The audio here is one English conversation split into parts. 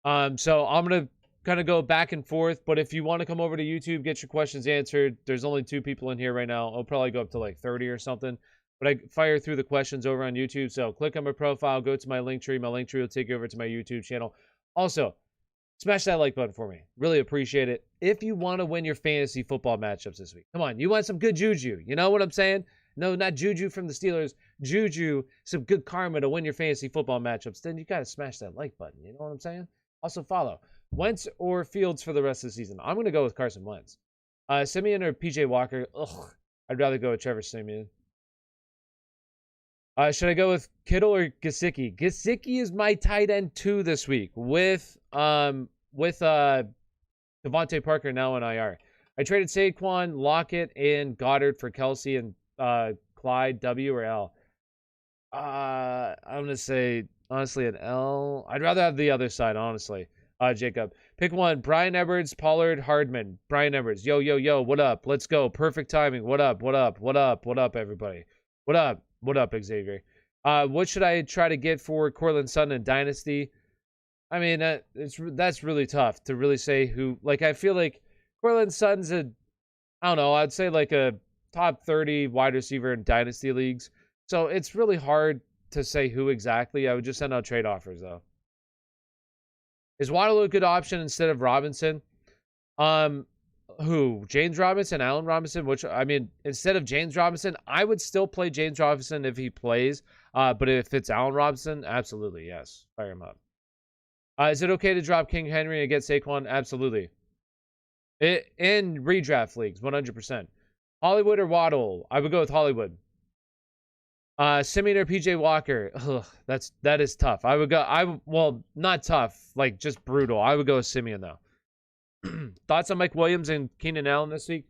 So I'm going to kind of go back and forth, but if you want to come over to YouTube, get your questions answered, there's only 2 people in here right now. I'll probably go up to like 30 or something, but I fire through the questions over on YouTube. So click on my profile, go to my link tree. My link tree will take you over to my YouTube channel. Also, smash that like button for me. Really appreciate it. If you want to win your fantasy football matchups this week, come on, you want some good juju. You know what I'm saying? No, not juju from the Steelers. Juju, some good karma to win your fantasy football matchups. Then you got to smash that like button. You know what I'm saying? Also follow. Wentz or Fields for the rest of the season? I'm going to go with Carson Wentz. Simeon or PJ Walker? Ugh, I'd rather go with Trevor Simeon. Should I go with Kittle or Gesicki? Gesicki is my tight end 2 this week with Devontae Parker now on IR. I traded Saquon, Lockett, and Goddard for Kelsey and Clyde. W or L? I'm going to say, honestly, an L. I'd rather have the other side, honestly. Jacob. Pick one. Brian Edwards, Pollard, Hardman. Brian Edwards. Yo, yo, yo. What up? Let's go. Perfect timing. What up? What up? What up? What up, everybody? What up? What up, Xavier? What should I try to get for Cortland Sutton in Dynasty? I mean, that's really tough to really say who. Like, I feel like Cortland Sutton's I don't know, I'd say like a top 30 wide receiver in Dynasty leagues. So it's really hard to say who exactly. I would just send out trade offers, though. Is Waddle a good option instead of Robinson? Who? James Robinson, Allen Robinson? Which, I mean, instead of James Robinson, I would still play James Robinson if he plays. But if it's Allen Robinson, absolutely, yes. Fire him up. Is it okay to drop King Henry and get Saquon? Absolutely. In redraft leagues, 100%. Hollywood or Waddle? I would go with Hollywood. Simeon or PJ Walker? Ugh, that is tough. I would go. Well, not tough, like just brutal. I would go with Simeon though. Thoughts on Mike Williams and Keenan Allen this week?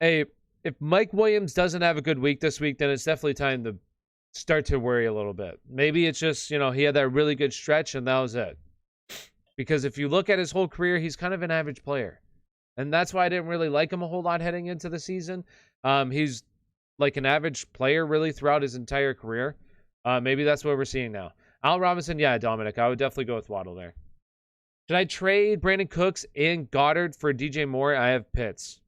If Mike Williams doesn't have a good week this week, then it's definitely time to start to worry a little bit. Maybe it's just, he had that really good stretch and that was it. Because if you look at his whole career, he's kind of an average player. And that's why I didn't really like him a whole lot heading into the season. He's like an average player really throughout his entire career. Maybe that's what we're seeing now. Al Robinson, yeah, Dominic. I would definitely go with Waddle there. Should I trade Brandon Cooks and Goddard for DJ Moore? I have Pitts.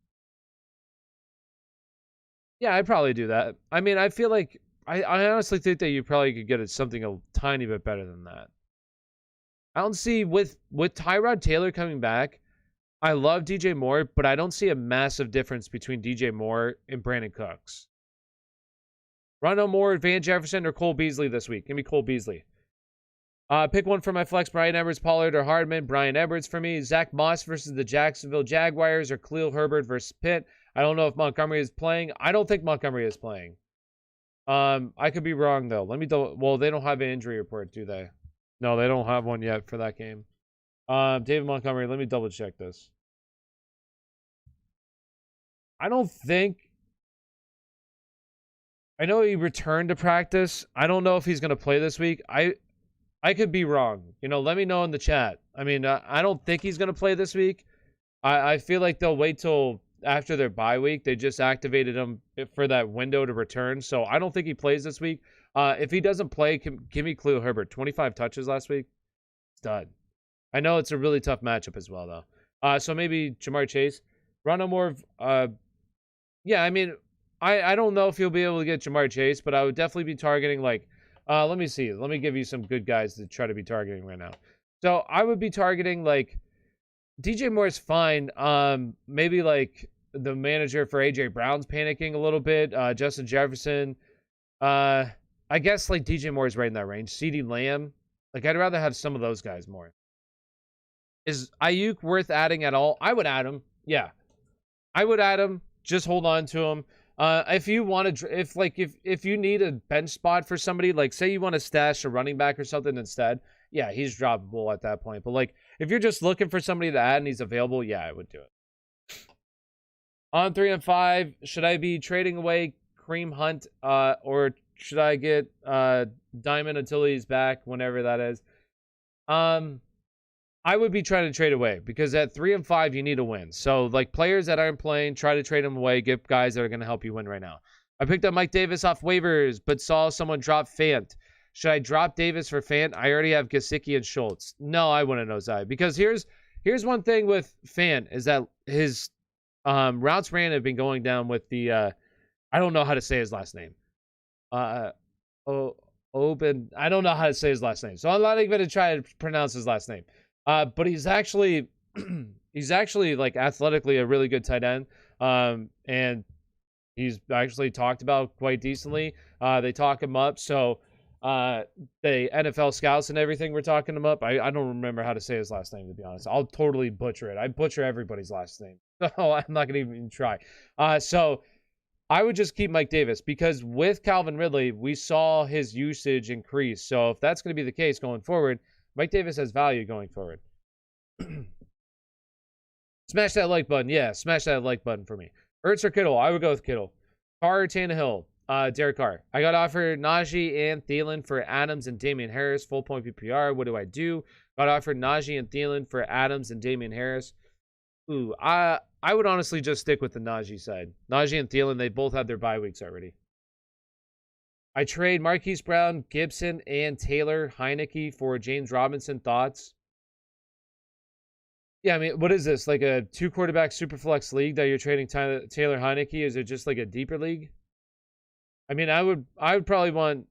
Yeah, I'd probably do that. I mean, I feel like I honestly think that you probably could get something a tiny bit better than that. I don't see with Tyrod Taylor coming back. I love DJ Moore, but I don't see a massive difference between DJ Moore and Brandon Cooks. Rondo Moore, Van Jefferson, or Cole Beasley this week? Give me Cole Beasley. Pick one for my flex. Brian Edwards, Pollard, or Hardman. Brian Edwards for me. Zach Moss versus the Jacksonville Jaguars, or Khalil Herbert versus Pitt. I don't know if Montgomery is playing. I don't think Montgomery is playing. I could be wrong, though. Well, they don't have an injury report, do they? No, they don't have one yet for that game. David Montgomery, let me double check this. I don't think. I know he returned to practice. I don't know if he's going to play this week. I could be wrong. Let me know in the chat. I mean, I don't think he's going to play this week. I feel like they'll wait till after their bye week. They just activated him for that window to return. So I don't think he plays this week. If he doesn't play, give me Khalil Herbert. 25 touches last week. Stud. I know it's a really tough matchup as well, though. So maybe Jamar Chase. Rondo Moore. Yeah, I mean, I don't know if you'll be able to get Jamar Chase, but I would definitely be targeting let me see. Let me give you some good guys to try to be targeting right now. So I would be targeting DJ Moore is fine. Maybe the manager for AJ Brown's panicking a little bit. Justin Jefferson. I guess DJ Moore is right in that range. CeeDee Lamb. I'd rather have some of those guys more. Is Ayuk worth adding at all? I would add him. Yeah. I would add him. Just hold on to him. If you want to, if you need a bench spot for somebody, say you want to stash a running back or something instead, yeah, he's droppable at that point. But if you're just looking for somebody to add and he's available, yeah, I would do it. On 3 and 5, should I be trading away Kareem Hunt, or should I get Diamond until he's back, whenever that is? I would be trying to trade away because at 3 and 5, you need a win. So, players that aren't playing, try to trade them away. Get guys that are going to help you win right now. I picked up Mike Davis off waivers, but saw someone drop Fant. Should I drop Davis for Fant? I already have Gesicki and Schultz. No, I wouldn't, Ozai. Because here's one thing with Fant is that his routes ran have been going down with the I don't know how to say his last name. Oben. I don't know how to say his last name, so I'm not even going to try to pronounce his last name. But he's actually like athletically a really good tight end. And he's actually talked about quite decently. They talk him up, so the NFL scouts and everything were talking him up. I don't remember how to say his last name, to be honest. I'll totally butcher it. I butcher everybody's last name, so I'm not going to even try. So I would just keep Mike Davis because with Calvin Ridley, we saw his usage increase. So if that's going to be the case going forward, Mike Davis has value going forward. Smash that like button. Yeah, smash that like button for me. Ertz or Kittle? I would go with Kittle. Carr or Tannehill? Derek Carr. I got offered Najee and Thielen for Adams and Damian Harris. Full point PPR. What do? Got offered Najee and Thielen for Adams and Damian Harris. Ooh, I would honestly just stick with the Najee side. Najee and Thielen, they both had their bye weeks already. I trade Marquise Brown, Gibson, and Taylor Heineke for James Robinson. Thoughts? Yeah, I mean, what is this? Like a 2-quarterback superflex league that you're trading Taylor Heineke? Is it just like a deeper league? I mean, I would probably want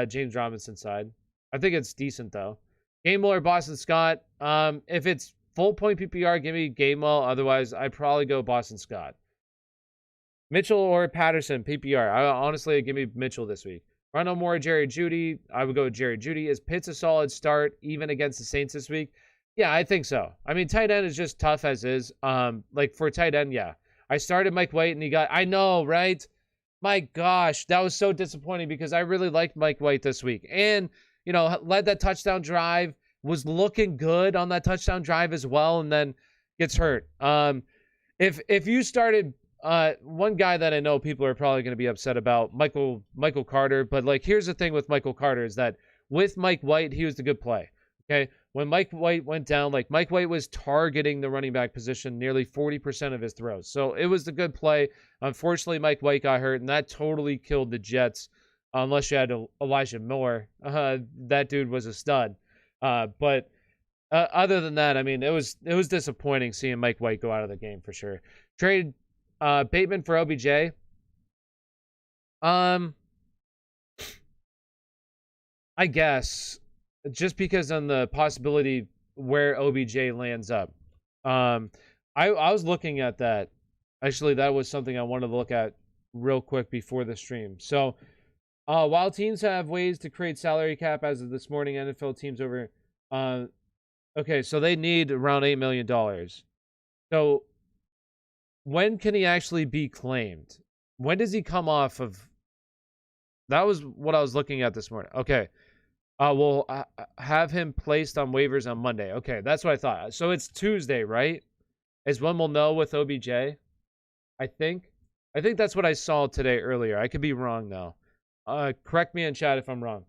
James Robinson side. I think it's decent though. Gainwell or Boston Scott? If it's full point PPR, give me Gainwell. Otherwise, I'd probably go Boston Scott. Mitchell or Patterson PPR? Honestly, give me Mitchell this week. Ronald Moore, Jerry Jeudy. I would go with Jerry Jeudy. Is Pitts a solid start even against the Saints this week? Yeah, I think so. I mean, tight end is just tough as is. Like for tight end, yeah. I started Mike White and he got, I know, right? My gosh, that was so disappointing because I really liked Mike White this week. And, you know, led that touchdown drive, was looking good on that touchdown drive as well, and then gets hurt. If you started, one guy that I know people are probably going to be upset about, Michael Carter, but like here's the thing with Michael Carter is that with Mike White, he was the good play. Okay, when Mike White went down, like Mike White was targeting the running back position nearly 40% of his throws. So it was the good play. Unfortunately, Mike White got hurt, and that totally killed the Jets. Unless you had Elijah Moore. That dude was a stud. But other than that, I mean, it was disappointing seeing Mike White go out of the game for sure. Trade Bateman for OBJ. I guess. Just because on the possibility where OBJ lands up. I was looking at that. Actually, that was something I wanted to look at real quick before the stream. So, while teams have ways to create salary cap as of this morning, NFL teams over... okay, so they need around $8 million. So, when can he actually be claimed? When does he come off of... That was what I was looking at this morning. Okay. We'll have him placed on waivers on Monday. Okay, that's what I thought. So it's Tuesday, right? Is when we'll know with OBJ. I think that's what I saw today earlier. I could be wrong though. Correct me in chat if I'm wrong.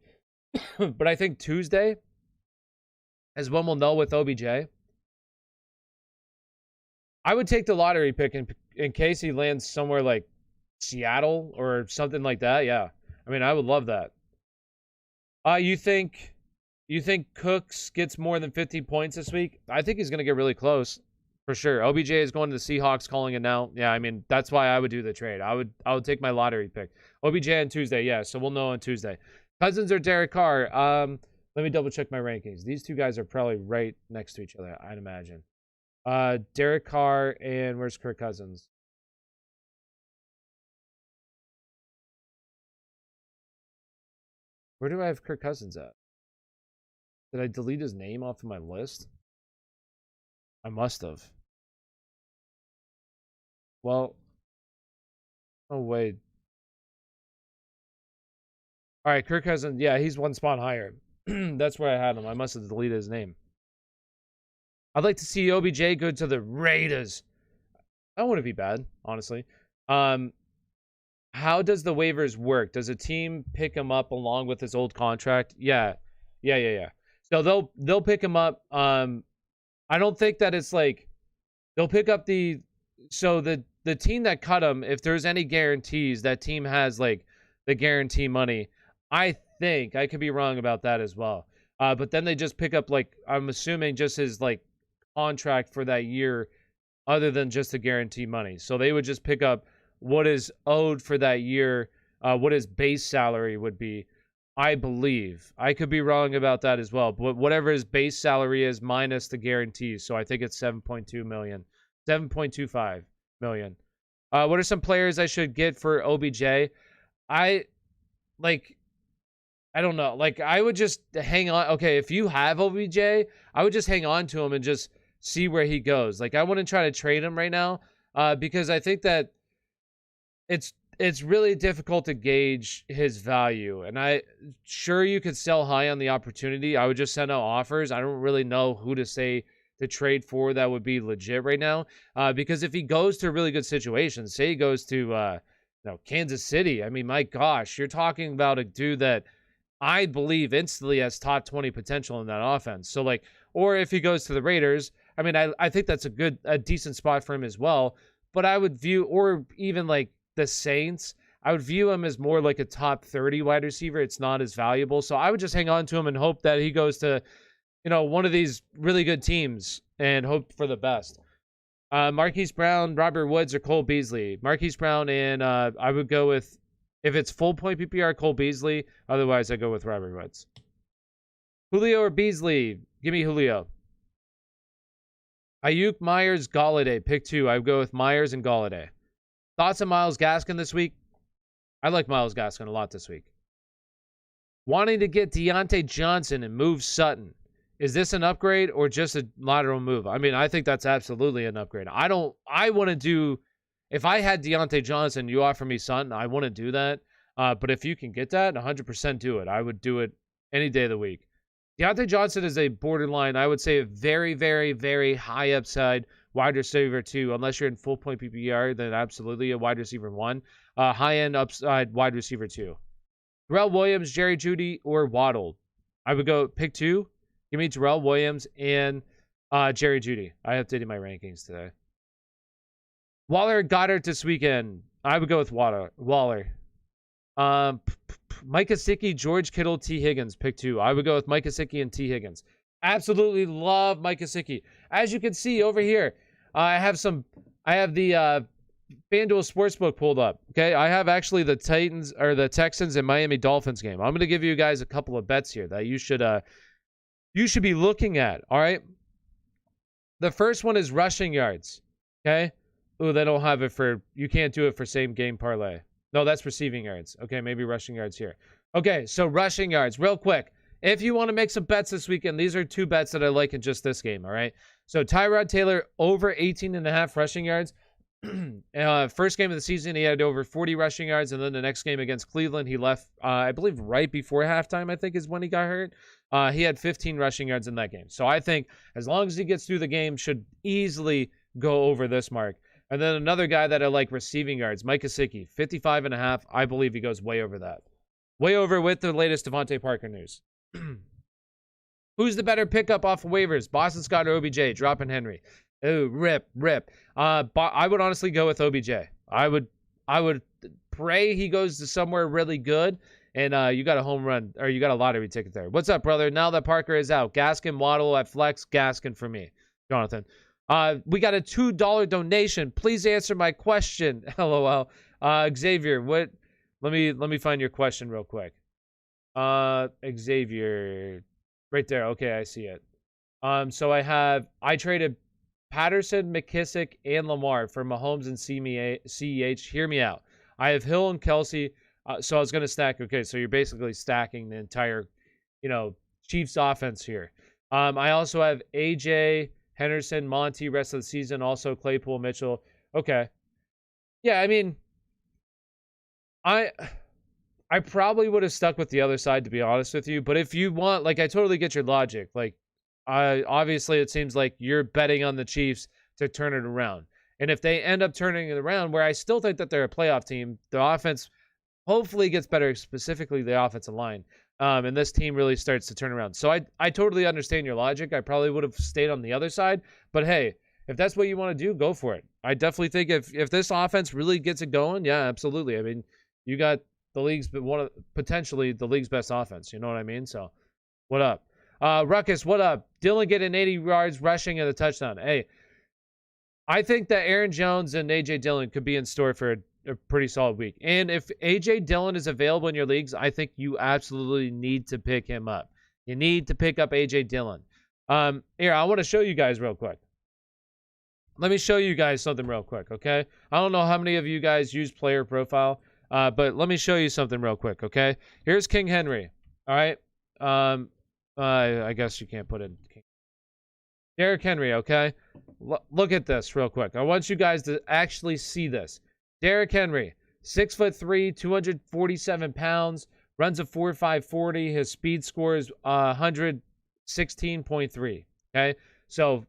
But I think Tuesday is when we'll know with OBJ. I would take the lottery pick in case he lands somewhere like Seattle or something like that. Yeah, I mean I would love that. You think Cooks gets more than 50 points this week? I think he's going to get really close, for sure. OBJ is going to the Seahawks, calling it now. Yeah, I mean that's why I would do the trade. I would take my lottery pick. OBJ on Tuesday, yeah. So we'll know on Tuesday. Cousins or Derek Carr? Let me double check my rankings. These two guys are probably right next to each other, I'd imagine. Derek Carr and where's Kirk Cousins? Where do I have Kirk Cousins at? Did I delete his name off of my list? I must have. Well, oh wait. All right, Kirk Cousins. Yeah, he's one spot higher. That's where I had him. I must have deleted his name. I'd like to see OBJ go to the Raiders. That wouldn't be bad, honestly. How does the waivers work? Does a team pick him up along with his old contract? Yeah. So they'll pick him up. I don't think that it's like they'll pick up the team that cut him. If there's any guarantees, that team has like the guarantee money. I think. I could be wrong about that as well. But then they just pick up, like, I'm assuming just his, like, contract for that year other than just the guarantee money. So they would just pick up what is owed for that year, what his base salary would be, I believe. I could be wrong about that as well. But whatever his base salary is minus the guarantees. So I think it's 7.2 million. 7.25 million. What are some players I should get for OBJ? I don't know. Like, I would just hang on. Okay, if you have OBJ, I would just hang on to him and just see where he goes. Like, I wouldn't try to trade him right now because I think that it's really difficult to gauge his value. And sure you could sell high on the opportunity. I would just send out offers. I don't really know who to say to trade for that would be legit right now. Because if he goes to a really good situation, say he goes to Kansas City, I mean, my gosh, you're talking about a dude that I believe instantly has top 20 potential in that offense. So, like, or if he goes to the Raiders, I mean, I think that's a decent spot for him as well. But I would view, or even like the Saints, I would view him as more like a top 30 wide receiver. It's not as valuable. So I would just hang on to him and hope that he goes to, one of these really good teams and hope for the best. Marquise Brown, Robert Woods, or Cole Beasley. Marquise Brown, and I would go with, if it's full point PPR, Cole Beasley. Otherwise, I go with Robert Woods. Julio or Beasley? Give me Julio. Ayuk, Myers, Galladay. Pick two. I would go with Myers and Galladay. Thoughts on Myles Gaskin this week? I like Myles Gaskin a lot this week. Wanting to get Deontay Johnson and move Sutton. Is this an upgrade or just a lateral move? I mean, I think that's absolutely an upgrade. I want to do, if I had Deontay Johnson, you offer me Sutton, I want to do that. But if you can get that, 100% do it. I would do it any day of the week. Deontay Johnson is a borderline, I would say, a very, very, very high upside wide receiver 2. Unless you're in full point PPR, then absolutely a wide receiver 1. High-end upside wide receiver 2. Terrell Williams, Jerry Jeudy, or Waddle. I would go pick 2. Give me Terrell Williams and Jerry Jeudy. I updated my rankings today. Waller, Goddard this weekend. I would go with Waller. Mike Gesicki, George Kittle, T. Higgins. Pick 2. I would go with Mike Gesicki and T. Higgins. Absolutely love Mike Gesicki. As you can see over here, I have the FanDuel Sportsbook pulled up. Okay, I have actually the Texans and Miami Dolphins game. I'm going to give you guys a couple of bets here that you should be looking at. All right. The first one is rushing yards. Okay. Ooh, they don't have it you can't do it for same game parlay. No, that's receiving yards. Okay, maybe rushing yards here. Okay, so rushing yards, real quick. If you want to make some bets this weekend, these are 2 bets that I like in just this game, all right? So Tyrod Taylor, over 18.5 rushing yards. First game of the season, he had over 40 rushing yards, and then the next game against Cleveland, he left, I believe, right before halftime, I think, is when he got hurt. He had 15 rushing yards in that game. So I think as long as he gets through the game, should easily go over this mark. And then another guy that I like receiving yards, Mike Gesicki, 55.5. I believe he goes way over that. Way over with the latest Devontae Parker news. Who's the better pickup off of waivers? Boston Scott or OBJ? Dropping Henry. Oh, rip. I would honestly go with OBJ. I would pray he goes to somewhere really good, and you got a home run, or you got a lottery ticket there. What's up, brother? Now that Parker is out, Gaskin, Waddle at flex, Gaskin for me. Jonathan. We got a $2 donation. Please answer my question. LOL. Xavier, what? Let me find your question real quick. Xavier, right there. Okay, I see it. So I traded Patterson, McKissick, and Lamar for Mahomes and CEH. Hear me out. I have Hill and Kelsey. So I was gonna stack. Okay, so you're basically stacking the entire, Chiefs offense here. I also have AJ, Henderson, Monty, rest of the season. Also Claypool, Mitchell. Okay. Yeah, I mean, I probably would have stuck with the other side, to be honest with you. But if you want, I totally get your logic. Obviously, it seems like you're betting on the Chiefs to turn it around. And if they end up turning it around, where I still think that they're a playoff team, the offense hopefully gets better, specifically the offensive line. And this team really starts to turn around. So I totally understand your logic. I probably would have stayed on the other side. But hey, if that's what you want to do, go for it. I definitely think if this offense really gets it going, yeah, absolutely. I mean, you got the league's potentially the league's best offense. You know what I mean? So, what up? Ruckus, what up? Dylan getting 80 yards rushing and a touchdown. Hey, I think that Aaron Jones and A.J. Dillon could be in store for a pretty solid week. And if A.J. Dillon is available in your leagues, I think you absolutely need to pick him up. You need to pick up A.J. Dillon. Here, I want to show you guys real quick. Let me show you guys something real quick, okay? I don't know how many of you guys use player profile, but let me show you something real quick, okay? Here's King Henry, all right? I guess you can't put in King. Derrick Henry, okay? Look at this real quick. I want you guys to actually see this. Derrick Henry, 6'3", 247 pounds, runs a 4.5 40. His speed score is 116.3, okay? So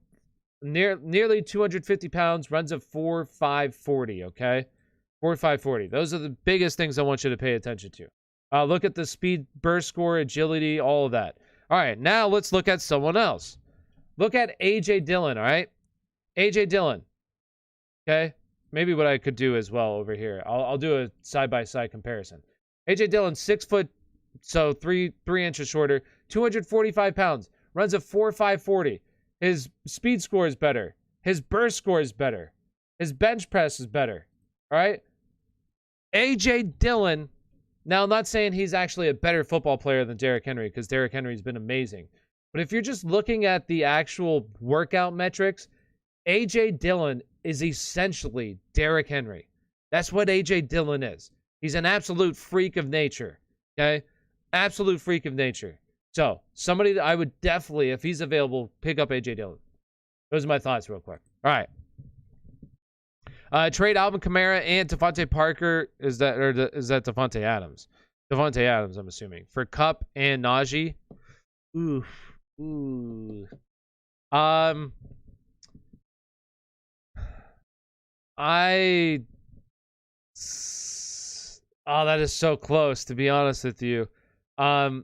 nearly 250 pounds, runs a 4.5 40, okay? 4.5 40. Those are the biggest things I want you to pay attention to. Look at the speed, burst score, agility, all of that. All right, now let's look at someone else. Look at A.J. Dillon, all right? A.J. Dillon, okay? Maybe what I could do as well over here. I'll do a side-by-side comparison. A.J. Dillon, 6 foot, so 3 inches shorter, 245 pounds, runs a 4.5 40. His speed score is better. His burst score is better. His bench press is better, all right? A.J. Dillon, now I'm not saying he's actually a better football player than Derrick Henry, because Derrick Henry's been amazing. But if you're just looking at the actual workout metrics, A.J. Dillon is essentially Derrick Henry. That's what A.J. Dillon is. He's an absolute freak of nature, okay? Absolute freak of nature. So, somebody that I would definitely, if he's available, pick up A.J. Dillon. Those are my thoughts real quick. All right. Trade Alvin Kamara and Devontae Parker. Is that Devontae Adams? Devontae Adams, I'm assuming. For Kupp and Najee. Ooh. Oh, that is so close, to be honest with you. I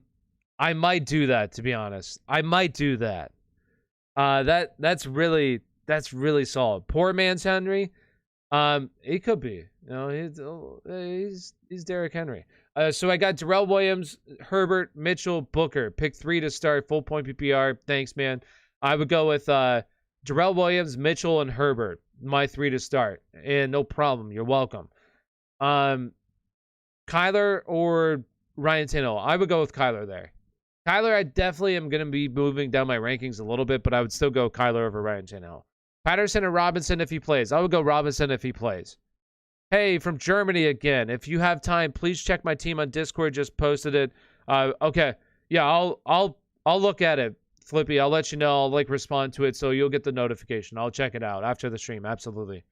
might do that, to be honest. I might do that. That's really solid. Poor man's Henry. He could be. You know, he's Derrick Henry. So I got Darrell Williams, Herbert, Mitchell, Booker. Pick 3 to start, full point PPR. Thanks, man. I would go with Darrell Williams, Mitchell, and Herbert. My 3 to start. And no problem. You're welcome. Kyler or Ryan Tannehill. I would go with Kyler there. Kyler, I definitely am going to be moving down my rankings a little bit, but I would still go Kyler over Ryan Tannehill. Patterson or Robinson if he plays. I would go Robinson if he plays. Hey, from Germany again. If you have time, please check my team on Discord. Just posted it. Okay. Yeah, I'll look at it, Flippy. I'll let you know. I'll respond to it, so you'll get the notification. I'll check it out after the stream. Absolutely.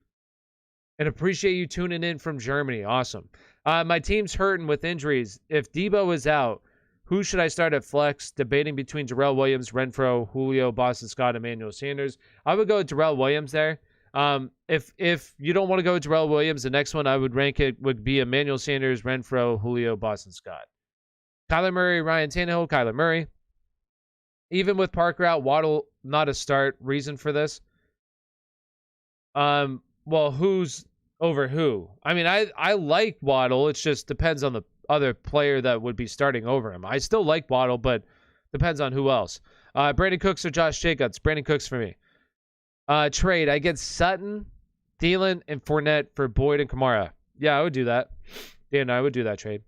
And appreciate you tuning in from Germany. Awesome. My team's hurting with injuries. If Debo is out, who should I start at flex? Debating between Darrell Williams, Renfro, Julio, Boston Scott, Emmanuel Sanders. I would go with Darrell Williams there. If you don't want to go with Darrell Williams, the next one I would rank it would be Emmanuel Sanders, Renfro, Julio, Boston Scott. Kyler Murray, Ryan Tannehill, Kyler Murray. Even with Parker out, Waddle not a start. Reason for this? Well, who's over who? I mean, I like Waddle. It just depends on the other player that would be starting over him. I still like Waddle, but depends on who else. Brandon Cooks or Josh Jacobs? Brandon Cooks for me. Trade. I get Sutton, Thielen, and Fournette for Boyd and Kamara. Yeah, I would do that. Dan, I would do that trade.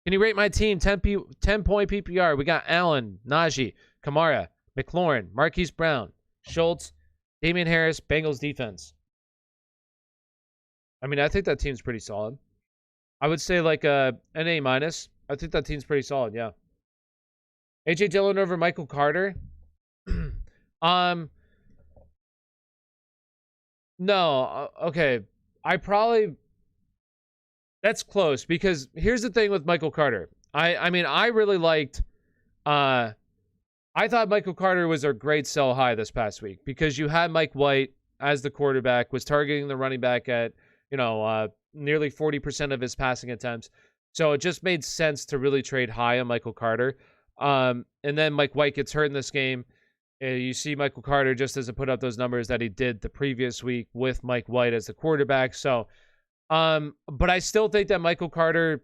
Can you rate my team? 10-point PPR. We got Allen, Najee, Kamara, McLaurin, Marquise Brown, Schultz, Damian Harris, Bengals defense. I mean, I think that team's pretty solid. I would say an A-. I think that team's pretty solid, yeah. A.J. Dillon over Michael Carter. No, okay. That's close, because here's the thing with Michael Carter. I mean, I really liked, I thought Michael Carter was a great sell high this past week, because you had Mike White as the quarterback, was targeting the running back at, nearly 40% of his passing attempts. So it just made sense to really trade high on Michael Carter. And then Mike White gets hurt in this game. You see Michael Carter just doesn't put up those numbers that he did the previous week with Mike White as the quarterback. So But I still think that Michael Carter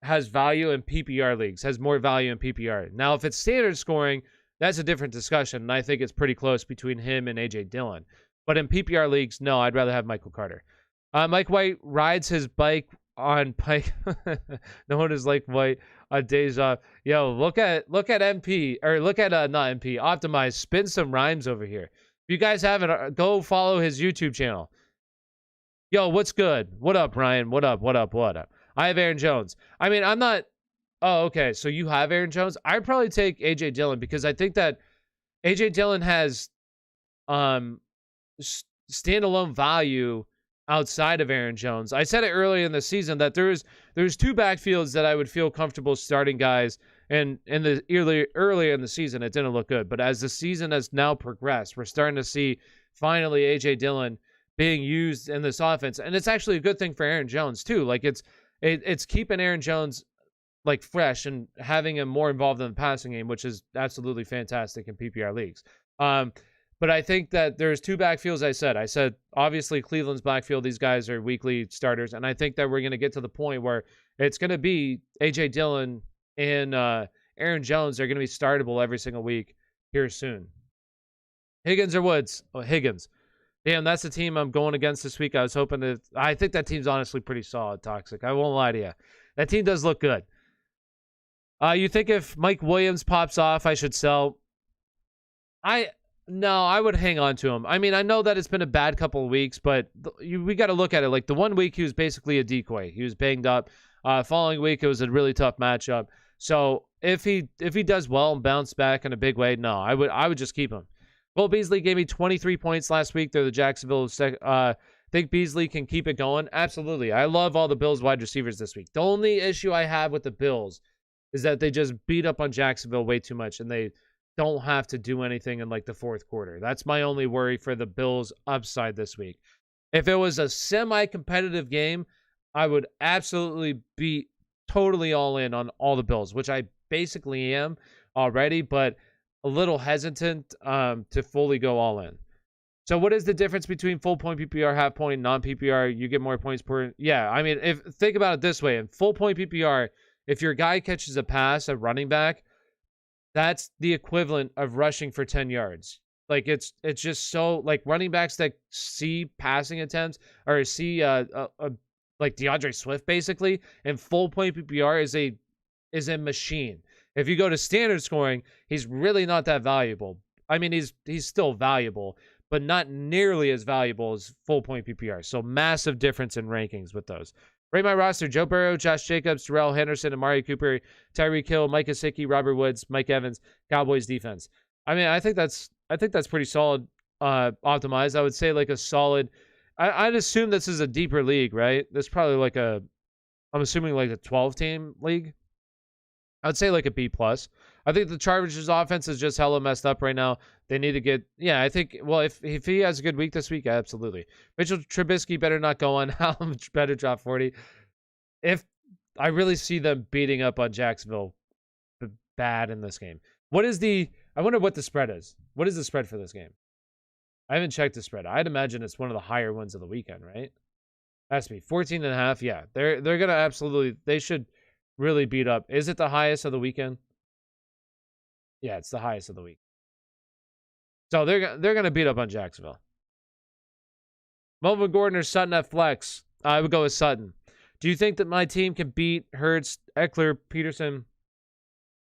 has value in PPR leagues, has more value in PPR. Now, if it's standard scoring, that's a different discussion, and I think it's pretty close between him and A.J. Dillon. But in PPR leagues, no, I'd rather have Michael Carter. Mike White rides his bike on Pike. No one is like White on days off. Yo, look at MP, or look at not MP, Optimize. Spin some rhymes over here. If you guys haven't, go follow his YouTube channel. Yo, what's good? What up, Ryan? What up? What up? What up? I have Aaron Jones. I mean, I'm not. Oh, okay. So you have Aaron Jones. I'd probably take A.J. Dillon because I think that A.J. Dillon has standalone value outside of Aaron Jones. I said it earlier in the season that there's two backfields that I would feel comfortable starting guys, and in the earlier in the season it didn't look good. But as the season has now progressed, we're starting to see finally A.J. Dillon being used in this offense, and it's actually a good thing for Aaron Jones too. Like it's keeping Aaron Jones like fresh and having him more involved in the passing game, which is absolutely fantastic in PPR leagues. But I think that there's two backfields. I said obviously Cleveland's backfield, these guys are weekly starters, and I think that we're going to get to the point where it's going to be A.J. Dillon and Aaron Jones are going to be startable every single week here soon. Higgins or Woods? Oh, Higgins. Damn, that's the team I'm going against this week. I think that team's honestly pretty solid, Toxic. I won't lie to you. That team does look good. You think if Mike Williams pops off, I should sell? No, I would hang on to him. I mean, I know that it's been a bad couple of weeks, but we got to look at it. Like the 1 week, he was basically a decoy. He was banged up. Following week, it was a really tough matchup. So if he does well and bounce back in a big way, no, I would just keep him. Cole Beasley gave me 23 points last week. They're the Jacksonville. Think Beasley can keep it going? Absolutely. I love all the Bills wide receivers this week. The only issue I have with the Bills is that they just beat up on Jacksonville way too much, and they don't have to do anything in like the fourth quarter. That's my only worry for the Bills' upside this week. If it was a semi-competitive game, I would absolutely be totally all in on all the Bills, which I basically am already, but a little hesitant to fully go all in. So what is the difference between full point PPR, half point, non-PPR? You get more points per... Yeah, I mean, think about it this way. In full point PPR, if your guy catches a pass, a running back, that's the equivalent of rushing for 10 yards. Like, it's just so... Like, running backs that see passing attempts, or see, like, DeAndre Swift, basically, and full point PPR is a machine. If you go to standard scoring, he's really not that valuable. I mean, he's still valuable, but not nearly as valuable as full point PPR. So massive difference in rankings with those. Rate my roster: Joe Burrow, Josh Jacobs, Darrell Henderson, Amari Cooper, Tyreek Hill, Mike Gesicki, Robert Woods, Mike Evans, Cowboys defense. I mean, I think that's pretty solid, optimized. I would say like a solid. I'd assume this is a deeper league, right? This is probably like I'm assuming like a 12-team league. I would say like a B+. I think the Chargers' offense is just hella messed up right now. They need to get... Yeah, I think... Well, if he has a good week this week, absolutely. Mitchell Trubisky better not go on. Allen better drop 40. If I really see them beating up on Jacksonville bad in this game. What is the... I wonder what the spread is. What is the spread for this game? I haven't checked the spread. I'd imagine it's one of the higher ones of the weekend, right? Has to be 14.5. Yeah, they're going to absolutely... They should... really beat up. Is it the highest of the weekend? Yeah, it's the highest of the week. So they're going to beat up on Jacksonville. Melvin Gordon or Sutton at flex? I would go with Sutton. Do you think that my team can beat Hurts, Eckler, Peterson,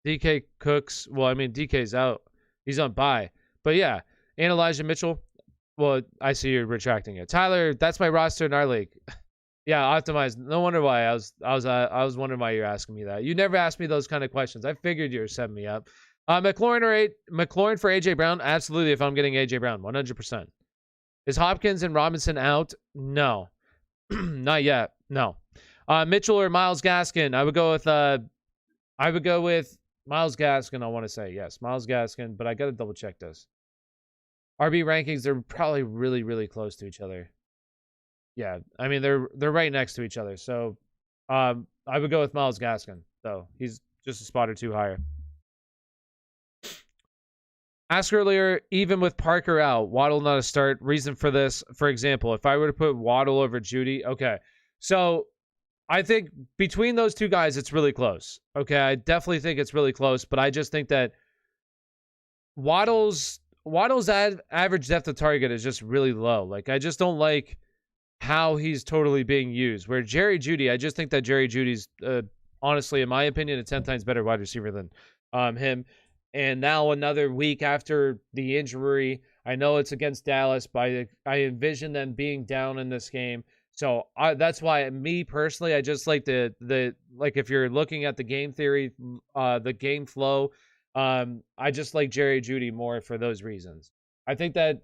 DK, Cooks? Well, I mean, DK's out. He's on bye. But yeah, and Elijah Mitchell. Well, I see you're retracting it. Tyler, that's my roster in our league. Yeah, optimized. No wonder why. I was wondering why you're asking me that. You never asked me those kind of questions. I figured you were setting me up. McLaurin for AJ Brown? Absolutely. If I'm getting AJ Brown, 100%. Is Hopkins and Robinson out? No, not yet. No. Mitchell or Myles Gaskin? I would go with Myles Gaskin. I want to say yes, Myles Gaskin. But I got to double check this. RB rankings. They're probably really, really close to each other. Yeah, I mean, they're right next to each other. So I would go with Myles Gaskin, though. He's just a spot or two higher. Asked earlier, even with Parker out, Waddle not a start. Reason for this, for example, if I were to put Waddle over Judy, okay. So I think between those two guys, it's really close. Okay, I definitely think it's really close, but I just think that Waddle's average depth of target is just really low. Like, I just don't like how he's totally being used. Where Jerry Jeudy, I just think that Jerry Jeudy's, honestly, in my opinion, a 10 times better wide receiver than him. And now another week after the injury, I know it's against Dallas, but I envision them being down in this game. So that's why, me personally, I just like the like, if you're looking at the game theory, the game flow, I just like Jerry Jeudy more for those reasons. I think that,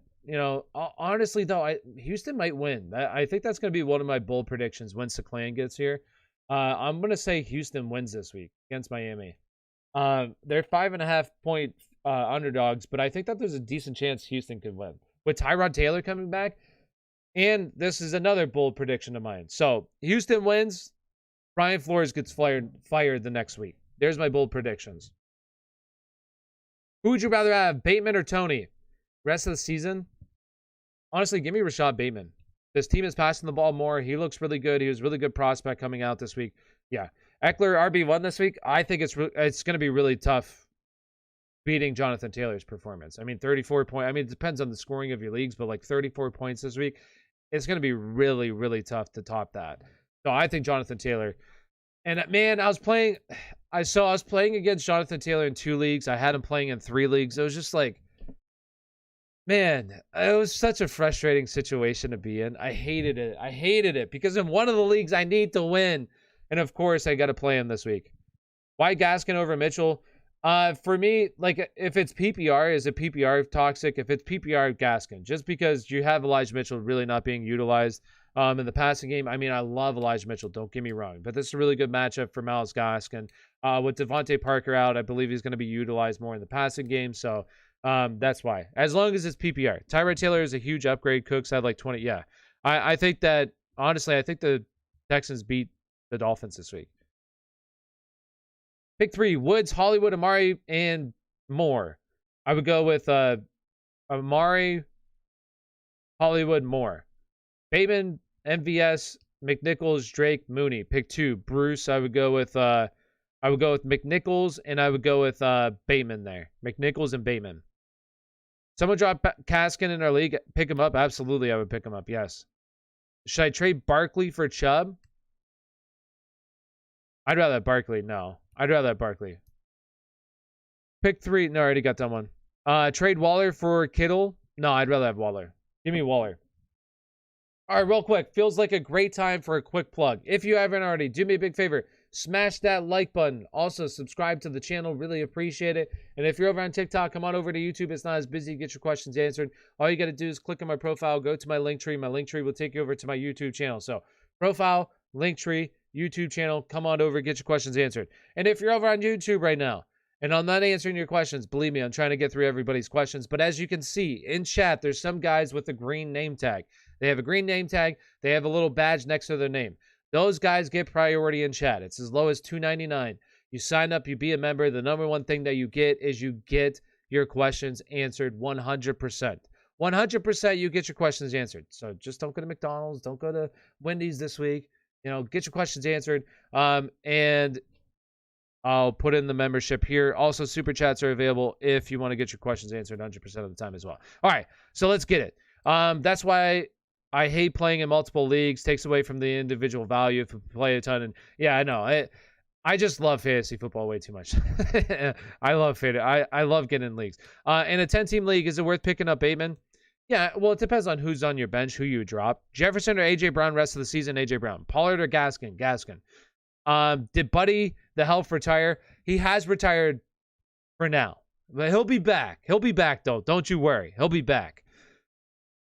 honestly though, Houston might win. I think that's going to be one of my bold predictions once the clan gets here. I'm going to say Houston wins this week against Miami. They're 5.5 point underdogs, but I think that there's a decent chance Houston could win with Tyrod Taylor coming back. And this is another bold prediction of mine. So Houston wins. Brian Flores gets fired the next week. There's my bold predictions. Who would you rather have, Bateman or Tony? Rest of the season? Honestly, give me Rashad Bateman. This team is passing the ball more. He looks really good. He was a really good prospect coming out this week. Yeah. Eckler, RB1 this week. I think it's going to be really tough beating Jonathan Taylor's performance. I mean, 34 points. I mean, it depends on the scoring of your leagues, but like 34 points this week, it's going to be really, really tough to top that. So I think Jonathan Taylor. And man, I was playing against Jonathan Taylor in 2 leagues. I had him playing in 3 leagues. It was just like, man, it was such a frustrating situation to be in. I hated it because in one of the leagues I need to win. And of course, I got to play him this week. Why Gaskin over Mitchell? For me, like, if it's PPR, is it PPR toxic? If it's PPR, Gaskin. Just because you have Elijah Mitchell really not being utilized in the passing game. I mean, I love Elijah Mitchell, don't get me wrong. But this is a really good matchup for Myles Gaskin. With Devontae Parker out, I believe he's going to be utilized more in the passing game. So that's why. As long as it's PPR. Tyrod Taylor is a huge upgrade. Cooks had like 20. Yeah. I think that, honestly, I think the Texans beat the Dolphins this week. Pick 3, Woods, Hollywood, Amari, and Moore. I would go with Amari, Hollywood, Moore. Bateman, MVS, McNichols, Drake, Mooney. Pick 2, Bruce. I would go with McNichols, and I would go with Bateman there. McNichols and Bateman. Someone drop Gaskin in our league. Pick him up. Absolutely, I would pick him up. Yes. Should I trade Barkley for Chubb? I'd rather have Barkley. No. I'd rather have Barkley. Pick 3. No, I already got that one. Trade Waller for Kittle. No, I'd rather have Waller. Give me Waller. All right, real quick. Feels like a great time for a quick plug. If you haven't already, do me a big favor. Smash that like button. Also, subscribe to the channel. Really appreciate it. And if you're over on TikTok, come on over to YouTube. It's not as busy. Get your questions answered. All you got to do is click on my profile. Go to my link tree. My link tree will take you over to my YouTube channel. So, profile, link tree, YouTube channel. Come on over. Get your questions answered. And if you're over on YouTube right now, and I'm not answering your questions, believe me, I'm trying to get through everybody's questions. But as you can see in chat, there's some guys with a green name tag. They have a green name tag. They have a little badge next to their name. Those guys get priority in chat. It's as low as $2.99. You sign up, you be a member. The number one thing that you get is you get your questions answered 100%. 100% you get your questions answered. So just don't go to McDonald's. Don't go to Wendy's this week. Get your questions answered. And I'll put in the membership here. Also, super chats are available if you want to get your questions answered 100% of the time as well. All right, so let's get it. That's why I hate playing in multiple leagues. Takes away from the individual value if you play a ton. And yeah, I know. I just love fantasy football way too much. I love fantasy. I love getting in leagues. In a 10-team league, is it worth picking up Bateman? Yeah, well, it depends on who's on your bench, who you drop. Jefferson or A.J. Brown rest of the season? A.J. Brown. Pollard or Gaskin? Gaskin. Did Buddy the Helff retire? He has retired for now. But he'll be back. He'll be back, though. Don't you worry. He'll be back.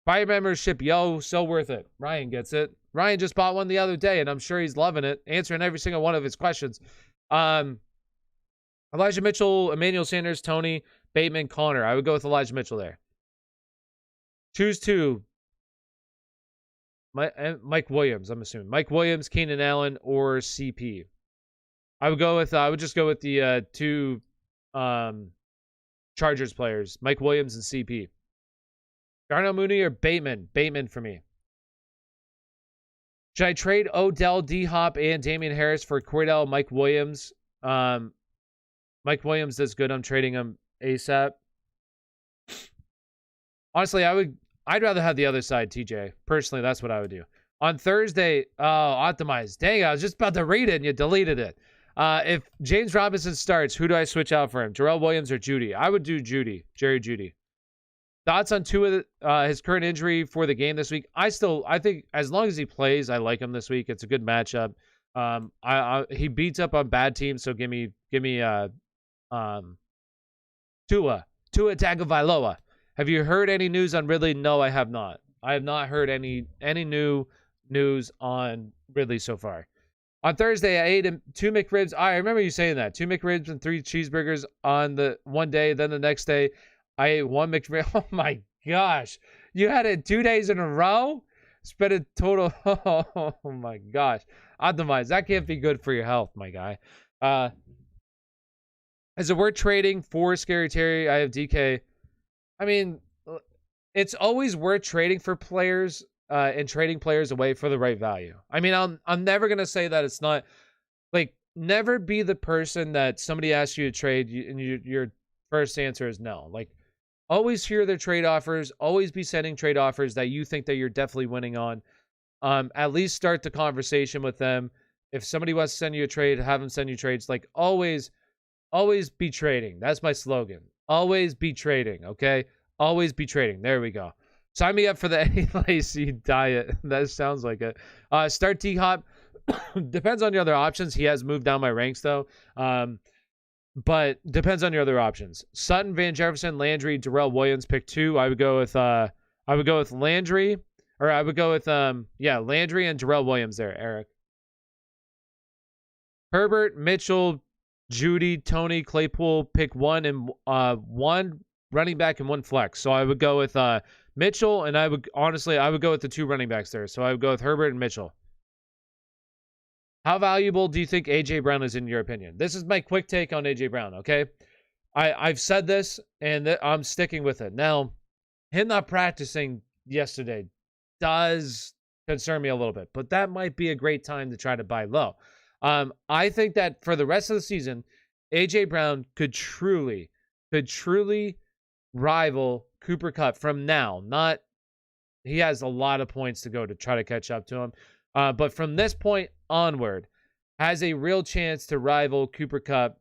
Buy your membership, yo. So worth it. Ryan gets it. Ryan just bought one the other day, and I'm sure he's loving it, answering every single one of his questions. Elijah Mitchell, Emmanuel Sanders, Tony, Bateman, Connor. I would go with Elijah Mitchell there. Choose 2. Mike Williams, I'm assuming. Mike Williams, Keenan Allen, or CP. I would just go with the 2 Chargers players, Mike Williams and CP. Darnell Mooney or Bateman? Bateman for me. Should I trade Odell, D-Hop, and Damian Harris for Cordell, Mike Williams? Mike Williams does good. I'm trading him ASAP. Honestly, I'd rather have the other side, TJ. Personally, that's what I would do. On Thursday, optimize. Dang, I was just about to read it and you deleted it. If James Robinson starts, who do I switch out for him? Jarrell Williams or Judy? I would do Judy. Jerry Judy. Thoughts on his current injury for the game this week? I think as long as he plays, I like him this week. It's a good matchup. He beats up on bad teams, so give me Tua Tagovailoa. Have you heard any news on Ridley? No, I have not. I have not heard any new news on Ridley so far. On Thursday, I ate 2 McRibs. I remember you saying that. 2 McRibs and 3 cheeseburgers on the one day. Then the next day, I ate 1 McRib. Oh my gosh. You had it 2 days in a row? Spent a total. Oh my gosh. Optimize. That can't be good for your health, my guy. Is it worth trading for Scary Terry? I have DK. I mean, it's always worth trading for players and trading players away for the right value. I mean, I'm never going to say that it's not. Like, never be the person that somebody asks you to trade and your first answer is no. Like, always hear their trade offers. Always be sending trade offers that you think that you're definitely winning on. At least start the conversation with them. If somebody wants to send you a trade, have them send you trades. Like, always be trading. That's my slogan. Always be trading, okay? Always be trading. There we go. Sign me up for the Eddie Lacy diet. That sounds like it. Start D-Hop. Depends on your other options. He has moved down my ranks, though. But depends on your other options. Sutton, Van Jefferson, Landry, Darrell Williams, pick 2. I would go with Landry. Or I would go with Landry and Darrell Williams there, Eric. Herbert, Mitchell, Judy, Tony, Claypool, pick 1 and 1 running back and 1 flex. So I would go with Mitchell, and I would go with the 2 running backs there. So I would go with Herbert and Mitchell. How valuable do you think A.J. Brown is in your opinion? This is my quick take on A.J. Brown, okay? I've said this, and I'm sticking with it. Now, him not practicing yesterday does concern me a little bit, but that might be a great time to try to buy low. I think that for the rest of the season, A.J. Brown could truly rival Cooper Kupp from now. He has a lot of points to go to try to catch up to him. But from this point onward, has a real chance to rival Cooper Kupp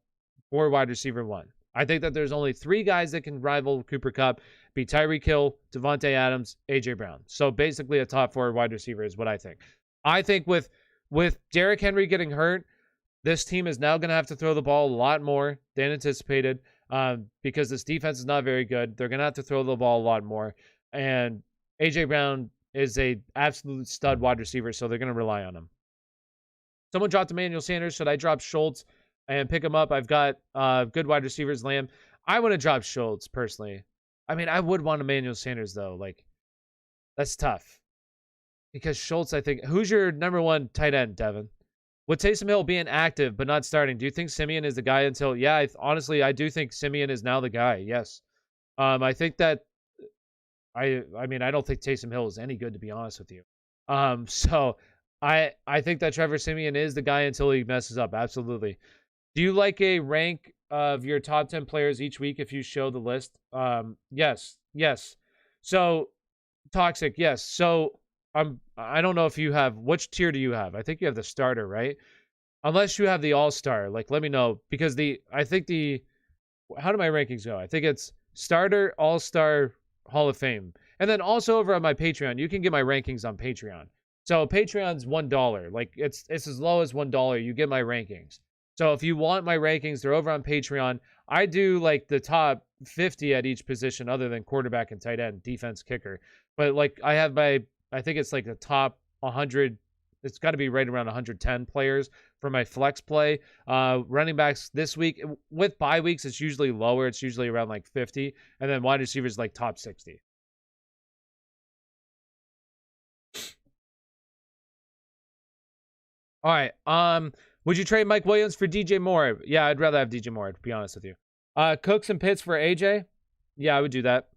for wide receiver 1. I think that there's only 3 guys that can rival Cooper Kupp. Be Tyreek Hill, Devontae Adams, A.J. Brown. So basically a top 4 wide receiver is what I think. I think with Derrick Henry getting hurt, this team is now going to have to throw the ball a lot more than anticipated because this defense is not very good. They're going to have to throw the ball a lot more. And A.J. Brown is a absolute stud wide receiver, so they're going to rely on him. Someone dropped Emmanuel Sanders. Should I drop Schultz and pick him up? I've got good wide receivers, Lamb. I want to drop Schultz, personally. I mean, I would want Emmanuel Sanders, though. Like, that's tough. Because Schultz, I think... Who's your number 1 tight end, Devin? With Taysom Hill being active but not starting, do you think Simeon is the guy until... Yeah, honestly, I do think Simeon is now the guy, yes. I think that... I mean, I don't think Taysom Hill is any good, to be honest with you. So, I think that Trevor Simeon is the guy until he messes up, absolutely. Do you like a rank of your top 10 players each week if you show the list? Yes. So, Toxic, yes. So, I don't know if you have... Which tier do you have? I think you have the starter, right? Unless you have the all-star. Like, let me know. Because I think how do my rankings go? I think it's starter, all-star, Hall of Fame. And then also over on my Patreon, you can get my rankings on Patreon. So Patreon's $1. Like, it's as low as $1. You get my rankings. So if you want my rankings, they're over on Patreon. I do, like, the top 50 at each position other than quarterback and tight end, defense, kicker. But, like, I think it's, like, the top 100. It's got to be right around 110 players for my flex play. Running backs this week, with bye weeks, it's usually lower. It's usually around, like, 50. And then wide receivers, like, top 60. All right. Would you trade Mike Williams for DJ Moore? Yeah, I'd rather have DJ Moore, to be honest with you. Cooks and Pitts for AJ? Yeah, I would do that.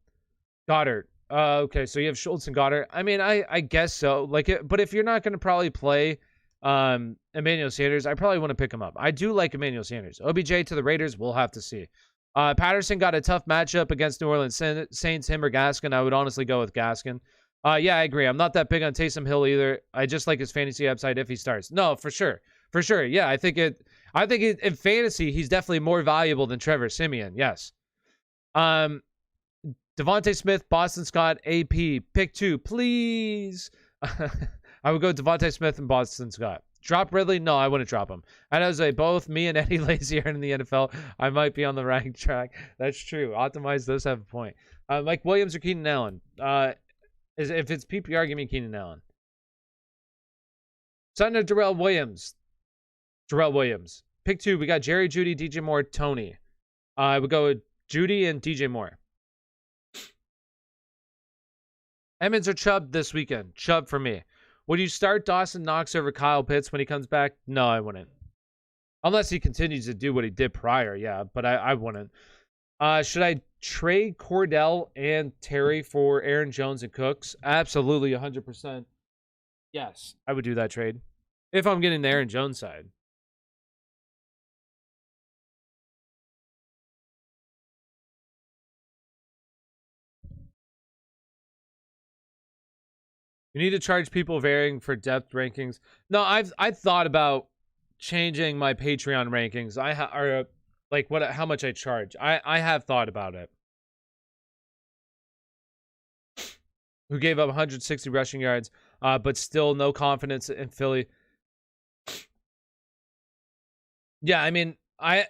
Goddard. Okay, so you have Schultz and Goddard. I mean, I guess so. But if you're not going to probably play Emmanuel Sanders, I probably want to pick him up. I do like Emmanuel Sanders. OBJ to the Raiders, we'll have to see. Patterson got a tough matchup against New Orleans Saints, him or Gaskin. I would honestly go with Gaskin. Yeah, I agree. I'm not that big on Taysom Hill either. I just like his fantasy upside if he starts. No, for sure. For sure. Yeah, I think in fantasy, he's definitely more valuable than Trevor Siemian. Yes. Devontae Smith, Boston Scott, AP. Pick 2, please. I would go Devontae Smith and Boston Scott. Drop Ridley? No, I wouldn't drop him. And as both me and Eddie Lacy are in the NFL, I might be on the right track. That's true. Optimize does have a point. Mike Williams or Keenan Allen? If it's PPR, give me Keenan Allen. Sutton or Darrell Williams? Darrell Williams. Pick 2, we got Jerry, Judy, DJ Moore, Tony. I would go with Judy and DJ Moore. Emmons or Chubb this weekend? Chubb for me. Would you start Dawson Knox over Kyle Pitts when he comes back? No, I wouldn't. Unless he continues to do what he did prior, yeah, but I wouldn't. Should I trade Cordell and Terry for Aaron Jones and Cooks? Absolutely, 100%. Yes, I would do that trade. If I'm getting the Aaron Jones side. You need to charge people varying for depth rankings. No, I've thought about changing my Patreon rankings. How much I charge. I have thought about it. Who gave up 160 rushing yards, but still no confidence in Philly. Yeah, I mean, I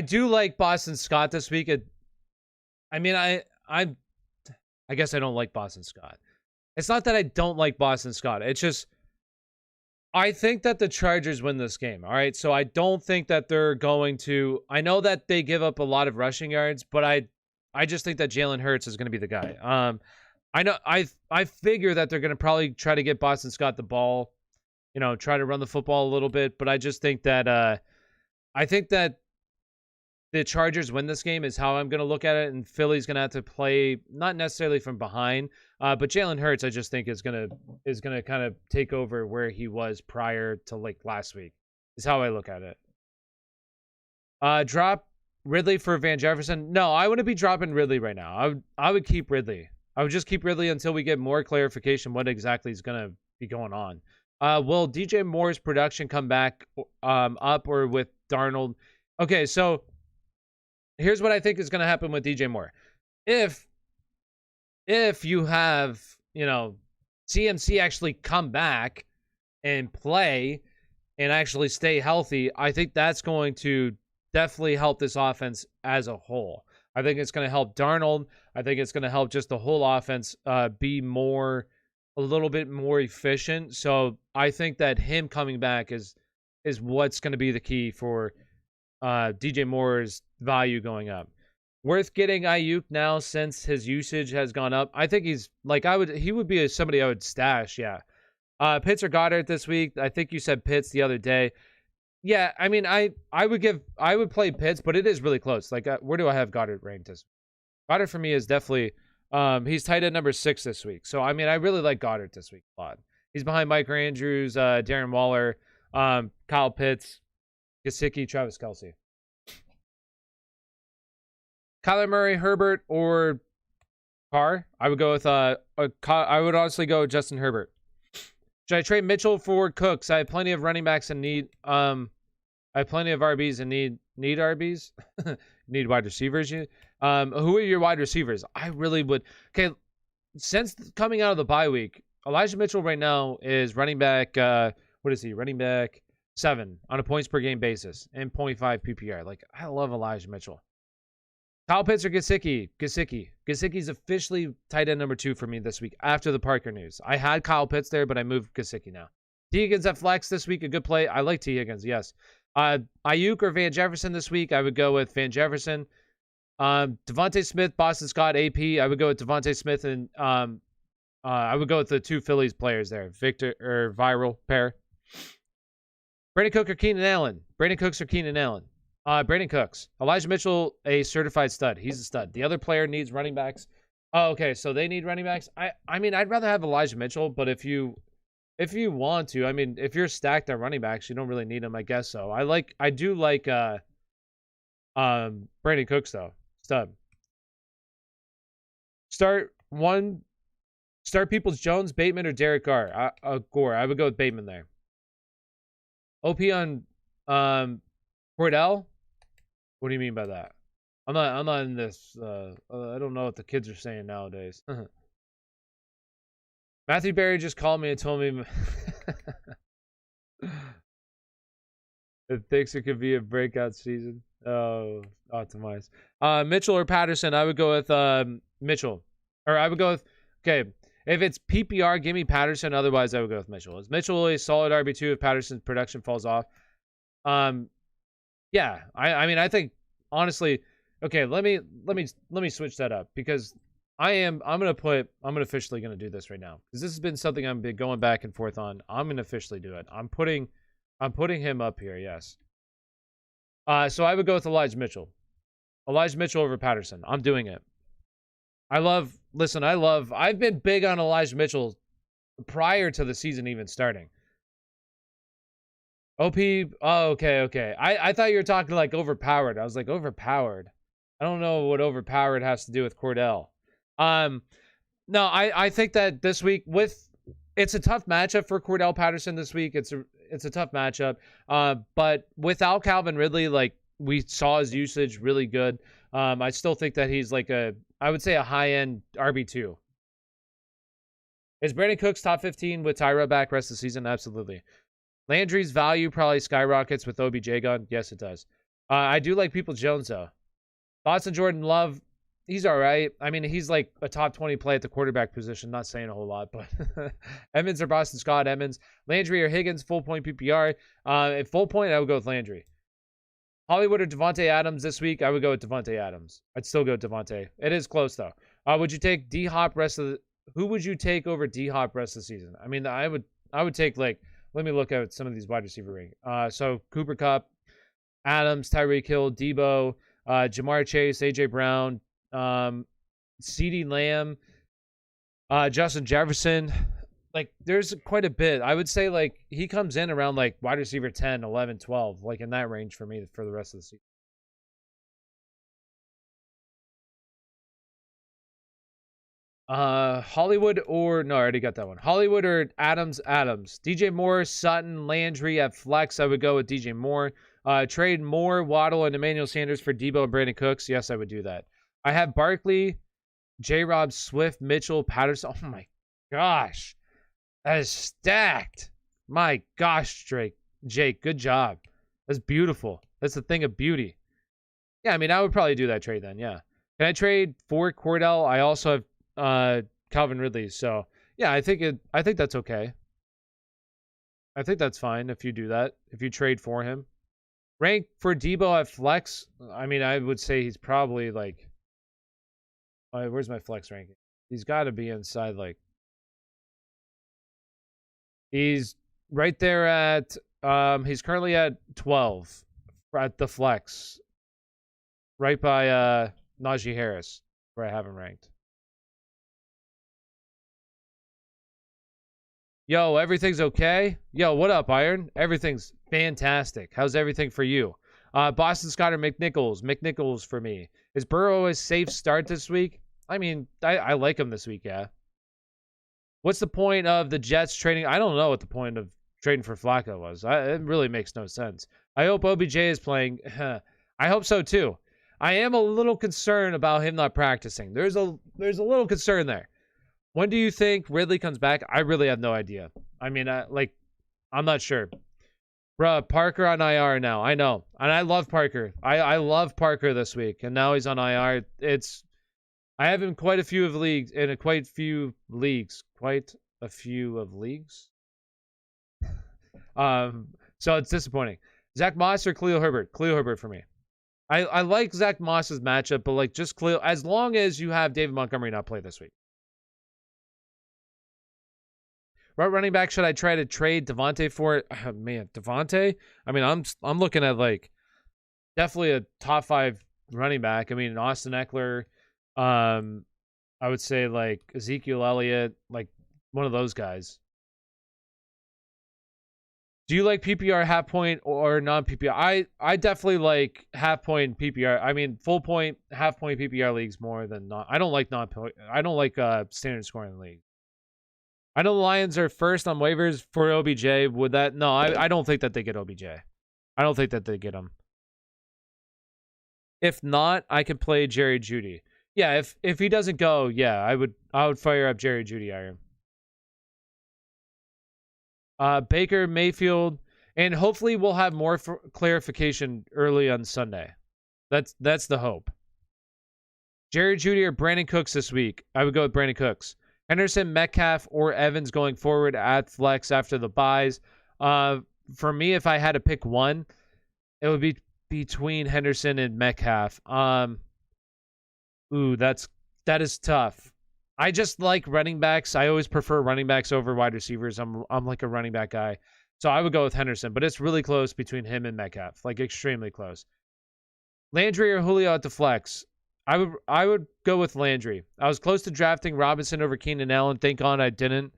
do like Boston Scott this week. I guess I don't like Boston Scott. It's not that I don't like Boston Scott. It's just, I think that the Chargers win this game. All right. So I don't think that they're going to, I know that they give up a lot of rushing yards, but I just think that Jalen Hurts is going to be the guy. I figure that they're going to probably try to get Boston Scott the ball, try to run the football a little bit. But I just think that, the Chargers win this game is how I'm going to look at it, and Philly's going to have to play not necessarily from behind, but Jalen Hurts I just think is going to kind of take over where he was prior to last week. Is how I look at it. Drop Ridley for Van Jefferson? No, I wouldn't be dropping Ridley right now. I would keep Ridley. I would just keep Ridley until we get more clarification what exactly is going to be going on. Will DJ Moore's production come back up or with Darnold? Okay, so here's what I think is going to happen with DJ Moore. If you have, CMC actually come back and play and actually stay healthy, I think that's going to definitely help this offense as a whole. I think it's going to help Darnold. I think it's going to help just the whole offense be a little bit more efficient. So I think that him coming back is what's going to be the key for DJ Moore's value going up. Worth getting Ayuk now since his usage has gone up. I think he would be somebody I would stash. Yeah. Pitts or Goddard this week. I think you said Pitts the other day. Yeah. I mean, I would play Pitts, but it is really close. Where do I have Goddard ranked as? Goddard for me is definitely, he's tight at number 6 this week. So, I mean, I really like Goddard this week a lot. He's behind Mike Andrews, Darren Waller, Kyle Pitts, Gesicki, Travis Kelce. Kyler Murray, Herbert, or Carr? I would go with I would honestly go with Justin Herbert. Should I trade Mitchell for Cooks? I have plenty of running backs and need I have plenty of RBs and need RBs. Need wide receivers. Who are your wide receivers? I really would. Okay, since coming out of the bye week, Elijah Mitchell right now is running back. What is he? Running back 7 on a points per game basis and 0.5 PPR. I love Elijah Mitchell. Kyle Pitts or Gesicki? Gesicki's officially tight end number 2 for me this week after the Parker news. I had Kyle Pitts there, but I moved Gesicki now. T. Higgins at flex this week, a good play. I like T. Higgins, yes. Ayuk or Van Jefferson this week? I would go with Van Jefferson. Devontae Smith, Boston Scott, AP. I would go with Devontae Smith and I would go with the 2 Phillies players there, Victor or Viral pair. Brandon Cook or Keenan Allen? Brandon Cooks or Keenan Allen? Brandon Cooks. Elijah Mitchell, a certified stud. He's a stud. The other player needs running backs. Oh, okay, so they need running backs. I mean, I'd rather have Elijah Mitchell, but if you want to, I mean, if you're stacked on running backs, you don't really need them, I guess so. I do like Brandon Cooks though. Stud. Start Peoples Jones, Bateman, or Derek Carr. Gore. I would go with Bateman there. OP on Cordell? What do you mean by that? I'm not in this. I don't know what the kids are saying nowadays. Matthew Berry just called me and told me it thinks it could be a breakout season. Oh, optimize. Mitchell or Patterson? I would go with Mitchell. Or I would go with, okay, if it's PPR, give me Patterson. Otherwise, I would go with Mitchell. Is Mitchell a solid RB2 if Patterson's production falls off? Yeah. I mean, I think honestly, okay, let me switch that up because I'm officially gonna do this right now because this has been something I've been going back and forth on. I'm gonna officially do it. I'm putting him up here. Yes. So I would go with Elijah Mitchell. Elijah Mitchell over Patterson. I'm doing it. I've been big on Elijah Mitchell prior to the season even starting. OP, oh, okay. I thought you were talking like overpowered. I was like, overpowered? I don't know what overpowered has to do with Cordell. No, I think that this week it's a tough matchup for Cordell Patterson this week. It's a tough matchup. But without Calvin Ridley, like we saw his usage really good. I still think that he's like I would say a high-end RB2. Is Brandon Cooks top 15 with Tyra back rest of the season? Absolutely. Landry's value probably skyrockets with OBJ gone. Yes, it does. I do like Peoples Jones, though. Thoughts on Jordan Love? He's all right. I mean, he's like a top 20 play at the quarterback position. Not saying a whole lot, but Emmons or Boston Scott? Emmons. Landry or Higgins? Full point PPR. At full point, I would go with Landry. Hollywood or Devontae Adams this week? I would go with Devontae Adams. I'd still go with Devontae. It is close, though. Would you take D-Hop rest of the... Who would you take over D-Hop rest of the season? I mean, I would take, like... Let me look at some of these wide receiver ring. So, Cooper Kupp, Adams, Tyreek Hill, Debo, Jamar Chase, A.J. Brown, CeeDee Lamb, Justin Jefferson. Like, there's quite a bit. I would say, like, he comes in around, like, wide receiver 10, 11, 12. Like, in that range for me for the rest of the season. Hollywood or... No, I already got that one. Hollywood or Adams? DJ Moore, Sutton, Landry at flex. I would go with DJ Moore. Trade Moore, Waddle, and Emmanuel Sanders for Debo and Brandon Cooks. Yes, I would do that. I have Barkley, J-Rob, Swift, Mitchell, Patterson. Oh, my gosh. That is stacked. My gosh, Jake, good job. That's beautiful. That's a thing of beauty. Yeah, I mean, I would probably do that trade then, yeah. Can I trade for Cordell? I also have Calvin Ridley, so yeah, I think that's okay. I think that's fine if you do that, if you trade for him. Rank for Debo at flex, I mean, I would say he's probably like... where's my flex ranking? He's got to be inside, like... He's right there at... he's currently at 12 at the flex. Right by Najee Harris, where I have him ranked. Yo, everything's okay? Yo, what up, Iron? Everything's fantastic. How's everything for you? Boston Scott or McNichols? McNichols for me. Is Burrow a safe start this week? I mean, I like him this week, yeah. What's the point of the Jets trading? I don't know what the point of trading for Flacco was. It really makes no sense. I hope OBJ is playing. I hope so, too. I am a little concerned about him not practicing. There's a little concern there. When do you think Ridley comes back? I really have no idea. I mean, I'm not sure. Bruh, Parker on IR now. I know. And I love Parker. I love Parker this week. And now he's on IR. I have him in quite a few of leagues. So it's disappointing. Zach Moss or Khalil Herbert? Khalil Herbert for me. I like Zach Moss's matchup, but like just Khalil, as long as you have David Montgomery not play this week. What running back should I try to trade Devontae for? Man, Devontae? I mean, I'm looking at like definitely a top 5 running back. I mean, Austin Eckler, I would say like Ezekiel Elliott, like one of those guys. Do you like PPR half point or non PPR? I definitely like half point PPR. I mean full point, half point PPR leagues more than not. I don't like non point. I don't like standard scoring league. I know the Lions are first on waivers for OBJ. Would that? No, I don't think that they get OBJ. I don't think that they get him. If not, I can play Jerry Jeudy. Yeah, if he doesn't go, yeah, I would fire up Jerry Jeudy iron. Baker Mayfield, and hopefully we'll have more clarification early on Sunday. That's the hope. Jerry Jeudy or Brandon Cooks this week. I would go with Brandon Cooks. Henderson, Metcalf, or Evans going forward at flex after the buys. For me, if I had to pick one, it would be between Henderson and Metcalf. That is tough. I just like running backs. I always prefer running backs over wide receivers. I'm like a running back guy. So I would go with Henderson, but it's really close between him and Metcalf, like extremely close. Landry or Julio at the flex. I would go with Landry. I was close to drafting Robinson over Keenan Allen. Thank God I didn't.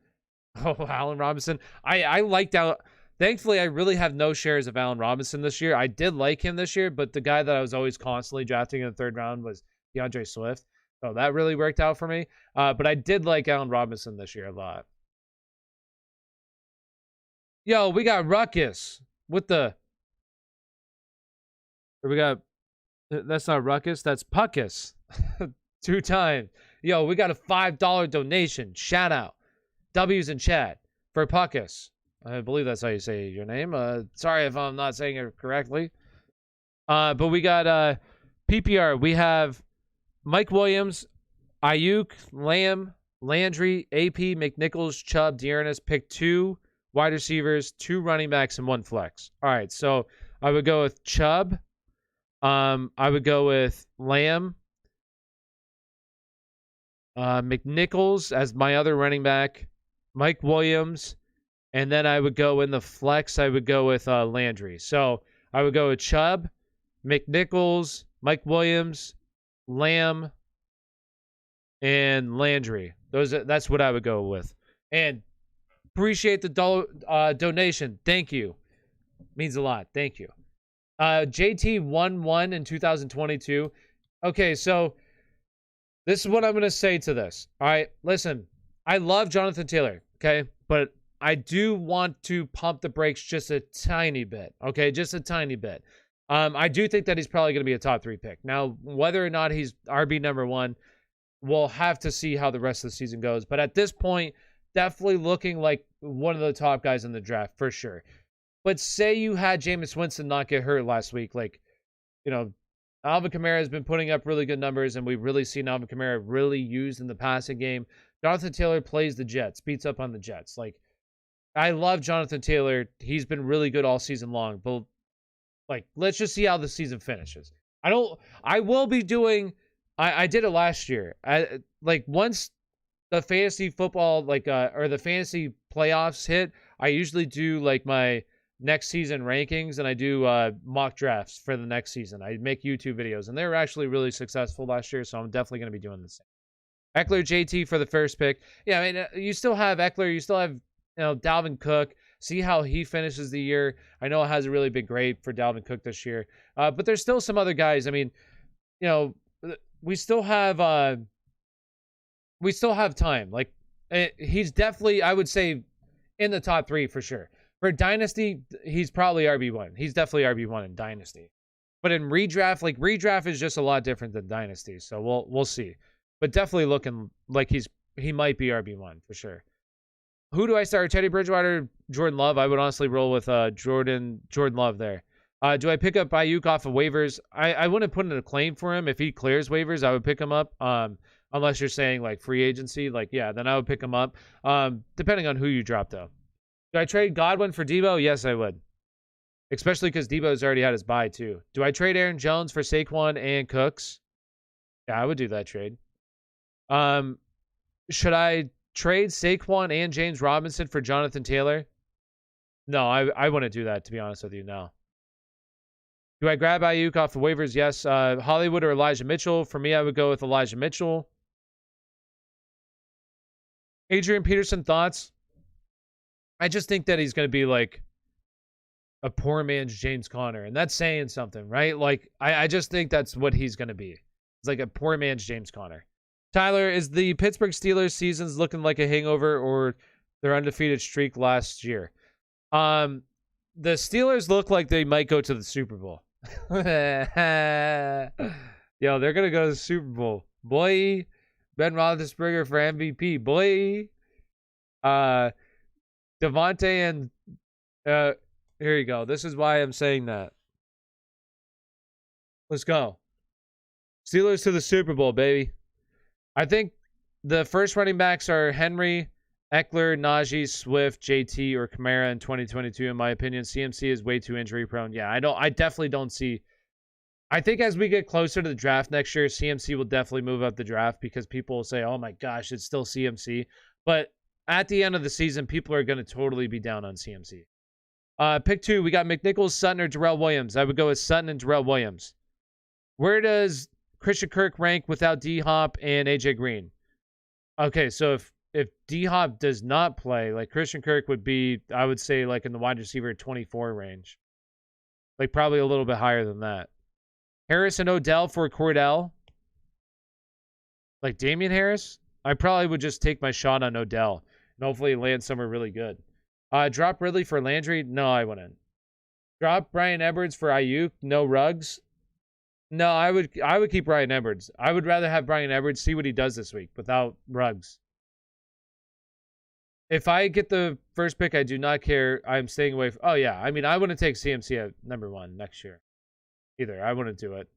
Oh, Allen Robinson. I liked out. Thankfully, I really have no shares of Allen Robinson this year. I did like him this year, but the guy that I was always constantly drafting in the third round was DeAndre Swift. So that really worked out for me. But I did like Allen Robinson this year a lot. Yo, we got Ruckus with the. Or we got. That's not Ruckus. That's Puckus. 2 times. Yo, we got a $5 donation. Shout out. W's in chat for Puckus. I believe that's how you say your name. Sorry if I'm not saying it correctly. But we got PPR. We have Mike Williams, Ayuk, Lamb, Landry, AP, McNichols, Chubb, Dearness. Pick 2 wide receivers, 2 running backs, and 1 flex. All right, so I would go with Chubb. I would go with Lamb, McNichols as my other running back, Mike Williams, and then I would go in the flex. I would go with Landry. So I would go with Chubb, McNichols, Mike Williams, Lamb, and Landry. That's what I would go with. And appreciate the donation. Thank you. Means a lot. Thank you. JT 1-1 in 2022. Okay, so this is what I'm going to say to this. All right, listen. I love Jonathan Taylor, okay? But I do want to pump the brakes just a tiny bit, okay? Just a tiny bit. I do think that he's probably going to be a top 3 pick. Now, whether or not he's RB number 1, we'll have to see how the rest of the season goes. But at this point, definitely looking like one of the top guys in the draft for sure. But say you had Jameis Winston not get hurt last week. Like, you know, Alvin Kamara has been putting up really good numbers, and we've really seen Alvin Kamara really used in the passing game. Jonathan Taylor plays the Jets, beats up on the Jets. Like, I love Jonathan Taylor. He's been really good all season long. But, like, let's just see how the season finishes. I will be doing, I did it last year. Like, once the fantasy football, like, or the fantasy playoffs hit, I usually do, like, my next season rankings, and I do mock drafts for the next season. I make YouTube videos, and they were actually really successful last year, so I'm definitely going to be doing the same. Eckler JT for the first pick. Yeah, I mean, you still have Eckler, you still have, Dalvin Cook. See how he finishes the year. I know it hasn't really been great for Dalvin Cook this year, but there's still some other guys. I mean, we still have time. Like, he's definitely, I would say, in the top 3 for sure. For Dynasty, he's probably RB1. He's definitely RB1 in Dynasty. But in redraft, like, redraft is just a lot different than Dynasty. So we'll see. But definitely looking like he might be RB1 for sure. Who do I start? Teddy Bridgewater, Jordan Love? I would honestly roll with Jordan Love there. Do I pick up Ayuk off of waivers? I wouldn't put in a claim for him. If he clears waivers, I would pick him up. Unless you're saying like free agency, like, yeah, then I would pick him up. Depending on who you drop though. Do I trade Godwin for Debo? Yes, I would. Especially because Debo's already had his bye, too. Do I trade Aaron Jones for Saquon and Cooks? Yeah, I would do that trade. Should I trade Saquon and James Robinson for Jonathan Taylor? No, I wouldn't do that, to be honest with you, no. Do I grab Ayuk off the waivers? Yes. Hollywood or Elijah Mitchell? For me, I would go with Elijah Mitchell. Adrian Peterson, thoughts? I just think that he's going to be like a poor man's James Conner, and that's saying something, right? Like, I just think that's what he's going to be. It's like a poor man's James Conner. Tyler, is the Pittsburgh Steelers seasons looking like a hangover or their undefeated streak last year? The Steelers look like they might go to the Super Bowl. Yo, they're going to go to the Super Bowl. Boy, Ben Roethlisberger for MVP. Boy. Devontae and... here you go. This is why I'm saying that. Let's go. Steelers to the Super Bowl, baby. I think the first running backs are Henry, Eckler, Najee, Swift, JT, or Kamara in 2022, in my opinion. CMC is way too injury prone. Yeah, I definitely don't see... I think as we get closer to the draft next year, CMC will definitely move up the draft because people will say, oh my gosh, it's still CMC. But at the end of the season, people are going to totally be down on CMC. Pick 2, we got McNichols, Sutton, or Darrell Williams. I would go with Sutton and Darrell Williams. Where does Christian Kirk rank without D-Hop and AJ Green? Okay, so if D-Hop does not play, like Christian Kirk would be, I would say, like in the wide receiver 24 range. Like probably a little bit higher than that. Harris and Odell for Cordell. Like Damian Harris? I probably would just take my shot on Odell and hopefully land somewhere really good. Drop Ridley for Landry? No, I wouldn't. Drop Brian Edwards for Ayuk? No Ruggs? No, I would keep Brian Edwards. I would rather have Brian Edwards see what he does this week without Ruggs. If I get the first pick, I do not care. I'm staying away from... Oh, yeah. I mean, I wouldn't take CMC at number 1 next year. Either. I wouldn't do it.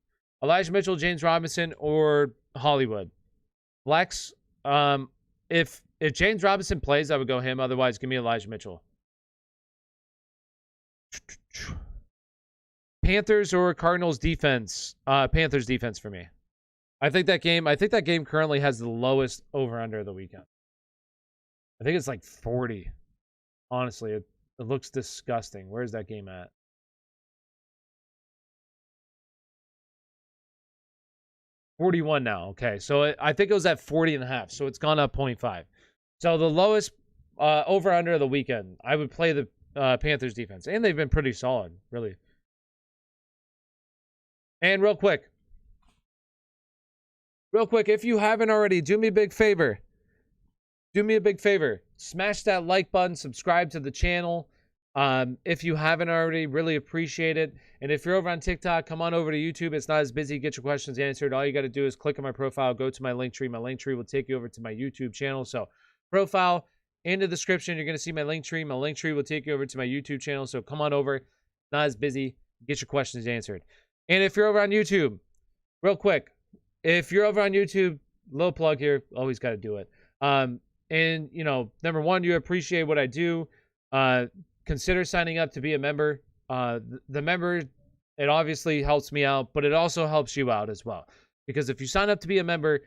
Elijah Mitchell, James Robinson, or Hollywood. Flex. If James Robinson plays, I would go him. Otherwise, give me Elijah Mitchell. Panthers or Cardinals defense? Panthers defense for me. I think that game currently has the lowest over-under of the weekend. I think it's like 40. Honestly, it looks disgusting. Where's that game at? $41 now. Okay, so I think it was at 40.5. So it's gone up 0.5. So the lowest over-under of the weekend. I would play the Panthers defense, and they've been pretty solid, really. And real quick, if you haven't already, do me a big favor. Smash that like button, subscribe to the channel. If you haven't already, really appreciate it. And if you're over on TikTok, come on over to YouTube. It's not as busy. Get your questions answered. All you got to do is click on my profile, go to my link tree. My link tree will take you over to my YouTube channel. So profile, in the description, you're going to see my link tree. My link tree will take you over to my YouTube channel. So come on over. Not as busy. Get your questions answered. And if you're over on YouTube, real quick, if you're over on YouTube, little plug here, always got to do it. And, you know, number one, you appreciate what I do. Consider signing up to be a member. The member, it obviously helps me out, but it also helps you out as well. Because if you sign up to be a member,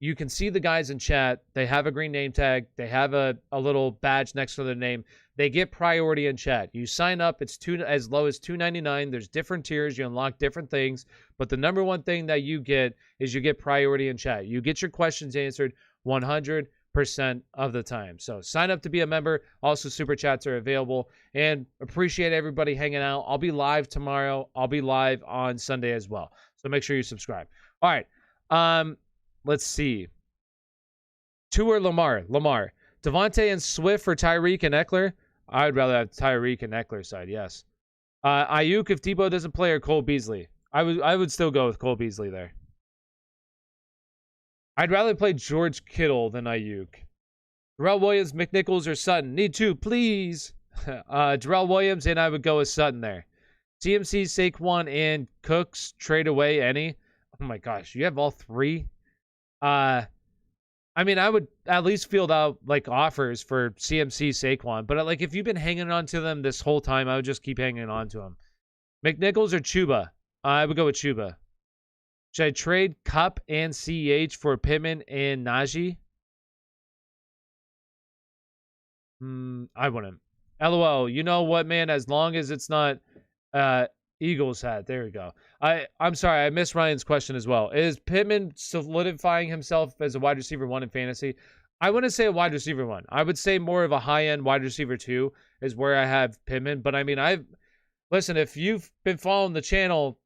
you can see the guys in chat. They have a green name tag. They have a little badge next to their name. They get priority in chat. You sign up, it's as low as $2.99. There's different tiers. You unlock different things. But the number one thing that you get is you get priority in chat. You get your questions answered 100% of the time. So sign up to be a member. Also, super chats are available. And appreciate everybody hanging out. I'll be live tomorrow. I'll be live on Sunday as well. So make sure you subscribe. All right. Let's see. Tua or Lamar? Lamar. Devontae and Swift for Tyreek and Eckler? I would rather have Tyreek and Eckler side, yes. Ayuk if Debo doesn't play, or Cole Beasley? I would still go with Cole Beasley there. I'd rather play George Kittle than Ayuk. Darrell Williams, McNichols, or Sutton? Need two, please. Darrell Williams, and I would go with Sutton there. CMC, Saquon, and Cooks, trade away any? Oh my gosh, you have all three? I mean, I would at least field out like offers for CMC, Saquon, but like if you've been hanging on to them this whole time, I would just keep hanging on to them. McNichols or Chuba? I would go with Chuba. Should I trade Kupp and CEH for Pittman and Najee? I wouldn't. LOL. You know what, man? As long as it's not Eagles hat. There we go. I'm sorry. I missed Ryan's question as well. Is Pittman solidifying himself as a wide receiver 1 in fantasy? I wouldn't say a wide receiver 1. I would say more of a high-end wide receiver 2 is where I have Pittman. But I mean, listen, if you've been following the channel,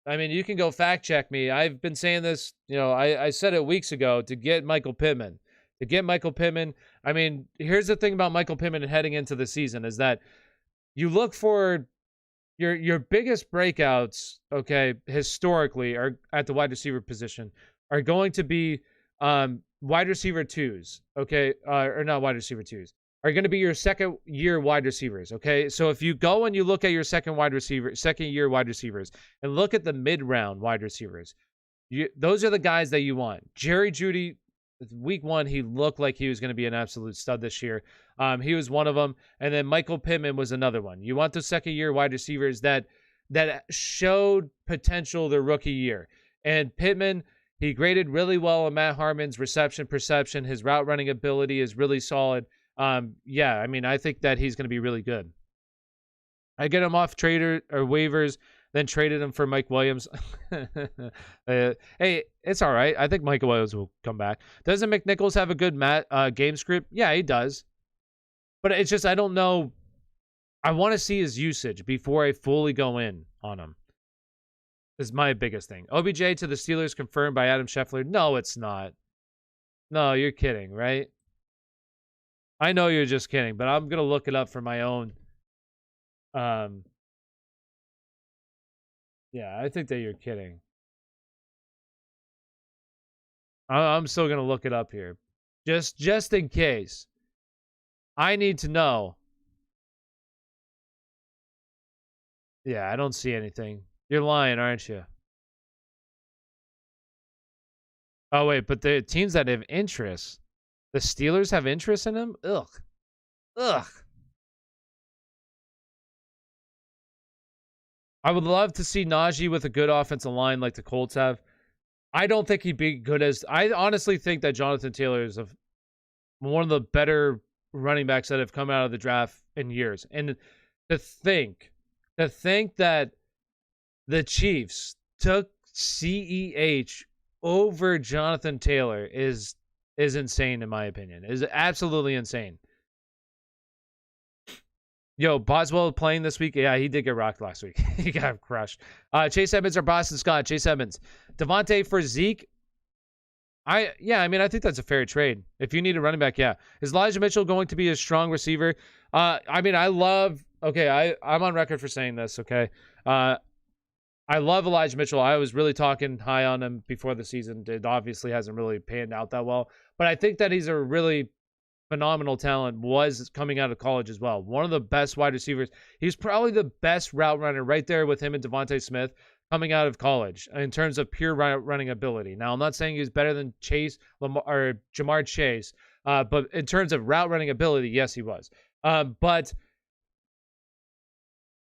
I mean, you can go fact check me. I've been saying this, I said it weeks ago to get Michael Pittman. To get Michael Pittman. I mean, here's the thing about Michael Pittman heading into the season is that you look for your biggest breakouts, okay, historically, are at the wide receiver position, are going to be wide receiver 2s, okay, or not wide receiver 2s, are going to be your second year wide receivers, okay? So if you go and you look at your second year wide receivers, and look at the mid-round wide receivers, those are the guys that you want. Jerry Jeudy, week 1, he looked like he was going to be an absolute stud this year. He was one of them. And then Michael Pittman was another one. You want the second year wide receivers that showed potential their rookie year. And Pittman, he graded really well on Matt Harmon's reception perception. His route running ability is really solid. Yeah, I mean, I think that he's going to be really good. I get him off trader or waivers, then traded him for Mike Williams. Hey, it's all right. I think Mike Williams will come back. Doesn't McNichols have a good game script? Yeah, he does. But it's just, I don't know. I want to see his usage before I fully go in on him. This is my biggest thing. OBJ to the Steelers confirmed by Adam Scheffler. No, it's not. No, you're kidding, right? I know you're just kidding, but I'm going to look it up for my own. Yeah, I think that you're kidding. I'm still going to look it up here. Just in case. I need to know. Yeah, I don't see anything. You're lying, aren't you? Oh, wait, but the teams that have interest. The Steelers have interest in him? Ugh. Ugh. I would love to see Najee with a good offensive line like the Colts have. I don't think he'd be good as... I honestly think that Jonathan Taylor is one of the better running backs that have come out of the draft in years. And to think that the Chiefs took CEH over Jonathan Taylor is insane in my opinion. Is absolutely insane. Yo, Boswell playing this week? Yeah, he did get rocked last week. He got crushed. Chase Edmonds or Boston Scott? Chase Edmonds. Devontae for Zeke? I think that's a fair trade. If you need a running back, yeah. Is Elijah Mitchell going to be a strong receiver? I'm on record for saying this, okay? I love Elijah Mitchell. I was really talking high on him before the season. It obviously hasn't really panned out that well. But I think that he's a really phenomenal talent, was coming out of college as well. One of the best wide receivers. He's probably the best route runner right there with him and Devontae Smith coming out of college in terms of pure running ability. Now, I'm not saying he's better than Jamar Chase, but in terms of route running ability, yes, he was. But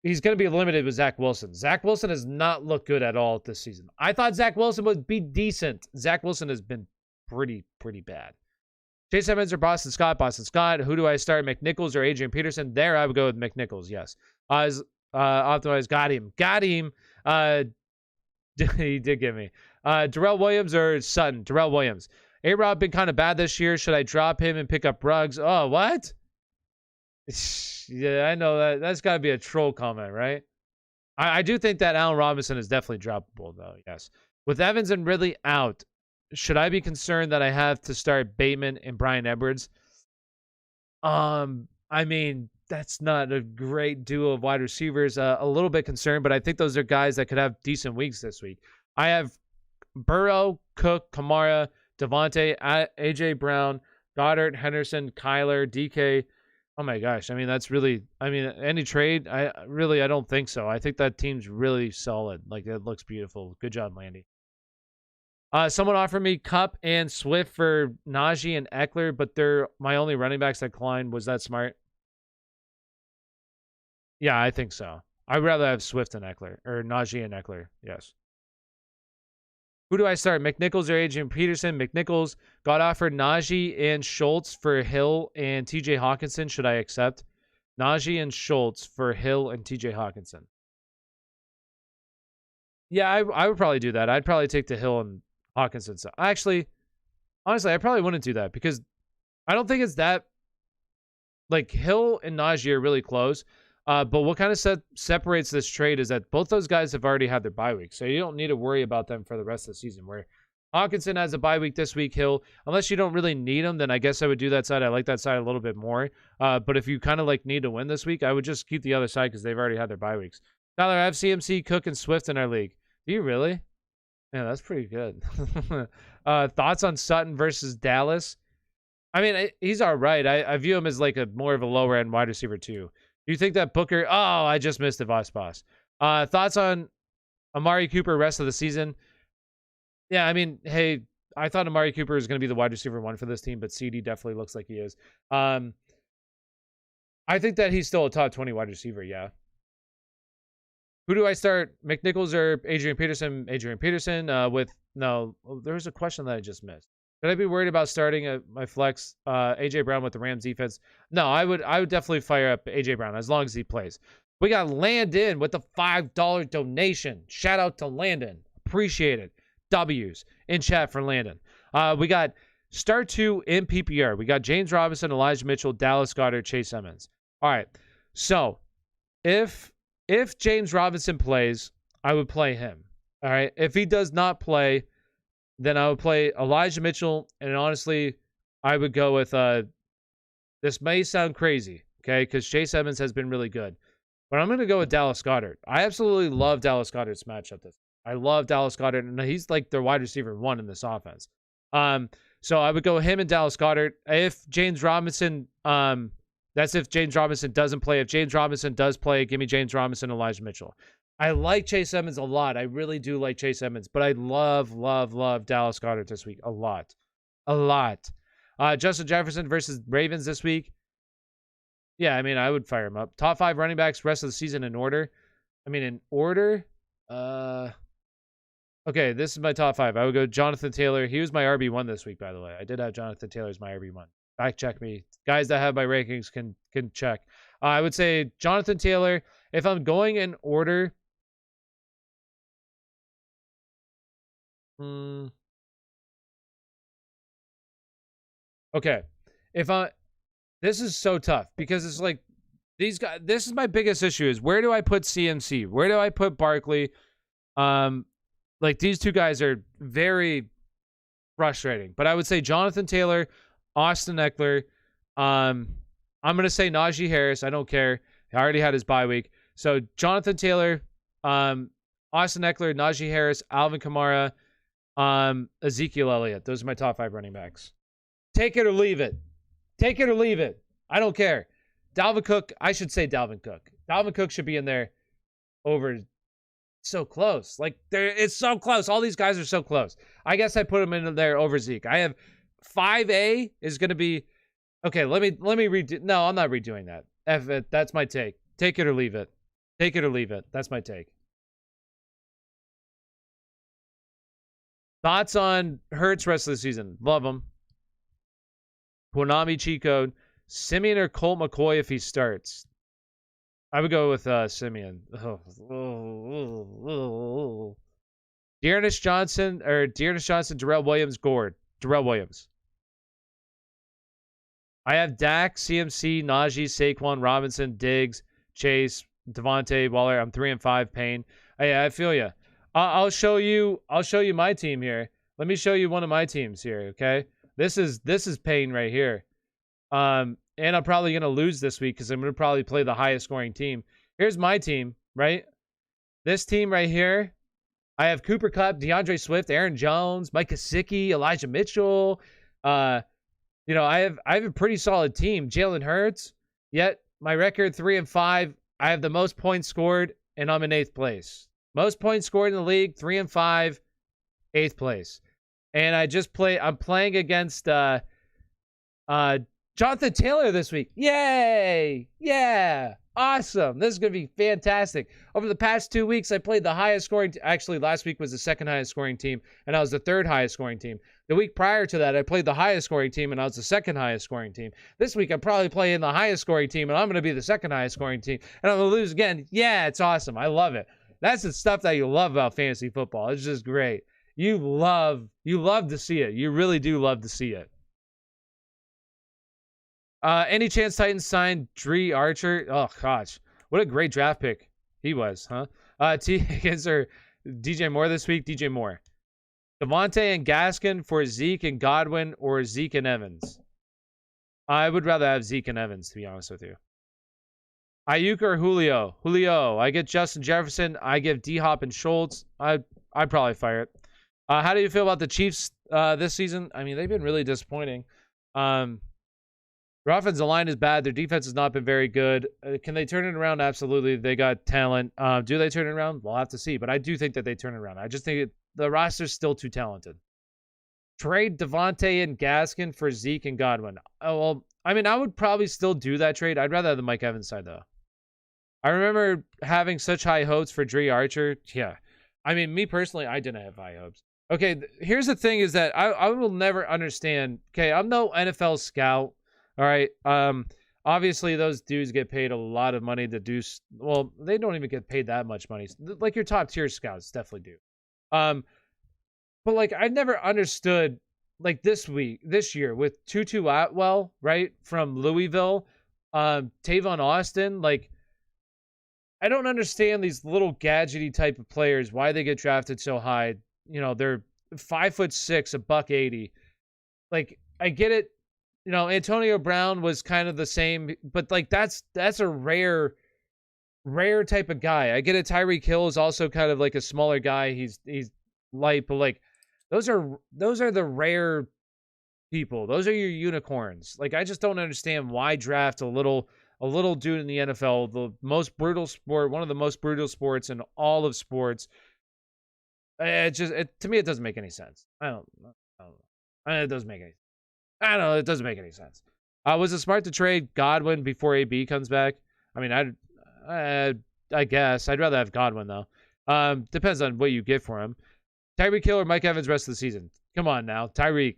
he's going to be limited with Zach Wilson. Zach Wilson has not looked good at all this season. I thought Zach Wilson would be decent. Zach Wilson has been pretty bad. Chase Edmonds or Boston Scott? Boston Scott. Who do I start? McNichols or Adrian Peterson? There, I would go with McNichols, yes. Optimized. Got him. He did give me. Darrell Williams or Sutton? Darrell Williams. A-Rob been kind of bad this year. Should I drop him and pick up Ruggs? Oh, what? Yeah, I know that. That's got to be a troll comment, right? I do think that Allen Robinson is definitely droppable, though, yes. With Evans and Ridley out, should I be concerned that I have to start Bateman and Bryan Edwards? I mean, that's not a great duo of wide receivers. A little bit concerned, but I think those are guys that could have decent weeks this week. I have Burrow, Cook, Kamara, Devontae, AJ Brown, Goddard, Henderson, Kyler, DK. Oh my gosh. I mean, that's really, any trade? I don't think so. I think that team's really solid. Like, it looks beautiful. Good job, Landy. Someone offered me Kupp and Swift for Najee and Eckler, but they're my only running backs that declined. Was that smart? Yeah, I think so. I'd rather have Swift and Eckler, or Najee and Eckler. Yes. Who do I start? McNichols or Adrian Peterson? McNichols got offered Najee and Schultz for Hill and TJ Hawkinson. Should I accept? Najee and Schultz for Hill and TJ Hawkinson. Yeah, I would probably do that. I'd probably take the Hill and Hawkinson. So actually, honestly, I probably wouldn't do that because I don't think it's that. Like, Hill and Najee are really close. But what kind of separates this trade is that both those guys have already had their bye week. So you don't need to worry about them for the rest of the season. Where Hawkinson has a bye week this week, Hill. Unless you don't really need him, then I guess I would do that side. I like that side a little bit more. But if you kind of like need to win this week, I would just keep the other side because they've already had their bye weeks. Tyler, I have CMC, Cook, and Swift in our league. Do you really? Yeah, that's pretty good. Thoughts on Sutton versus Dallas? I mean, he's all right. I view him as like a more of a lower end wide receiver too. Do you think that Booker? Oh, I just missed the Voss Boss. Thoughts on Amari Cooper rest of the season? Yeah, I mean, hey, I thought Amari Cooper was going to be the wide receiver 1 for this team, but CD definitely looks like he is. I think that he's still a top 20 wide receiver, yeah. Who do I start? McNichols or Adrian Peterson? Adrian Peterson no, there was a question that I just missed. Could I be worried about starting my flex AJ Brown with the Rams defense? No, I would definitely fire up AJ Brown as long as he plays. We got Landon with the $5 donation. Shout out to Landon. Appreciate it. W's in chat for Landon. We got start 2 in PPR. We got James Robinson, Elijah Mitchell, Dallas Goedert, Chase Edmonds. All right. So if James Robinson plays, I would play him. All right. If he does not play, then I would play Elijah Mitchell, and honestly, I would go with, this may sound crazy, okay, because Chase Edmonds has been really good, but I'm going to go with Dallas Goedert. I absolutely love Dallas Goedert's matchup. I love Dallas Goedert, and he's like their wide receiver 1 in this offense. So I would go him and Dallas Goedert. If James Robinson, that's if James Robinson doesn't play. If James Robinson does play, give me James Robinson and Elijah Mitchell. I like Chase Edmonds a lot. I really do like Chase Edmonds, but I love Dallas Goedert this week a lot. Justin Jefferson versus Ravens this week. Yeah, I mean, I would fire him up. Top 5 running backs rest of the season in order. I mean, in order. Okay, this is my top 5. I would go Jonathan Taylor. He was my RB1 this week, by the way. I did have Jonathan Taylor as my RB1. Fact check me. Guys that have my rankings can check. I would say Jonathan Taylor. If I'm going in order. Okay. This is so tough because it's like these guys, this is my biggest issue is where do I put CMC? Where do I put Barkley? Like these two guys are very frustrating, but I would say Jonathan Taylor, Austin Eckler. I'm going to say Najee Harris. I don't care. He already had his bye week. So Jonathan Taylor, Austin Eckler, Najee Harris, Alvin Kamara, Ezekiel Elliott. Those are my top 5 running backs. Take it or leave it. Take it or leave it. I don't care. Dalvin Cook. I should say Dalvin Cook. Dalvin Cook should be in there over. So close. Like it's so close. All these guys are so close. I guess I put him in there over Zeke. I have 5A is going to be okay. Let me redo. No, I'm not redoing that. That's my take. Take it or leave it. Take it or leave it. That's my take. Thoughts on Hurts rest of the season? Love him. Konami cheat code. Simeon or Colt McCoy if he starts? I would go with Simeon. Dearness Johnson, Darrell Williams, Gord. Darrell Williams. I have Dak, CMC, Najee, Saquon, Robinson, Diggs, Chase, Devontae, Waller. I'm 3 and 5. Payne. I feel you. I'll show you my team here. Let me show you one of my teams here. Okay, this is Payne right here. And I'm probably going to lose this week because I'm going to probably play the highest scoring team. Here's my team, right? This team right here. I have Cooper Kupp, DeAndre Swift, Aaron Jones, Mike Gesicki, Elijah Mitchell. I have a pretty solid team. Jalen Hurts. Yet my record 3 and 5. I have the most points scored, and I'm in 8th place. Most points scored in the league, 3 and 5, 8th place. And I'm playing against Jonathan Taylor this week. Yay! Yeah! Awesome. This is going to be fantastic. Over the past 2 weeks, I played the highest scoring. Actually, last week was the 2nd highest scoring team, and I was the 3rd highest scoring team. The week prior to that, I played the highest scoring team, and I was the 2nd highest scoring team. This week, I'm probably playing the highest scoring team, and I'm going to be the 2nd highest scoring team, and I'm going to lose again. Yeah, it's awesome. I love it. That's the stuff that you love about fantasy football. It's just great. You love to see it. You really do love to see it. Any chance Titans sign Dree Archer? Oh gosh, what a great draft pick he was, huh? T Higgins or DJ Moore this week? DJ Moore. Devontae and Gaskin for Zeke and Godwin, or Zeke and Evans? I would rather have Zeke and Evans, to be honest with you. Ayuk or Julio? Julio. I get Justin Jefferson. I give D-Hop and Schultz. I'd probably fire it. How do you feel about the Chiefs this season? I mean, they've been really disappointing. Their offensive line is bad. Their defense has not been very good. Can they turn it around? Absolutely. They got talent. Do they turn it around? We'll have to see. But I do think that they turn it around. I just think the roster's still too talented. Trade Devontae and Gaskin for Zeke and Godwin. Oh, well, I mean, I would probably still do that trade. I'd rather have the Mike Evans side, though. I remember having such high hopes for Dree Archer. Yeah. I mean, me personally, I didn't have high hopes. Okay, here's the thing is that I will never understand. Okay, I'm no NFL scout. All right. Obviously, those dudes get paid a lot of money to do. Well, they don't even get paid that much money. Like your top tier scouts definitely do. But like I never understood like this year with Tutu Atwell, right, from Louisville, Tavon Austin, like I don't understand these little gadgety type of players, why they get drafted so high. You know, they're 5'6", $180. Like, I get it. You know, Antonio Brown was kind of the same, but like that's a rare type of guy. I get it. Tyreek Hill is also kind of like a smaller guy. He's light, but like those are the rare people. Those are your unicorns. Like I just don't understand why draft a little dude in the NFL, the most brutal sport, one of the most brutal sports in all of sports. To me, it doesn't make any sense. I don't know. It doesn't make any. I don't know. It doesn't make any sense. Was it smart to trade Godwin before AB comes back? I mean, I guess I'd rather have Godwin though. Depends on what you get for him. Tyreek Hill or Mike Evans rest of the season. Come on now, Tyreek.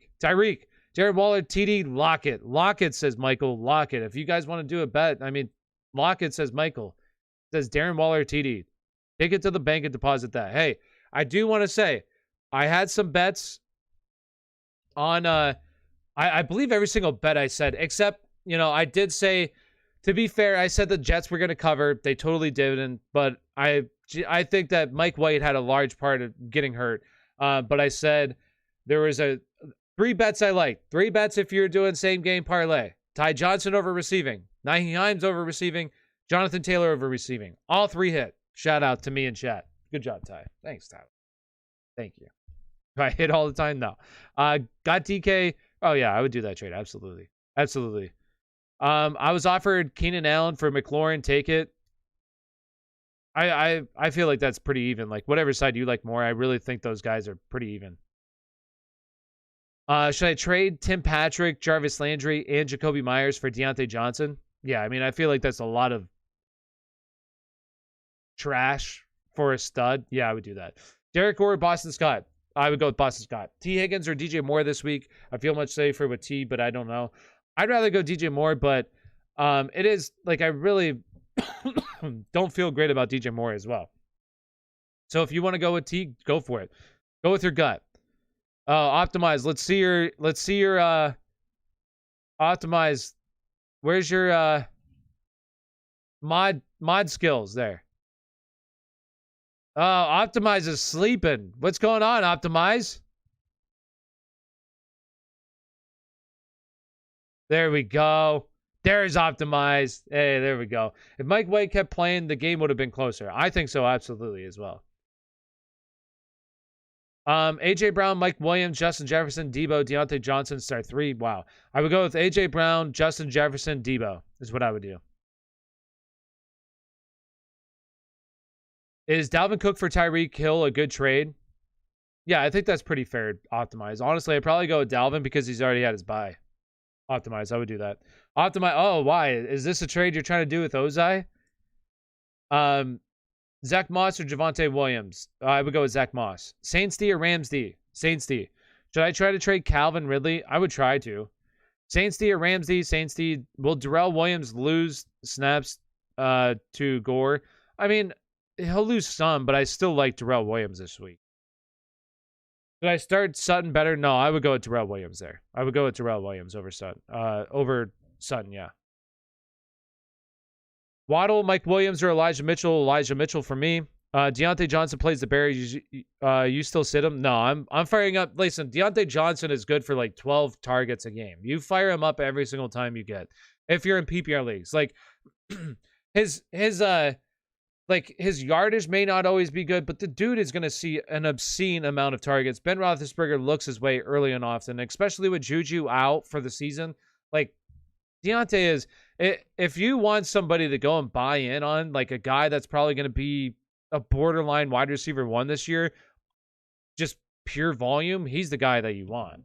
Jared Waller, TD, Lockett, says Michael. Lockett. If you guys want to do a bet, I mean, Lockett says Michael. Says Darren Waller, TD. Take it to the bank and deposit that. Hey, I do want to say, I had some bets on, I believe every single bet I said, except, you know, I did say, to be fair, I said the Jets were going to cover. They totally didn't, but I think that Mike White had a large part of getting hurt. But I said there was 3 bets I liked. 3 bets if you're doing same game parlay. Ty Johnson over receiving. Nyheim Hines over receiving. Jonathan Taylor over receiving. All 3 hit. Shout out to me in chat. Good job, Ty. Thanks, Tyler. Thank you. Do I hit all the time? No. Got DK. Oh, yeah, I would do that trade. Absolutely. Absolutely. I was offered Keenan Allen for McLaurin. Take it. I feel like that's pretty even. Like, whatever side you like more, I really think those guys are pretty even. Should I trade Tim Patrick, Jarvis Landry, and Jacoby Myers for Deontay Johnson? Yeah, I mean, I feel like that's a lot of trash for a stud. Yeah, I would do that. Derek or Boston Scott? I would go with Boston Scott. T. Higgins or DJ Moore this week? I feel much safer with T, but I don't know. I'd rather go DJ Moore, but it is, like, I really don't feel great about DJ Moore as well. So if you want to go with T, go for it. Go with your gut. Optimize. Let's see your optimize. Where's your mod skills there? Oh, Optimize is sleeping. What's going on, Optimize? There we go. There's Optimize. Hey, there we go. If Mike White kept playing, the game would have been closer. I think so, absolutely, as well. AJ Brown, Mike Williams, Justin Jefferson, Debo, Deontay Johnson, start 3. Wow. I would go with AJ Brown, Justin Jefferson, Debo is what I would do. Is Dalvin Cook for Tyreek Hill a good trade? Yeah, I think that's pretty fair. Optimize. Honestly, I'd probably go with Dalvin because he's already had his bye. Optimize. I would do that. Optimize. Oh, why? Is this a trade you're trying to do with Ozai? Zach Moss or Javonte Williams? I would go with Zach Moss. Saints D or Rams D? Saints D. Should I try to trade Calvin Ridley? I would try to. Saints D or Rams D? Saints D. Will Darrell Williams lose snaps to Gore? I mean, he'll lose some, but I still like Darrell Williams this week. Did I start Sutton better? No, I would go with Darrell Williams there. I would go with Darrell Williams over Sutton. Sutton, yeah. Waddle, Mike Williams, or Elijah Mitchell. Elijah Mitchell for me. Deontay Johnson plays the Bears. You still sit him? No, I'm firing up. Listen, Deontay Johnson is good for like 12 targets a game. You fire him up every single time you get. If you're in PPR leagues, like his yardage may not always be good, but the dude is going to see an obscene amount of targets. Ben Roethlisberger looks his way early and often, especially with Juju out for the season. Like Deontay is, if you want somebody to go and buy in on, like a guy that's probably going to be a borderline wide receiver 1 this year, just pure volume, he's the guy that you want.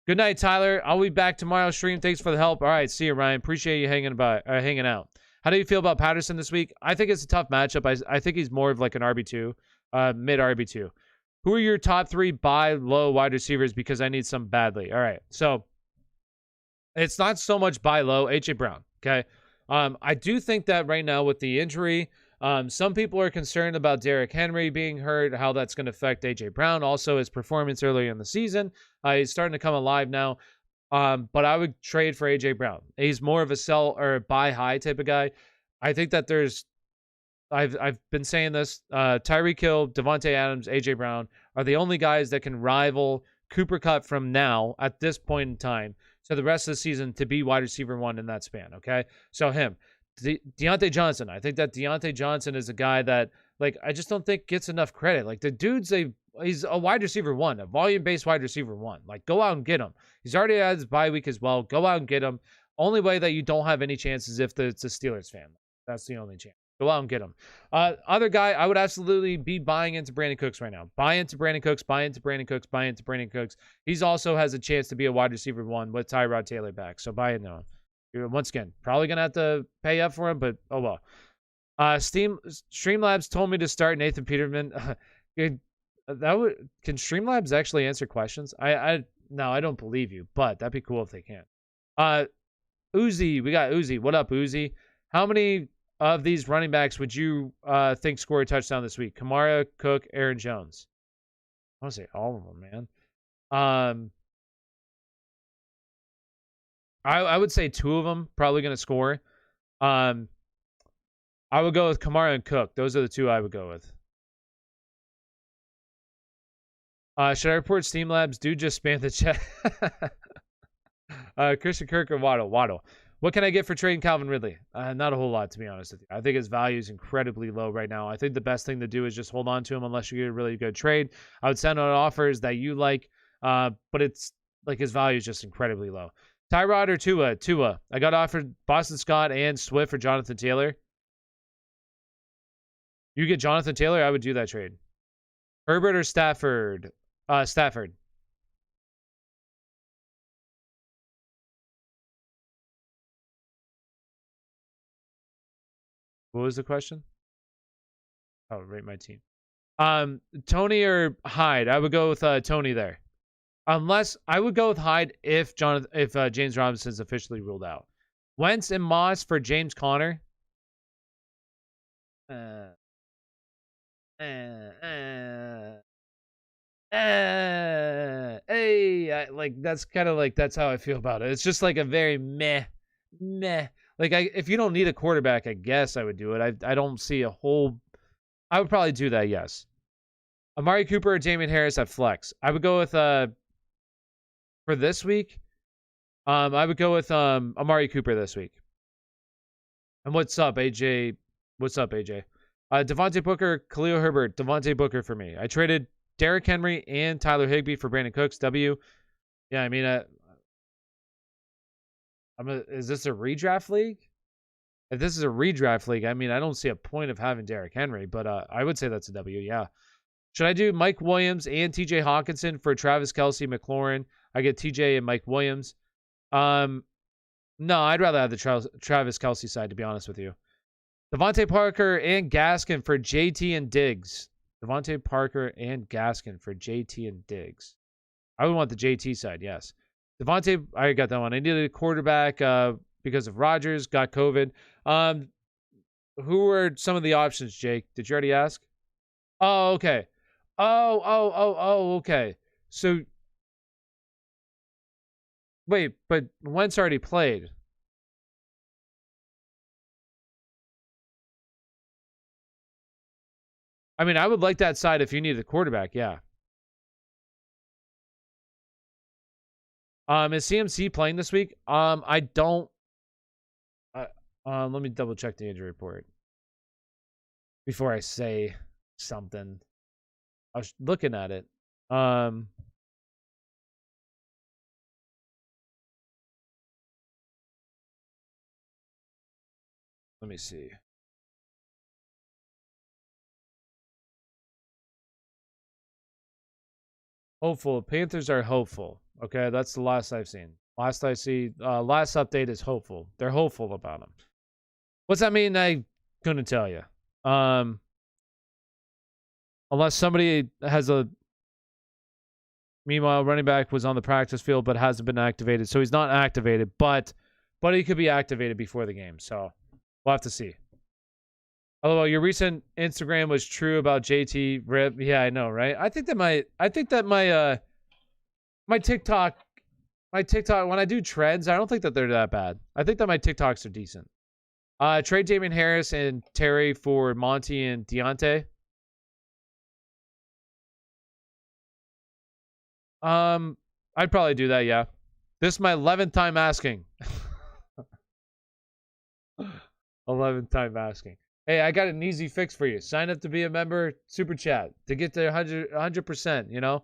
Good night, Tyler. I'll be back tomorrow stream. Thanks for the help. All right, see you, Ryan. Appreciate you hanging out. How do you feel about Patterson this week? I think it's a tough matchup. I think he's more of like an RB2, mid RB2. Who are your top 3 buy low wide receivers? Because I need some badly. All right, so it's not so much buy low. AJ Brown. Okay, I do think that right now with the injury, some people are concerned about Derrick Henry being hurt, how that's going to affect AJ Brown. Also, his performance early in the season. He's starting to come alive now. But I would trade for AJ Brown. He's more of a sell or buy high type of guy. I think that I've been saying this. Tyreek Hill, Devontae Adams, AJ Brown are the only guys that can rival Cooper Kupp from now at this point in time to the rest of the season to be wide receiver 1 in that span. Okay, so him. Deontay Johnson. I think that Deontay Johnson is a guy that, like, I just don't think gets enough credit. Like, the dude's he's a wide receiver 1, a volume-based wide receiver 1. Like, go out and get him. He's already had his bye week as well. Go out and get him. Only way that you don't have any chances if it's a Steelers fan. That's the only chance. Go out and get him. Other guy, I would absolutely be buying into Brandon Cooks right now. Buy into Brandon Cooks, buy into Brandon Cooks, buy into Brandon Cooks. He's also has a chance to be a wide receiver 1 with Tyrod Taylor back. So buy into him. Once again, probably going to have to pay up for him, but oh well. Streamlabs told me to start Nathan Peterman. Can Streamlabs actually answer questions? No, I don't believe you, but that'd be cool if they can. Uzi, we got Uzi. What up, Uzi? How many of these running backs would you think score a touchdown this week? Kamara, Cook, Aaron Jones. I want to say all of them, man. I would say 2 of them probably going to score. I would go with Kamara and Cook. Those are the 2 I would go with. Should I report Steam Labs? Dude, just spam the chat. Christian Kirk or Waddle? Waddle. What can I get for trading Calvin Ridley? Not a whole lot, to be honest with you. I think his value is incredibly low right now. I think the best thing to do is just hold on to him unless you get a really good trade. I would send out offers that you like, but it's like his value is just incredibly low. Tyrod or Tua? Tua. I got offered Boston Scott and Swift for Jonathan Taylor. You get Jonathan Taylor, I would do that trade. Herbert or Stafford? Stafford. What was the question? Oh, rate my team. Tony or Hyde? I would go with Tony there. Unless I would go with Hyde if James Robinson's officially ruled out. Wentz and Moss for James Conner. That's kind of like that's how I feel about it. It's just like a very meh. Like if you don't need a quarterback, I guess I would do it. I don't see a whole. I would probably do that. Yes. Amari Cooper or Damian Harris at flex. I would go with for this week. I would go with Amari Cooper this week. And what's up, AJ? What's up, AJ? Devontae Booker, Khalil Herbert, Devontae Booker for me. I traded Derrick Henry and Tyler Higbee for Brandon Cooks. W. Yeah, I mean, is this a redraft league? If this is a redraft league, I mean, I don't see a point of having Derrick Henry, but I would say that's a W, yeah. Should I do Mike Williams and TJ Hawkinson for Travis Kelce, McLaurin? I get TJ and Mike Williams. No, I'd rather have the Travis Kelce side, to be honest with you. Devontae Parker and Gaskin for JT and Diggs. Devontae Parker and Gaskin for JT and Diggs. I would want the JT side, yes. Devontae, I got that one. I needed a quarterback because of Rodgers, got COVID. Who were some of the options, Jake? Did you already ask? Oh, okay. Oh, okay. So Wait, but Wentz already played. I mean, I would like that side if you need a quarterback, yeah. Is CMC playing this week? I don't. Let me double check the injury report before I say something. I was looking at it. Let me see. Hopeful. Panthers are hopeful. Okay, that's the last I've seen. Last I see, last update is hopeful. They're hopeful about him. What's that mean? I couldn't tell you. Unless somebody has a. Meanwhile, running back was on the practice field but hasn't been activated, so he's not activated. But he could be activated before the game, so we'll have to see. Although your recent Instagram was true about JT Rip, yeah, I know, right? I think that my TikTok when I do trends, I don't think that they're that bad. I think that my TikToks are decent. Trade Damian Harris and Terry for Monty and Deontay. I'd probably do that, yeah. This is my 11th time asking. 11th time asking. Hey, I got an easy fix for you. Sign up to be a member, super chat to get to 100%, you know?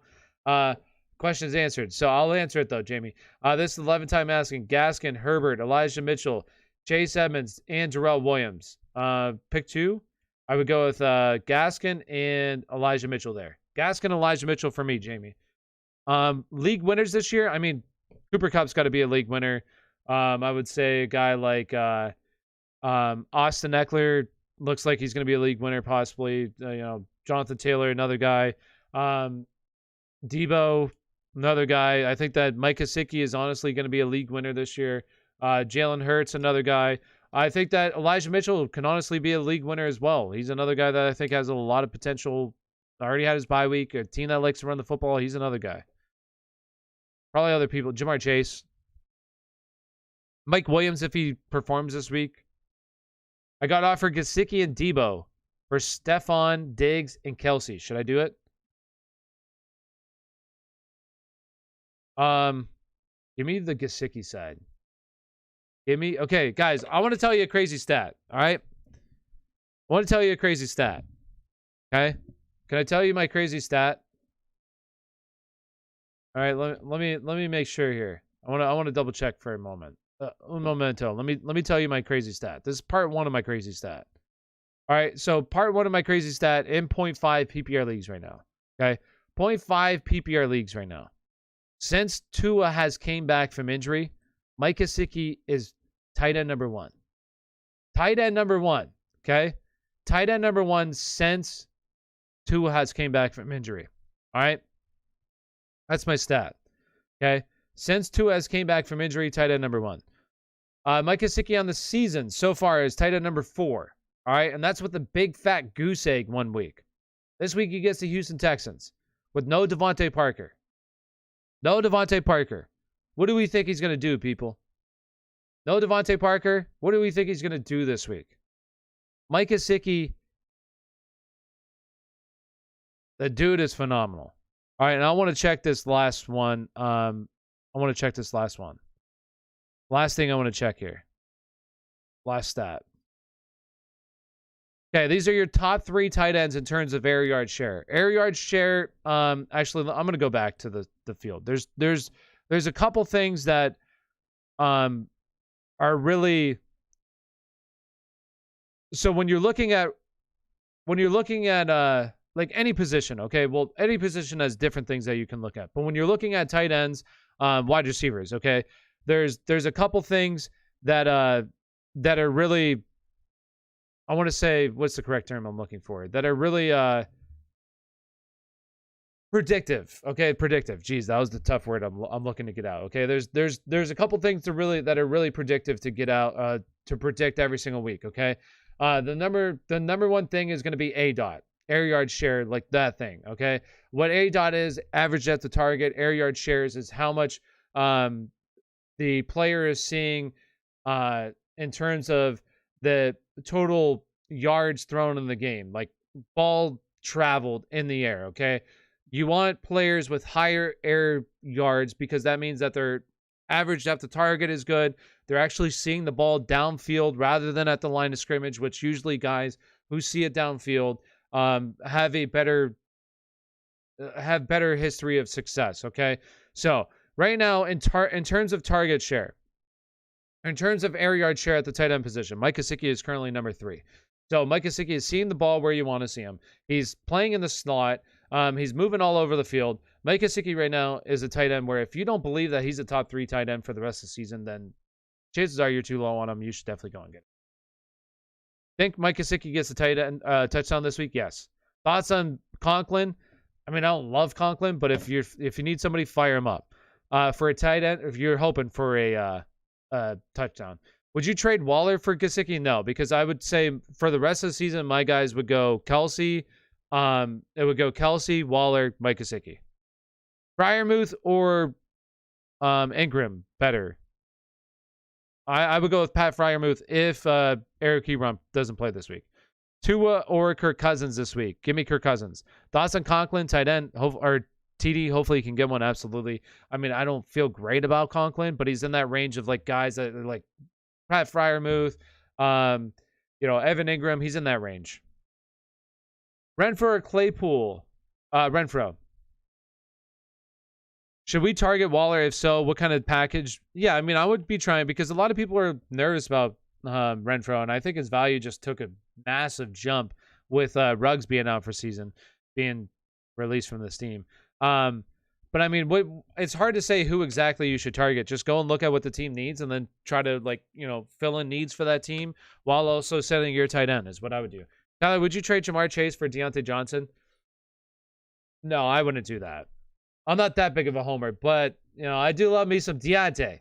Questions answered. So I'll answer it though, Jamie. This is 11th time asking. Gaskin, Herbert, Elijah Mitchell, Chase Edmonds, and Jarrell Williams. Pick two. I would go with Gaskin and Elijah Mitchell there. Gaskin, Elijah Mitchell for me, Jamie. League winners this year. I mean, Cooper Kupp's got to be a league winner. I would say a guy like Austin Eckler looks like he's going to be a league winner, possibly. Jonathan Taylor, another guy. Debo, another guy. I think that Mike Gesicki is honestly going to be a league winner this year. Jalen Hurts, another guy. I think that Elijah Mitchell can honestly be a league winner as well. He's another guy that I think has a lot of potential. Already had his bye week. A team that likes to run the football. He's another guy. Probably other people. Jamar Chase. Mike Williams if he performs this week. I got offered Gesicki and Debo for Stephon, Diggs, and Kelsey. Should I do it? Give me the Gesicki side. Okay, guys, I want to tell you a crazy stat. All right? I want to tell you a crazy stat. Okay? Can I tell you my crazy stat? All right, let me make sure here. I want to double check for a moment. Un momento. Let me tell you my crazy stat. This is part one of my crazy stat. All right, so part one of my crazy stat in 0.5 PPR leagues right now. Okay, 0.5 PPR leagues right now. Since Tua has came back from injury, Mike Gesicki is tight end number one. Tight end number one. Okay, tight end number one since Tua has came back from injury. All right, that's my stat. Okay. Since Tua has came back from injury, tight end number one. Mike Gesicki on the season so far is tight end number 4. All right, and that's with the big fat goose egg 1 week. This week he gets the Houston Texans with no Devontae Parker. No Devontae Parker. What do we think he's going to do, people? No Devontae Parker. What do we think he's going to do this week? Mike Gesicki, the dude is phenomenal. All right, and I want to check this last one. I want to check this last one. Last thing I want to check here. Last stat. Okay, these are your top 3 tight ends in terms of air yard share. Air yard share, actually, I'm going to go back to the field. There's a couple things that are really... So when you're looking at like any position, okay? Well, any position has different things that you can look at. But when you're looking at tight ends, wide receivers, okay? There's a couple things that are really, I want to say, what's the correct term I'm looking for? That are really predictive. Okay, predictive. Jeez, that was the tough word I'm looking to get out. Okay, there's a couple things that are really predictive to get out to predict every single week. Okay, the number one thing is going to be ADOT. Air yard share, like that thing, okay? What ADOT is, average depth to target. Air yard shares is how much the player is seeing in terms of the total yards thrown in the game, like ball traveled in the air, okay? You want players with higher air yards because that means that their average depth of target is good. They're actually seeing the ball downfield rather than at the line of scrimmage, which usually guys who see it downfield have a better history of success, okay? So right now, in terms of target share, in terms of air yard share at the tight end position, Mike Gesicki is currently number 3. So Mike Gesicki is seeing the ball where you want to see him. He's playing in the slot. He's moving all over the field. Mike Gesicki right now is a tight end where if you don't believe that he's a top 3 tight end for the rest of the season, then chances are you're too low on him. You should definitely go and get it. Think Mike Gesicki gets a tight end touchdown this week? Yes. Thoughts on Conklin? I mean, I don't love Conklin, but if you need somebody, fire him up. For a tight end, if you're hoping for a touchdown. Would you trade Waller for Gesicki? No, because I would say for the rest of the season, my guys would go Kelsey. It would go Kelsey, Waller, Mike Gesicki. Freiermuth or Ingram better. I would go with Pat Freiermuth if Eric Ebron doesn't play this week. Tua or Kirk Cousins this week. Give me Kirk Cousins. Thoughts on Conklin, tight end, or TD? Hopefully he can get one. Absolutely. I mean, I don't feel great about Conklin, but he's in that range of like guys that are like Pat Freiermuth, Evan Ingram. He's in that range. Renfro or Claypool? Renfro. Should we target Waller? If so, what kind of package? Yeah, I mean, I would be trying because a lot of people are nervous about Renfro, and I think his value just took a massive jump with Ruggs being out for season, being released from this team. But I mean, it's hard to say who exactly you should target. Just go and look at what the team needs and then try to fill in needs for that team while also setting your tight end is what I would do. Tyler, would you trade Jamar Chase for Deontay Johnson? No, I wouldn't do that. I'm not that big of a homer, but I do love me some Deontay.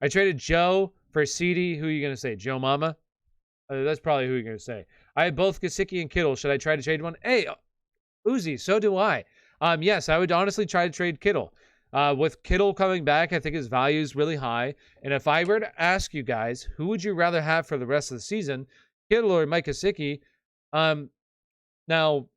I traded Joe for CD. Who are you going to say? Joe Mama? That's probably who you're going to say. I had both Gesicki and Kittle. Should I try to trade one? Hey, Uzi, so do I. Yes, I would honestly try to trade Kittle. With Kittle coming back, I think his value is really high. And if I were to ask you guys, who would you rather have for the rest of the season, Kittle or Mike Gesicki? Now,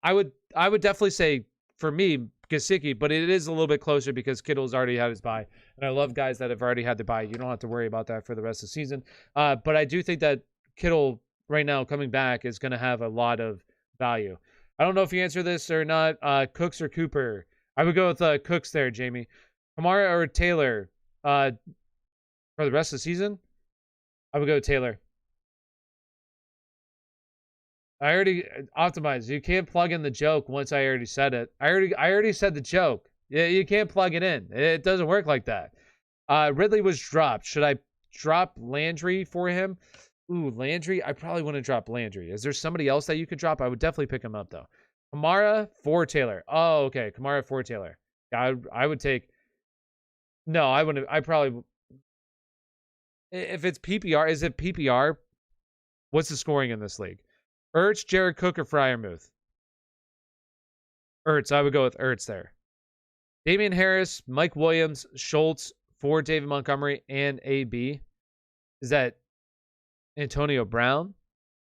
I would definitely say, for me, Gesicki, but it is a little bit closer because Kittle's already had his bye. And I love guys that have already had their bye. You don't have to worry about that for the rest of the season. But I do think that Kittle right now coming back is going to have a lot of value. I don't know if you answer this or not. Cooks or Cooper? I would go with Cooks there, Jamie. Kamara or Taylor? For the rest of the season? I would go with Taylor. I already optimized. You can't plug in the joke once I already said it. I already said the joke. Yeah, you can't plug it in. It doesn't work like that. Ridley was dropped. Should I drop Landry for him? Ooh, Landry. I probably wouldn't drop Landry. Is there somebody else that you could drop? I would definitely pick him up though. Kamara for Taylor. Oh, okay. Kamara for Taylor. I would take. No, I wouldn't. I probably. If it's PPR, is it PPR? What's the scoring in this league? Ertz, Jared Cook, or Freiermuth? Ertz. I would go with Ertz there. Damian Harris, Mike Williams, Schultz for David Montgomery, and AB. Is that Antonio Brown?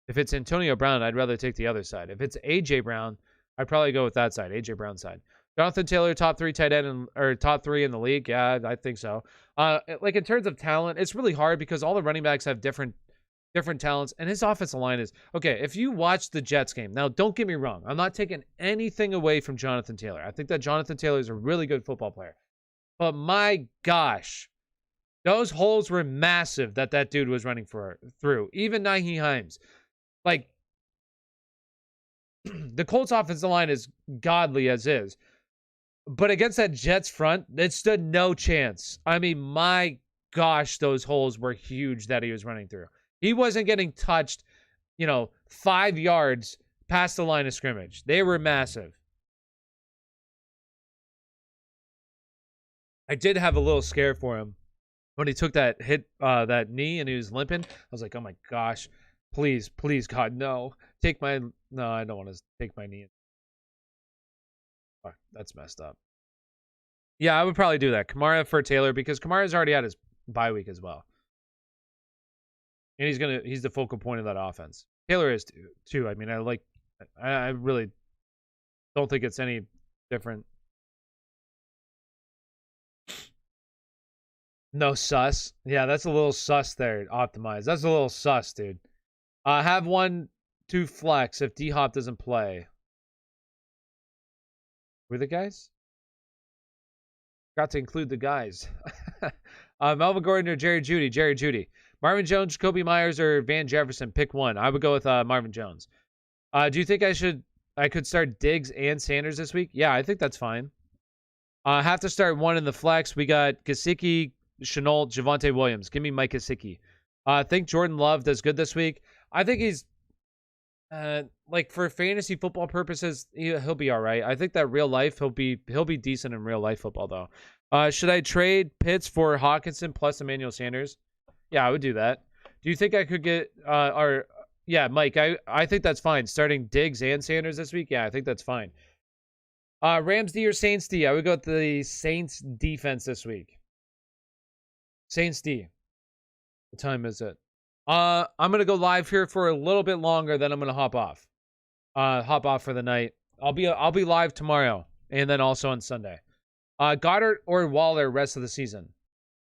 If it's Antonio Brown, I'd rather take the other side. If it's A.J. Brown, I'd probably go with that side, A.J. Brown side. Jonathan Taylor, top 3 tight end, or top 3 in the league? Yeah, I think so. Like in terms of talent, it's really hard because all the running backs have different talents, and his offensive line is okay. If you watch the Jets game, now don't get me wrong, I'm not taking anything away from Jonathan Taylor. I think that Jonathan Taylor is a really good football player, but my gosh, those holes were massive that dude was running through. Even Nyheim Hines, like the Colts offensive line is godly as is, but against that Jets front, it stood no chance. I mean, my gosh, those holes were huge that he was running through. He wasn't getting touched, 5 yards past the line of scrimmage. They were massive. I did have a little scare for him when he took that hit, that knee, and he was limping. I was like, oh my gosh, please, God, no. No, I don't want to take my knee. Oh, that's messed up. Yeah, I would probably do that. Kamara for Taylor because Kamara's already had his bye week as well. And he's the focal point of that offense. Taylor is too. I mean, I really don't think it's any different. No sus. Yeah, that's a little sus there, optimized. That's a little sus, dude. Have 1-2 flex if D-Hop doesn't play. Were the guys? Got to include the guys. Melvin Gordon or Jerry Jeudy? Jerry Jeudy. Marvin Jones, Jacoby Myers, or Van Jefferson? Pick one. I would go with Marvin Jones. Do you think I could start Diggs and Sanders this week? Yeah, I think that's fine. Have to start one in the flex. We got Gesicki, Shenault, Javonte Williams. Give me Mike Gesicki. I think Jordan Love does good this week. I think he's like for fantasy football purposes, he'll be all right. I think that real life he'll be decent in real life football though. Should I trade Pitts for Hawkinson plus Emmanuel Sanders? Yeah, I would do that. Do you think I could get yeah, Mike, I think that's fine. Starting Diggs and Sanders this week? Yeah, I think that's fine. Rams D or Saints D? I would go with the Saints defense this week. Saints D. What time is it? I'm gonna go live here for a little bit longer, then I'm gonna hop off. Hop off for the night. I'll be live tomorrow and then also on Sunday. Goddard or Waller rest of the season?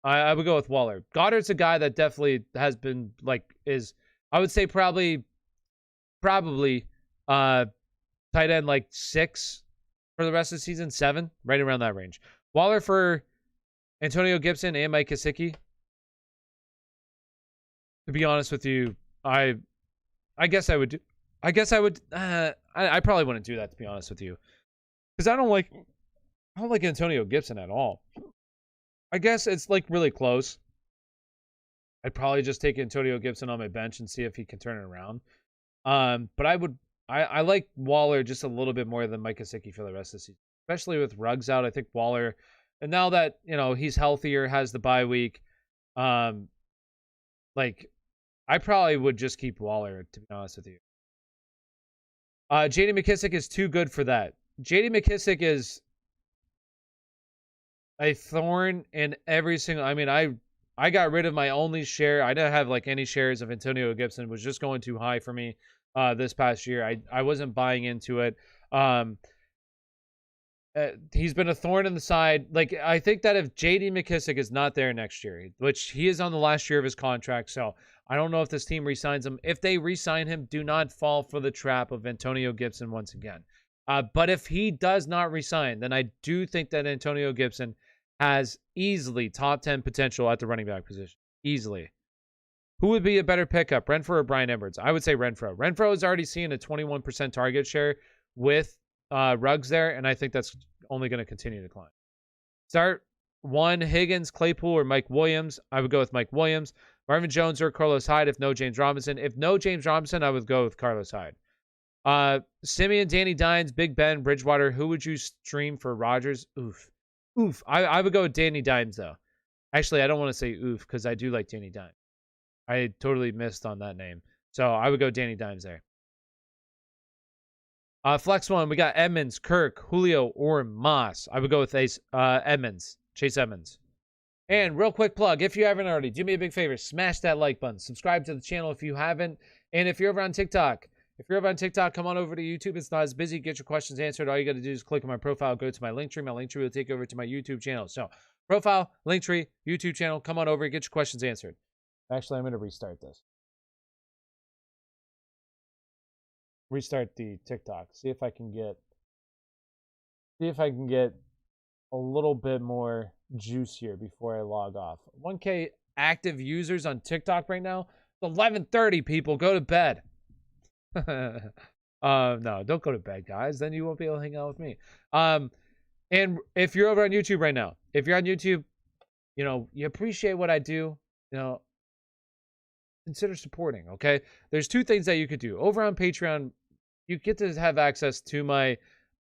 I would go with Waller. Goddard's a guy that definitely has been I would say probably tight end 6 for the rest of the season, 7, right around that range. Waller for Antonio Gibson and Mike Gesicki. To be honest with you, I guess I would do. I guess I would. I probably wouldn't do that, to be honest with you, because I don't like Antonio Gibson at all. I guess it's really close. I'd probably just take Antonio Gibson on my bench and see if he can turn it around. But I like Waller just a little bit more than Mike Gesicki for the rest of the season, especially with Ruggs out. I think Waller, and now that he's healthier, has the bye week, I probably would just keep Waller, to be honest with you. J.D. McKissic is too good for that. J.D. McKissic is a thorn in every single. I mean, I got rid of my only share. I didn't have any shares of Antonio Gibson. It was just going too high for me this past year. I wasn't buying into it. He's been a thorn in the side. I think that if J.D. McKissic is not there next year, which he is on the last year of his contract, so I don't know if this team re-signs him. If they re-sign him, do not fall for the trap of Antonio Gibson once again. But if he does not re-sign, then I do think that Antonio Gibson has easily top 10 potential at the running back position. Easily. Who would be a better pickup, Renfrow or Bryan Edwards? I would say Renfrow. Renfrow is already seeing a 21% target share with Ruggs there, and I think that's only going to continue to climb. Start 1, Higgins, Claypool, or Mike Williams. I would go with Mike Williams. Marvin Jones or Carlos Hyde if no James Robinson. If no James Robinson, I would go with Carlos Hyde. Simeon, Danny Dimes, Big Ben, Bridgewater. Who would you stream for Rodgers? Oof. I would go with Danny Dimes, though. Actually, I don't want to say oof because I do like Danny Dimes. I totally missed on that name. So I would go Danny Dimes there. Flex 1, we got Edmonds, Kirk, Julio, or Moss. I would go with Edmonds, Chase Edmonds. And real quick plug, if you haven't already, do me a big favor, smash that like button. Subscribe to the channel if you haven't. And if you're over on TikTok, come on over to YouTube. It's not as busy. Get your questions answered. All you got to do is click on my profile, go to my link tree. My link tree will take over to my YouTube channel. So profile, link tree, YouTube channel. Come on over, get your questions answered. Actually, I'm going to restart this. Restart the TikTok. See if I can get a little bit more juice here before I log off. 1K active users on TikTok right now. It's 11:30, people. Go to bed. No, don't go to bed, guys. Then you won't be able to hang out with me. And if you're over on YouTube right now, if you're on YouTube, you appreciate what I do, consider supporting, okay? There's 2 things that you could do. Over on Patreon, you get to have access to my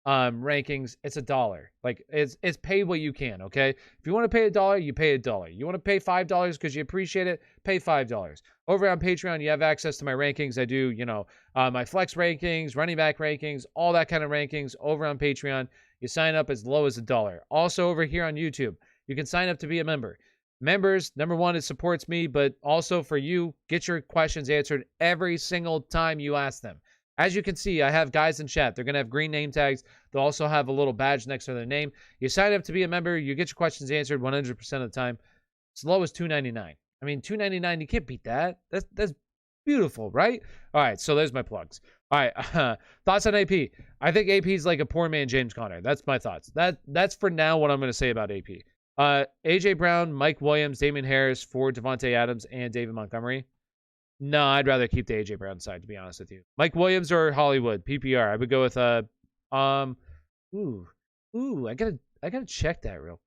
rankings. It's $1. It's pay what you can, okay? If you want to pay $1, you pay $1. You want to pay $5 because you appreciate it, pay $5. Over on Patreon, you have access to my rankings. I do, my flex rankings, running back rankings, all that kind of rankings over on Patreon. You sign up as low as $1. Also over here on YouTube, you can sign up to be a member. Members, number one, it supports me, but also for you, get your questions answered every single time you ask them. As you can see, I have guys in chat. They're going to have green name tags. They'll also have a little badge next to their name. You sign up to be a member, you get your questions answered 100% of the time. As low as $2.99. I mean, $2.99, you can't beat that. That's beautiful, right? All right, so there's my plugs. All right, thoughts on AP. I think AP is like a poor man James Conner. That's my thoughts. That's for now what I'm going to say about AP. AJ Brown, Mike Williams, Damian Harris, for Devontae Adams, and David Montgomery. No, I'd rather keep the AJ Brown side, to be honest with you. Mike Williams or Hollywood, PPR. I would go with I gotta check that real.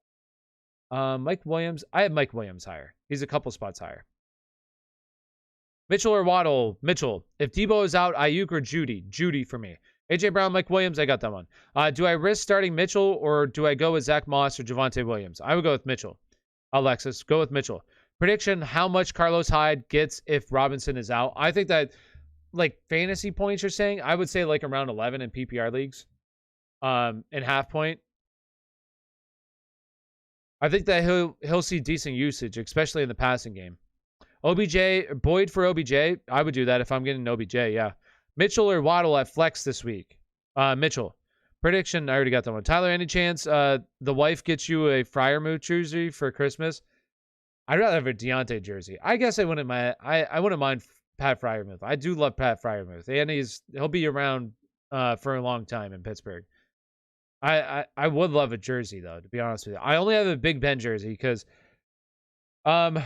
Mike Williams. I have Mike Williams higher. He's a couple spots higher. Mitchell or Waddle? Mitchell. If Debo is out, Ayuk or Judy? Judy for me. AJ Brown, Mike Williams, I got that one. Do I risk starting Mitchell or do I go with Zach Moss or Javonte Williams? I would go with Mitchell. Alexis, go with Mitchell. Prediction, how much Carlos Hyde gets if Robinson is out? I think that, like, fantasy points you're saying, I would say like around 11 in PPR leagues. In half point. I think that he'll see decent usage, especially in the passing game. OBJ, Boyd for OBJ. I would do that if I'm getting an OBJ, yeah. Mitchell or Waddle at flex this week? Mitchell. Prediction, I already got that one. Tyler, any chance the wife gets you a Freiermuth jersey for Christmas? I'd rather have a Deontay jersey. I guess I wouldn't mind. I wouldn't mind Pat Freiermuth. I do love Pat Freiermuth, and he'll be around for a long time in Pittsburgh. I would love a jersey though, to be honest with you. I only have a Big Ben jersey because I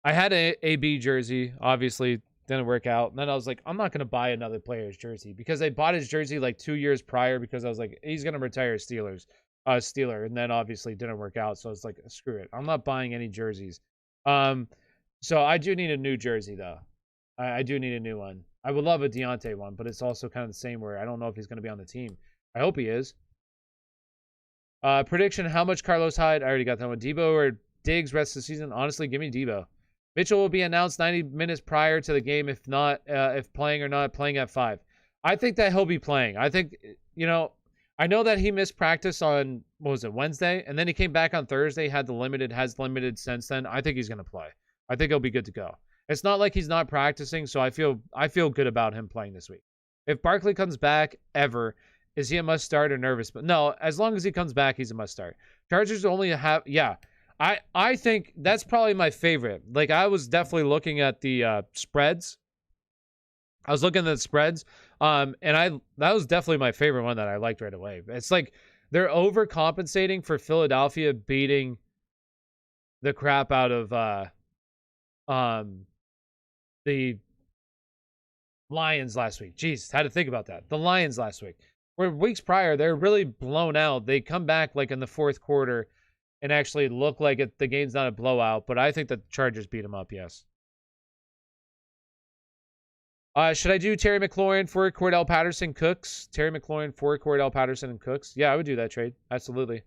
had a AB jersey, obviously didn't work out. And then I was like, I'm not going to buy another player's jersey because I bought his jersey like 2 years prior because I was like, he's going to retire Steeler. And then obviously didn't work out. So I was like, screw it. I'm not buying any jerseys. So I do need a new jersey though. I do need a new one. I would love a Deontay one, but it's also kind of the same where I don't know if he's going to be on the team. I hope he is. Prediction, how much Carlos Hyde? I already got that one. Debo or Diggs rest of the season? Honestly, give me Debo. Mitchell will be announced 90 minutes prior to the game, if not, if playing or not, playing at 5. I think that he'll be playing. I think, I know that he missed practice on, Wednesday? And then he came back on Thursday, has limited since then. I think he's going to play. I think he'll be good to go. It's not like he's not practicing, so I feel good about him playing this week. If Barkley comes back ever, is he a must start or nervous? But no, as long as he comes back, he's a must start. Chargers only have, I think that's probably my favorite. Like, I was definitely looking at the spreads. I was looking at the spreads, and that was definitely my favorite one that I liked right away. It's like they're overcompensating for Philadelphia beating the crap out of the Lions last week. Jeez, had to think about that. The Lions last week. Where weeks prior, they're really blown out. They come back like in the fourth quarter and actually look like the game's not a blowout, but I think that the Chargers beat them up, yes. Should I do Terry McLaurin for Cordell Patterson Cooks? Terry McLaurin for Cordell Patterson and Cooks? Yeah, I would do that trade. Absolutely.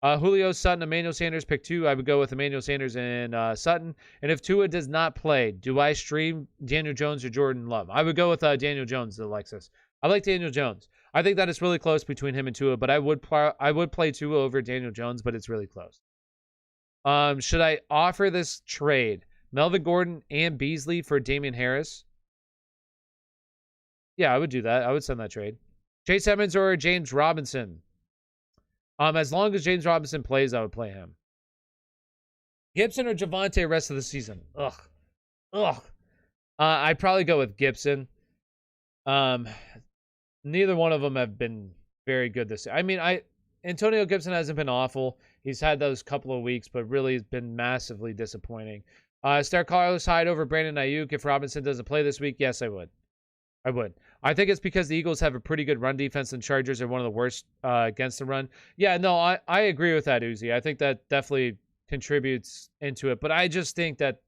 Julio Sutton, Emmanuel Sanders, pick 2. I would go with Emmanuel Sanders and Sutton. And if Tua does not play, do I stream Daniel Jones or Jordan Love? I would go with Daniel Jones, Alexis. I like Daniel Jones. I think that it's really close between him and Tua, but I would play Tua over Daniel Jones, but it's really close. Should I offer this trade? Melvin Gordon and Beasley for Damian Harris? Yeah, I would do that. I would send that trade. Chase Edmonds or James Robinson? As long as James Robinson plays, I would play him. Gibson or Javonte rest of the season? Ugh. I'd probably go with Gibson. Neither one of them have been very good this year. I mean, Antonio Gibson hasn't been awful. He's had those couple of weeks, but really has been massively disappointing. Start Carlos Hyde over Brandon Ayuk if Robinson doesn't play this week? Yes, I would. I think it's because the Eagles have a pretty good run defense and Chargers are one of the worst against the run. Yeah, no, I agree with that, Uzi. I think that definitely contributes into it. But I just think that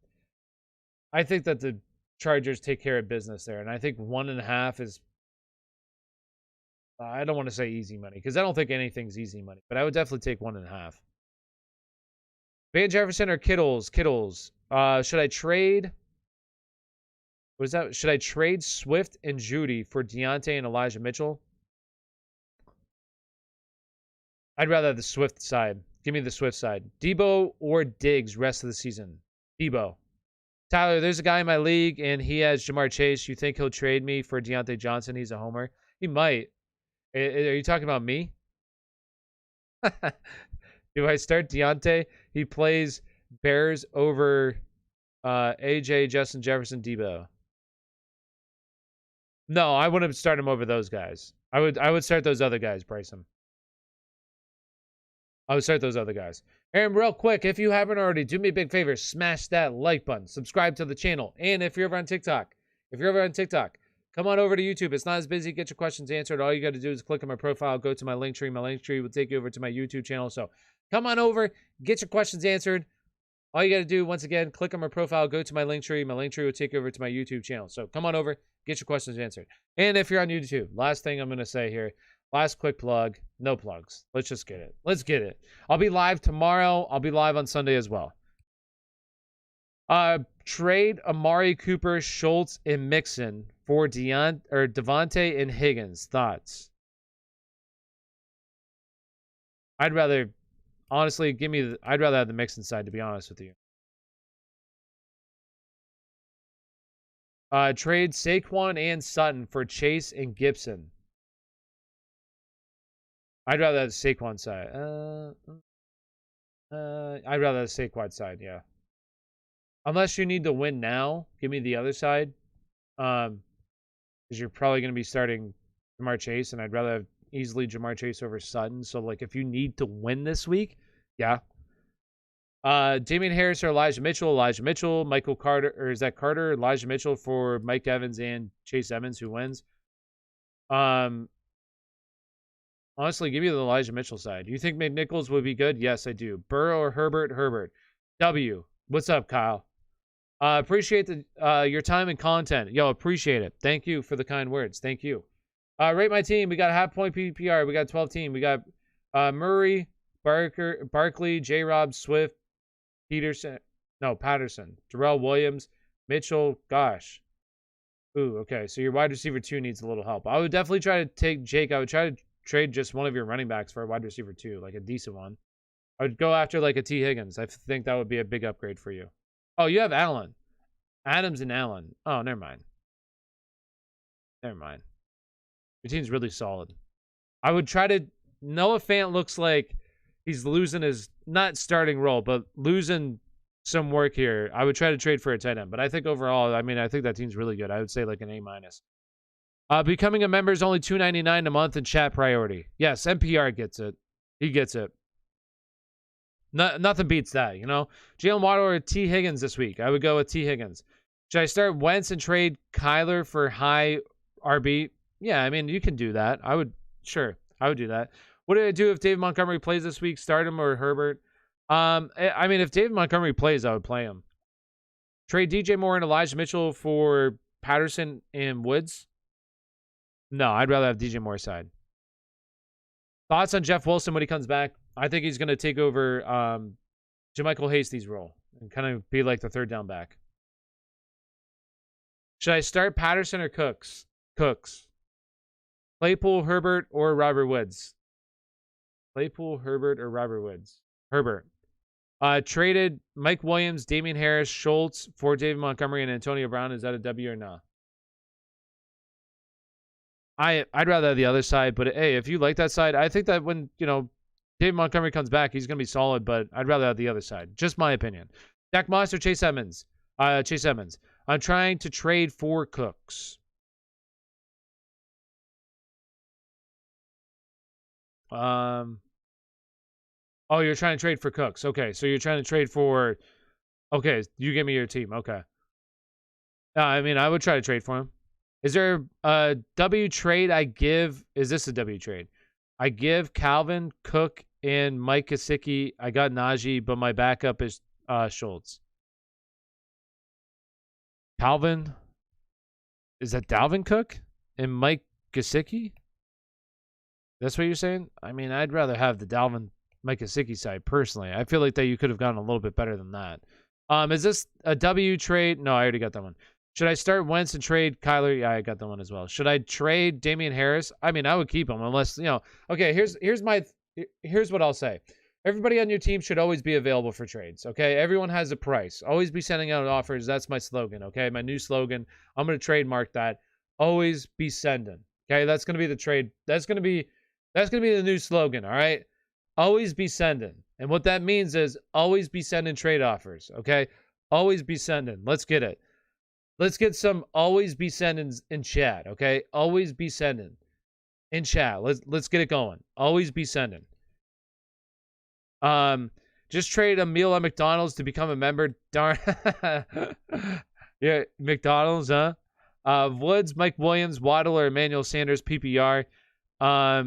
the Chargers take care of business there. And I think 1.5 is, I don't want to say easy money because I don't think anything's easy money. But I would definitely take 1.5. Van Jefferson or Kittles? Should I trade? What is that? Should I trade Swift and Judy for Deontay and Elijah Mitchell? I'd rather have the Swift side. Give me the Swift side. Debo or Diggs rest of the season? Debo. Tyler, there's a guy in my league, and he has Jamar Chase. You think he'll trade me for Deontay Johnson? He's a homer. He might. Are you talking about me? Do I start Deontay? He plays Bears over AJ, Justin Jefferson, Debo. No, I wouldn't start him over those guys. I would start those other guys, Bryson. I would start those other guys. Aaron, real quick, if you haven't already, do me a big favor. Smash that like button. Subscribe to the channel. And if you're ever on TikTok, come on over to YouTube. It's not as busy. Get your questions answered. All you got to do is click on my profile, go to my link tree. My link tree will take you over to my YouTube channel. So come on over, get your questions answered. All you got to do, once again, click on my profile, go to my link tree. My link tree will take you over to my YouTube channel. So come on over, get your questions answered. And if you're on YouTube, last thing I'm going to say here, last quick plug, no plugs. Let's just get it. Let's get it. I'll be live tomorrow. I'll be live on Sunday as well. Trade Amari Cooper, Schultz, and Mixon for Devontae and Higgins. Thoughts? I'd rather, honestly, I'd rather have the Mixon side, to be honest with you. Trade Saquon and Sutton for Chase and Gibson. I'd rather have the Saquon side. I'd rather have the Saquon side, yeah. Unless you need to win now, give me the other side. Because you're probably going to be starting Jamar Chase, and I'd rather have easily Jamar Chase over Sutton. So, like, if you need to win this week, yeah. Damian Harris or Elijah Mitchell, Michael Carter, or is that Carter? Elijah Mitchell for Mike Evans and Chase Evans, who wins. Honestly, give you the Elijah Mitchell side. Do you think McNichols would be good? Yes, I do. Burrow or Herbert? Herbert. W. What's up, Kyle? Appreciate your time and content. Yo, appreciate it. Thank you for the kind words. Thank you. Rate my team. We got a half-point PPR. We got 12 team. We got Murray, Barkley, J-Rob, Swift, Patterson, Darrell Williams, Mitchell. Gosh. Ooh, okay. So your wide receiver 2 needs a little help. I would definitely try to take Jake. I would try to trade just one of your running backs for a wide receiver 2, like a decent one. I would go after like a T. Higgins. I think that would be a big upgrade for you. Oh, you have Allen. Adams and Allen. Oh, never mind. Never mind. Your team's really solid. I would try to... Noah Fant looks like he's losing his... Not starting role, but losing some work here. I would try to trade for a tight end. But I think overall, I mean, I think that team's really good. I would say like an A-. Becoming a member is only $2.99 a month and chat priority. Yes, NPR gets it. He gets it. Nothing beats that, you know? Jalen Waddle or T. Higgins this week. I would go with T. Higgins. Should I start Wentz and trade Kyler for high RB? Yeah, I mean, you can do that. I would do that. What do I do if David Montgomery plays this week? Start him or Herbert? I mean, if David Montgomery plays, I would play him. Trade DJ Moore and Elijah Mitchell for Patterson and Woods? No, I'd rather have DJ Moore's side. Thoughts on Jeff Wilson when he comes back? I think he's going to take over JaMychal Hasty's role and kind of be like the third down back. Should I start Patterson or Cooks? Cooks. Claypool, Herbert, or Robert Woods? Claypool, Herbert, or Robert Woods? Herbert. Traded Mike Williams, Damian Harris, Schultz for David Montgomery and Antonio Brown. Is that a W or no? I'd rather have the other side, but hey, if you like that side, I think that when, you know, David Montgomery comes back, he's going to be solid, but I'd rather have the other side. Just my opinion. Dak Moss or Chase Edmonds? Chase Edmonds. I'm trying to trade for Cooks. Oh, you're trying to trade for Cooks. Okay, so you're trying to trade for... Okay, you give me your team. Okay. I mean, I would try to trade for him. Is there a W trade I give? Is this a W trade? I give Calvin, Cook, and Mike Gesicki. I got Najee, but my backup is Schultz. Calvin? Is that Dalvin Cook and Mike Gesicki? That's what you're saying? I mean, I'd rather have the Dalvin Mike Gesicki side personally. I feel like that you could have gone a little bit better than that. Is this a W trade? No, I already got that one. Should I start Wentz and trade Kyler? Yeah, I got that one as well. Should I trade Damian Harris? I mean, I would keep him unless, you know. Okay, here's my here's what I'll say. Everybody on your team should always be available for trades, okay? Everyone has a price. Always be sending out offers. That's my slogan, okay? My new slogan. I'm going to trademark that. Always be sending. Okay? That's going to be the trade. That's going to be the new slogan, all right? Always be sending. And what that means is always be sending trade offers, okay? Always be sending. Let's get it. Let's get some always be sending in chat, okay? Always be sending in chat. Let's get it going. Always be sending. Just trade a meal at McDonald's to become a member. Darn. Yeah, McDonald's, huh? Woods, Mike Williams, Waddle, or Emmanuel Sanders, PPR. I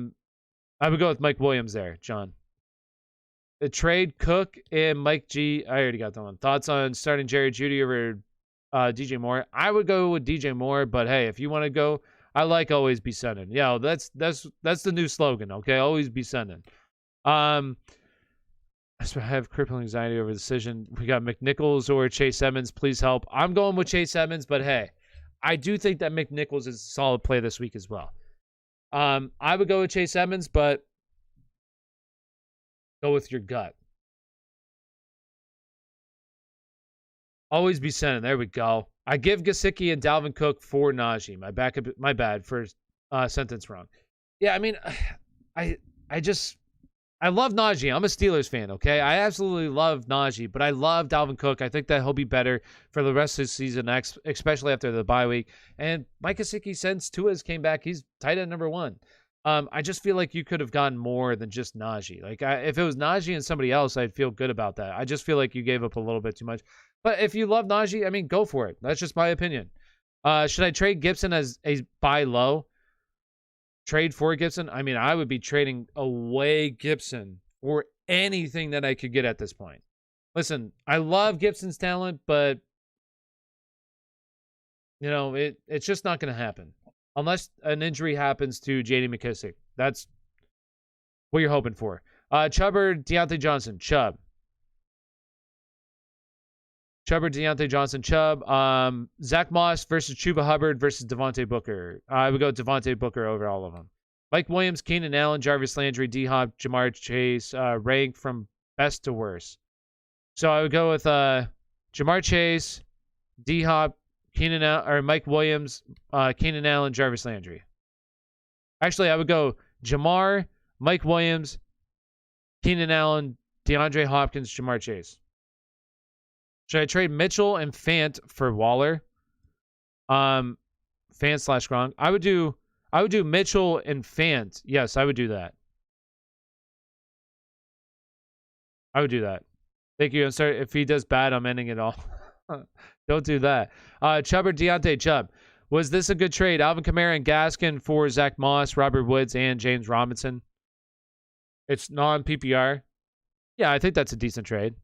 would go with Mike Williams there, John. The trade Cook and Mike G. I already got that one. Thoughts on starting Jerry Jeudy over DJ Moore? I would go with DJ Moore, but hey, if you want to go, I like always be sending. Yeah, that's the new slogan. Okay, always be sending. I have crippling anxiety over the decision. We got McNichols or Chase Edmonds. Please help. I'm going with Chase Edmonds, but hey, I do think that McNichols is a solid play this week as well. I would go with Chase Edmonds, but go with your gut. Always be sending. There we go. I give Gesicki and Dalvin Cook for Najee. My bad. First sentence wrong. Yeah, I mean, I love Najee. I'm a Steelers fan, okay? I absolutely love Najee, but I love Dalvin Cook. I think that he'll be better for the rest of the season, especially after the bye week. And Mike Gesicki, since Tua's came back, he's tight end number 1. I just feel like you could have gotten more than just Najee. Like, if it was Najee and somebody else, I'd feel good about that. I just feel like you gave up a little bit too much. But if you love Najee, I mean, go for it. That's just my opinion. Should I trade Gibson as a buy low? Trade for Gibson? I mean, I would be trading away Gibson for anything that I could get at this point. Listen, I love Gibson's talent, but you know, it's just not going to happen unless an injury happens to J.D. McKissic. That's what you're hoping for. Chubb or Deontay Johnson? Chubb. Chubb or Deontay Johnson? Chubb. Zach Moss versus Chuba Hubbard versus Devontae Booker. I would go Devontae Booker over all of them. Mike Williams, Keenan Allen, Jarvis Landry, D-Hop, Jamar Chase, rank from best to worst. So I would go with Jamar Chase, D-Hop, Keenan or Mike Williams, Keenan Allen, Jarvis Landry. Actually, I would go Jamar, Mike Williams, Keenan Allen, DeAndre Hopkins, Jamar Chase. Should I trade Mitchell and Fant for Waller? Fant / Gronk. I would do Mitchell and Fant. Yes, I would do that. I would do that. Thank you. I'm sorry if he does bad, I'm ending it all. Don't do that. Chubb or Deontay? Chubb. Was this a good trade? Alvin Kamara and Gaskin for Zach Moss, Robert Woods, and James Robinson. It's non-PPR. Yeah, I think that's a decent trade.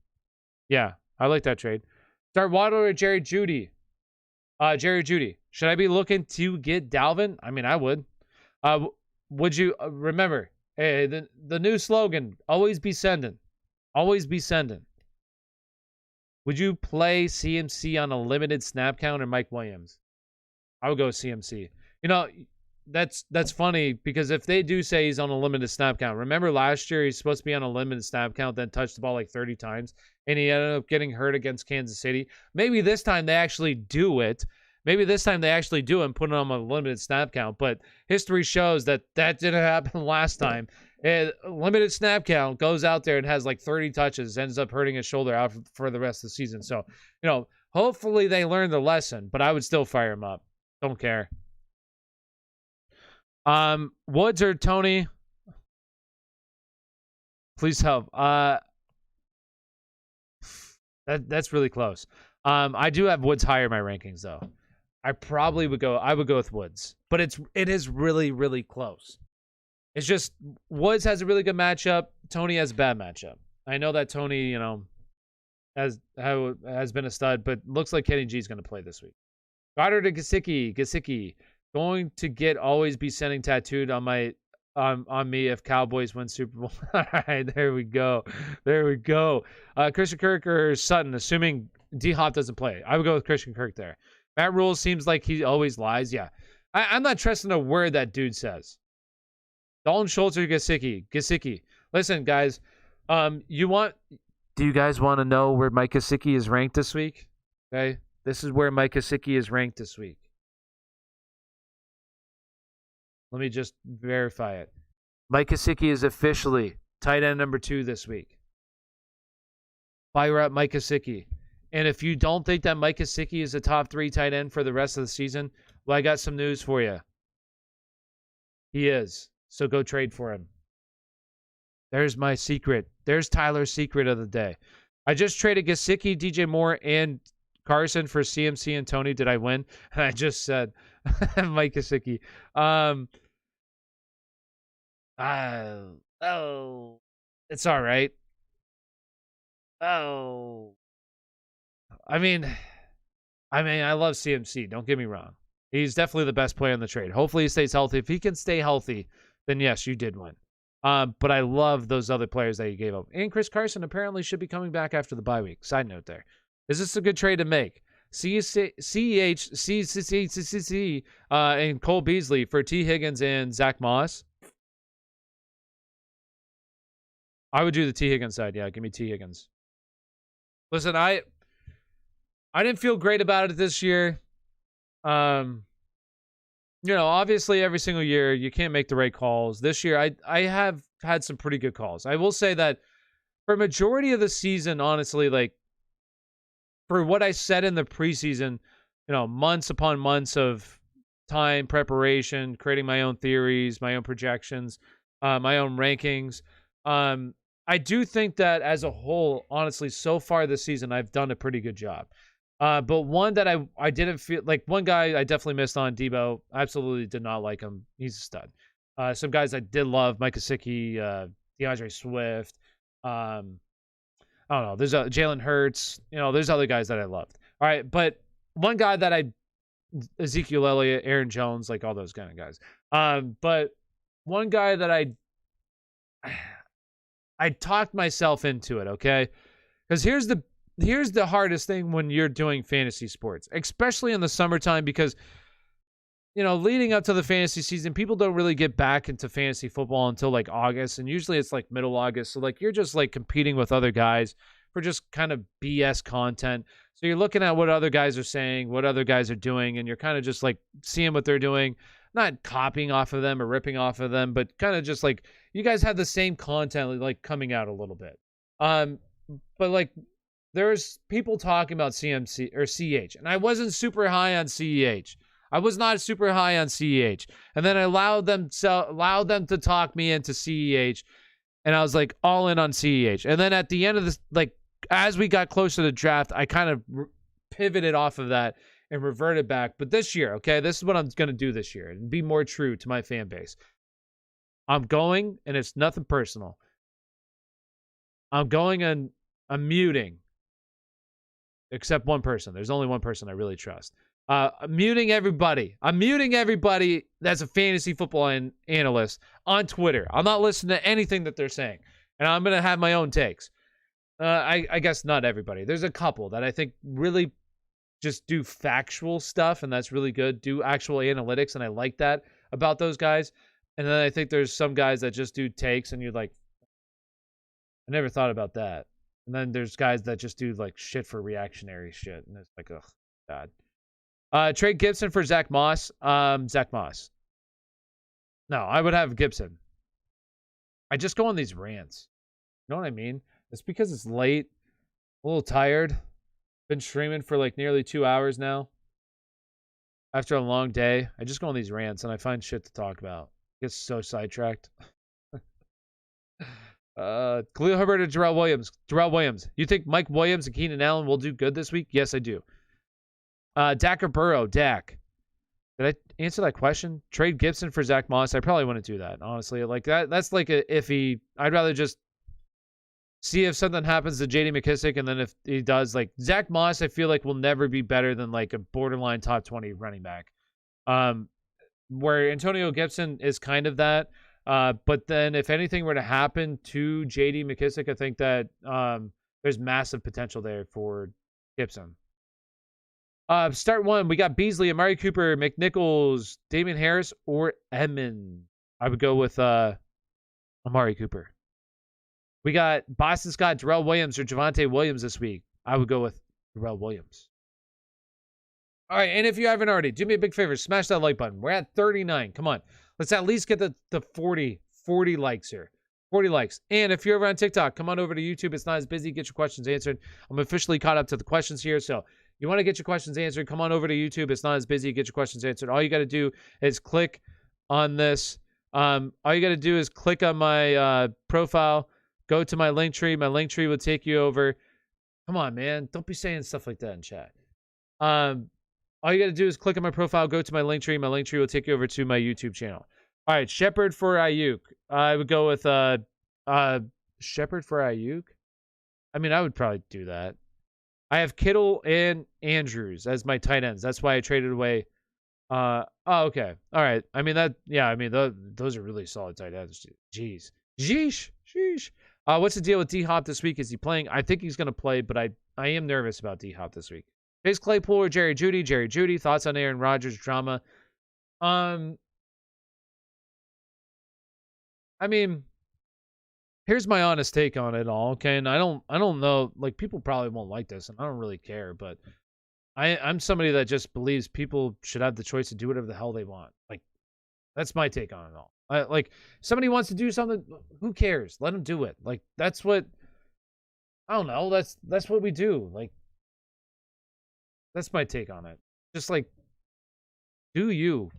Yeah, I like that trade. Start Waddle or Jerry Jeudy? Jerry Jeudy. Should I be looking to get Dalvin? I mean, I would. Would you remember? Hey, the new slogan: always be sending. Always be sending. Would you play CMC on a limited snap count or Mike Williams? I would go with CMC. You know, that's funny because if they do say he's on a limited snap count, remember last year he's supposed to be on a limited snap count, then touched the ball like 30 times, and he ended up getting hurt against Kansas City. Maybe this time they actually do it. Maybe this time they actually do and put it on a limited snap count, but history shows that didn't happen last time. Limited snap count, goes out there and has like 30 touches, ends up hurting his shoulder out for the rest of the season. So, you know, hopefully they learn the lesson, but I would still fire him up. Don't care. Woods or Tony? Please help. That's really close. I do have Woods higher in my rankings though. I would go with Woods, but it is really, really close. It's just Woods has a really good matchup. Tony has a bad matchup. I know that Tony, you know, has been a stud, but looks like Kenny G is going to play this week. Goddard to Gesicki. Going to get always be sending tattooed on my on me if Cowboys win Super Bowl. All right, there we go. Christian Kirk or Sutton, assuming D-Hop doesn't play. I would go with Christian Kirk there. Matt Rule seems like he always lies. Yeah, I'm not trusting a word that dude says. Dalton Schultz or Gesicki? Listen, guys. Do you guys want to know where Mike Gesicki is ranked this week? Okay, this is where Mike Gesicki is ranked this week. Let me just verify it. Mike Gesicki is officially tight end number 2 this week. Fire up Mike Gesicki. And if you don't think that Mike Gesicki is a top 3 tight end for the rest of the season, well, I got some news for you. He is. So go trade for him. There's my secret. There's Tyler's secret of the day. I just traded Gesicki, DJ Moore, and Carson for CMC and Tony. Did I win? And I just said Mike Gesicki. It's all right. I mean, I love CMC. Don't get me wrong. He's definitely the best player in the trade. Hopefully he stays healthy. If he can stay healthy, then yes, you did win. But I love those other players that you gave up. And Chris Carson apparently should be coming back after the bye week. Side note there. Is this a good trade to make? CEH, and Cole Beasley for T. Higgins and Zach Moss. I would do the T. Higgins side. Yeah, give me T. Higgins. Listen, I didn't feel great about it this year. Obviously every single year you can't make the right calls. This year I have had some pretty good calls. I will say that for majority of the season, honestly, like for what I said in the preseason, months upon months of time, preparation, creating my own theories, my own projections, my own rankings. I do think that as a whole, honestly, so far this season, I've done a pretty good job. But one that I didn't feel like, one guy I definitely missed on, Debo. Absolutely did not like him. He's a stud. Some guys I did love, Mike Gesicki, DeAndre Swift. I don't know. There's Jalen Hurts. There's other guys that I loved. All right, but one guy that Ezekiel Elliott, Aaron Jones, like all those kind of guys. But one guy that I talked myself into it, okay? Because here's the hardest thing when you're doing fantasy sports, especially in the summertime, because leading up to the fantasy season, people don't really get back into fantasy football until like August, and usually it's like middle August. So like you're just like competing with other guys for just kind of BS content. So you're looking at what other guys are saying, what other guys are doing, and you're kind of just like seeing what they're doing, not copying off of them or ripping off of them, but kind of just like you guys have the same content like coming out a little bit. But like there's people talking about CMC or CH, and I wasn't super high on CEH. I was not super high on CEH. And then I allowed them to talk me into CEH, and I was like all in on CEH. And then at the end of this, like as we got closer to the draft, I kind of pivoted off of that and reverted back. But this year, okay, this is what I'm going to do this year and be more true to my fan base. I'm going, and it's nothing personal. I'm going and I'm muting. Except one person. There's only one person I really trust. I'm muting everybody. I'm muting everybody that's a fantasy football analyst on Twitter. I'm not listening to anything that they're saying. And I'm going to have my own takes. I guess not everybody. There's a couple that I think really just do factual stuff, and that's really good. Do actual analytics, and I like that about those guys. And then I think there's some guys that just do takes, and you're like, I never thought about that. And then there's guys that just do like shit for reactionary shit. And it's like, ugh, God. Trade Gibson for Zach Moss. Zach Moss. No, I would have Gibson. I just go on these rants. You know what I mean? It's because it's late. A little tired. Been streaming for like nearly 2 hours now. After a long day, I just go on these rants and I find shit to talk about. Get so sidetracked. Khalil Herbert or Darrell Williams? Darrell Williams. You think Mike Williams and Keenan Allen will do good this week? Yes, I do. Dak or Burrow? Dak. Did I answer that question? Trade Gibson for Zach Moss? I probably wouldn't do that, honestly. Like that's like a iffy. I'd rather just see if something happens to J.D. McKissick, and then if he does, like Zach Moss, I feel like will never be better than like a borderline top 20 running back. Where Antonio Gibson is kind of that. But then if anything were to happen to J.D. McKissick, I think that there's massive potential there for Gibson. Start one. We got Beasley, Amari Cooper, McNichols, Damian Harris, or Edmonds. I would go with Amari Cooper. We got Boston Scott, Darrell Williams, or Javonte Williams this week. I would go with Darrell Williams. All right, and if you haven't already, do me a big favor. Smash that like button. We're at 39. Come on. Let's at least get the 40 likes here. 40 likes. And if you're over on TikTok, come on over to YouTube. It's not as busy. Get your questions answered. I'm officially caught up to the questions here. So you want to get your questions answered, come on over to YouTube. It's not as busy. Get your questions answered. All you got to do is click on this. All you got to do is click on my profile. Go to my link tree. My link tree will take you over. Come on, man. Don't be saying stuff like that in chat. All you got to do is click on my profile, go to my link tree. My link tree will take you over to my YouTube channel. All right, Shepard for Ayuk. I would go with Shepard for Ayuk. I mean, I would probably do that. I have Kittle and Andrews as my tight ends. That's why I traded away. Okay. All right. I mean, those are really solid tight ends. Jeez. Sheesh. What's the deal with D-Hop this week? Is he playing? I think he's going to play, but I am nervous about D-Hop this week. Chase Claypool or Jerry Jeudy? Jerry Jeudy. Thoughts on Aaron Rodgers drama? I mean, here's my honest take on it all, okay? And I don't know, like, people probably won't like this, and I don't really care, but I'm somebody that just believes people should have the choice to do whatever the hell they want. Like, that's my take on it all. Like, somebody wants to do something, who cares? Let them do it. Like, that's what, I don't know, that's what we do. Like, that's my take on it. Just like, do you.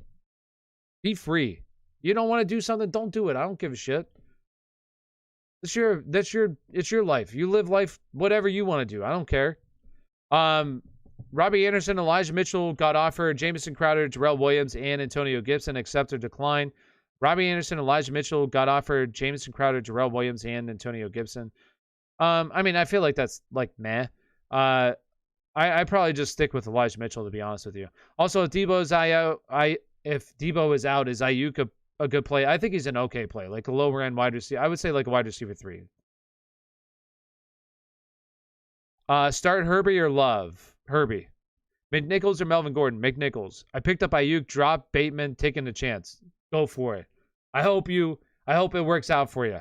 Be free. You don't want to do something, don't do it. I don't give a shit. It's your life. You live life whatever you want to do. I don't care. Robbie Anderson, Elijah Mitchell got offered. Jamison Crowder, Darrell Williams, and Antonio Gibson accept or decline. Robbie Anderson, Elijah Mitchell got offered. Jamison Crowder, Darrell Williams, and Antonio Gibson. I mean, I feel like that's like meh. I probably just stick with Elijah Mitchell, to be honest with you. Also, if Debo is out, is Ayuk a good play? I think he's an okay play, like a lower end wide receiver. I would say like a wide receiver 3. Start Herbie or Love? Herbie. McNichols or Melvin Gordon? McNichols. I picked up Ayuk, drop Bateman, taking a chance. Go for it. I hope it works out for you.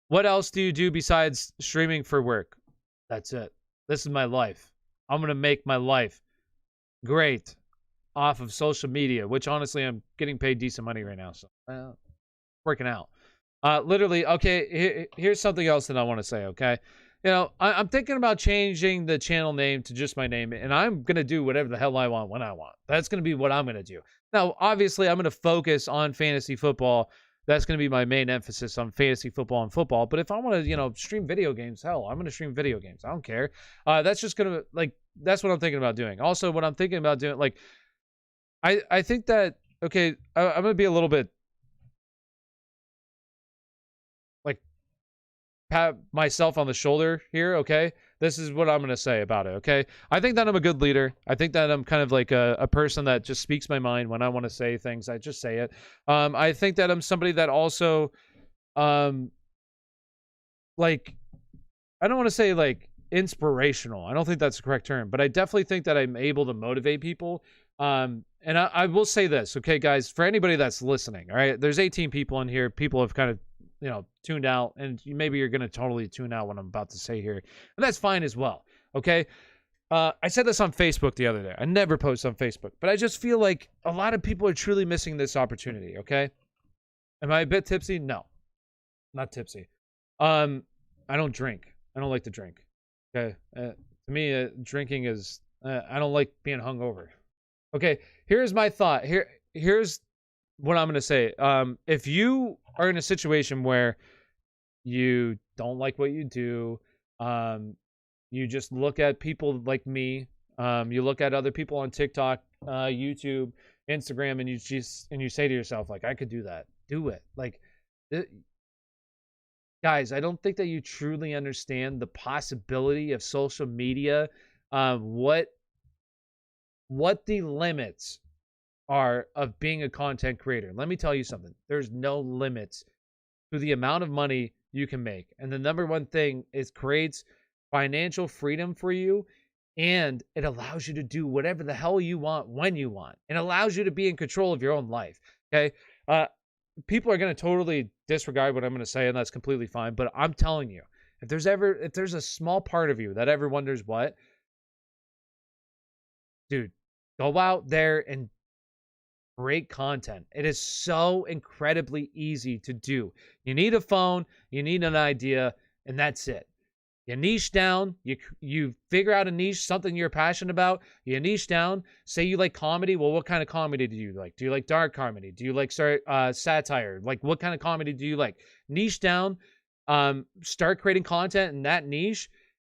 What else do you do besides streaming for work? That's it. This is my life. I'm going to make my life great off of social media, which honestly, I'm getting paid decent money right now. So, working out. Literally, okay, here's something else that I want to say, okay? You know, I'm thinking about changing the channel name to just my name, and I'm going to do whatever the hell I want when I want. That's going to be what I'm going to do. Now, obviously, I'm going to focus on fantasy football. That's going to be my main emphasis on fantasy football and football. But if I want to, stream video games, hell, I'm going to stream video games. I don't care. That's just going to, that's what I'm thinking about doing. Also, what I'm thinking about doing, I think that, okay, I'm going to be a little bit, pat myself on the shoulder here, okay? This is what I'm going to say about it, okay? I think that I'm a good leader. I think that I'm kind of like a person that just speaks my mind when I want to say things. I just say it. I think that I'm somebody that also, I don't want to say inspirational. I don't think that's the correct term, but I definitely think that I'm able to motivate people. And I will say this, okay, guys, for anybody that's listening, all right? There's 18 people in here. People have kind of tuned out, and maybe you're going to totally tune out what I'm about to say here. And that's fine as well, okay? I said this on Facebook the other day. I never post on Facebook, but I just feel like a lot of people are truly missing this opportunity, okay? Am I a bit tipsy? No, not tipsy. I don't drink. I don't like to drink, okay? To me, drinking is, I don't like being hungover. Okay, here's my thought. Here's what I'm going to say. If you are in a situation where you don't like what you do, you just look at people like me, you look at other people on TikTok, YouTube, Instagram, and you say to yourself, I could do that. Do it. Guys, I don't think that you truly understand the possibility of social media, what the limits are of being a content creator. Let me tell you something. There's no limits to the amount of money you can make. And the number one thing is creates financial freedom for you, and it allows you to do whatever the hell you want when you want. It allows you to be in control of your own life. Okay? People are going to totally disregard what I'm going to say, and that's completely fine. But I'm telling you, if there's a small part of you that ever wonders what, dude, go out there and create content. It is so incredibly easy to do. You need a phone, you need an idea, and that's it. You niche down, you figure out a niche, something you're passionate about, you niche down. Say you like comedy. Well, what kind of comedy do you like? Do you like dark comedy? Do you like satire? Like, what kind of comedy do you like? Niche down, start creating content in that niche,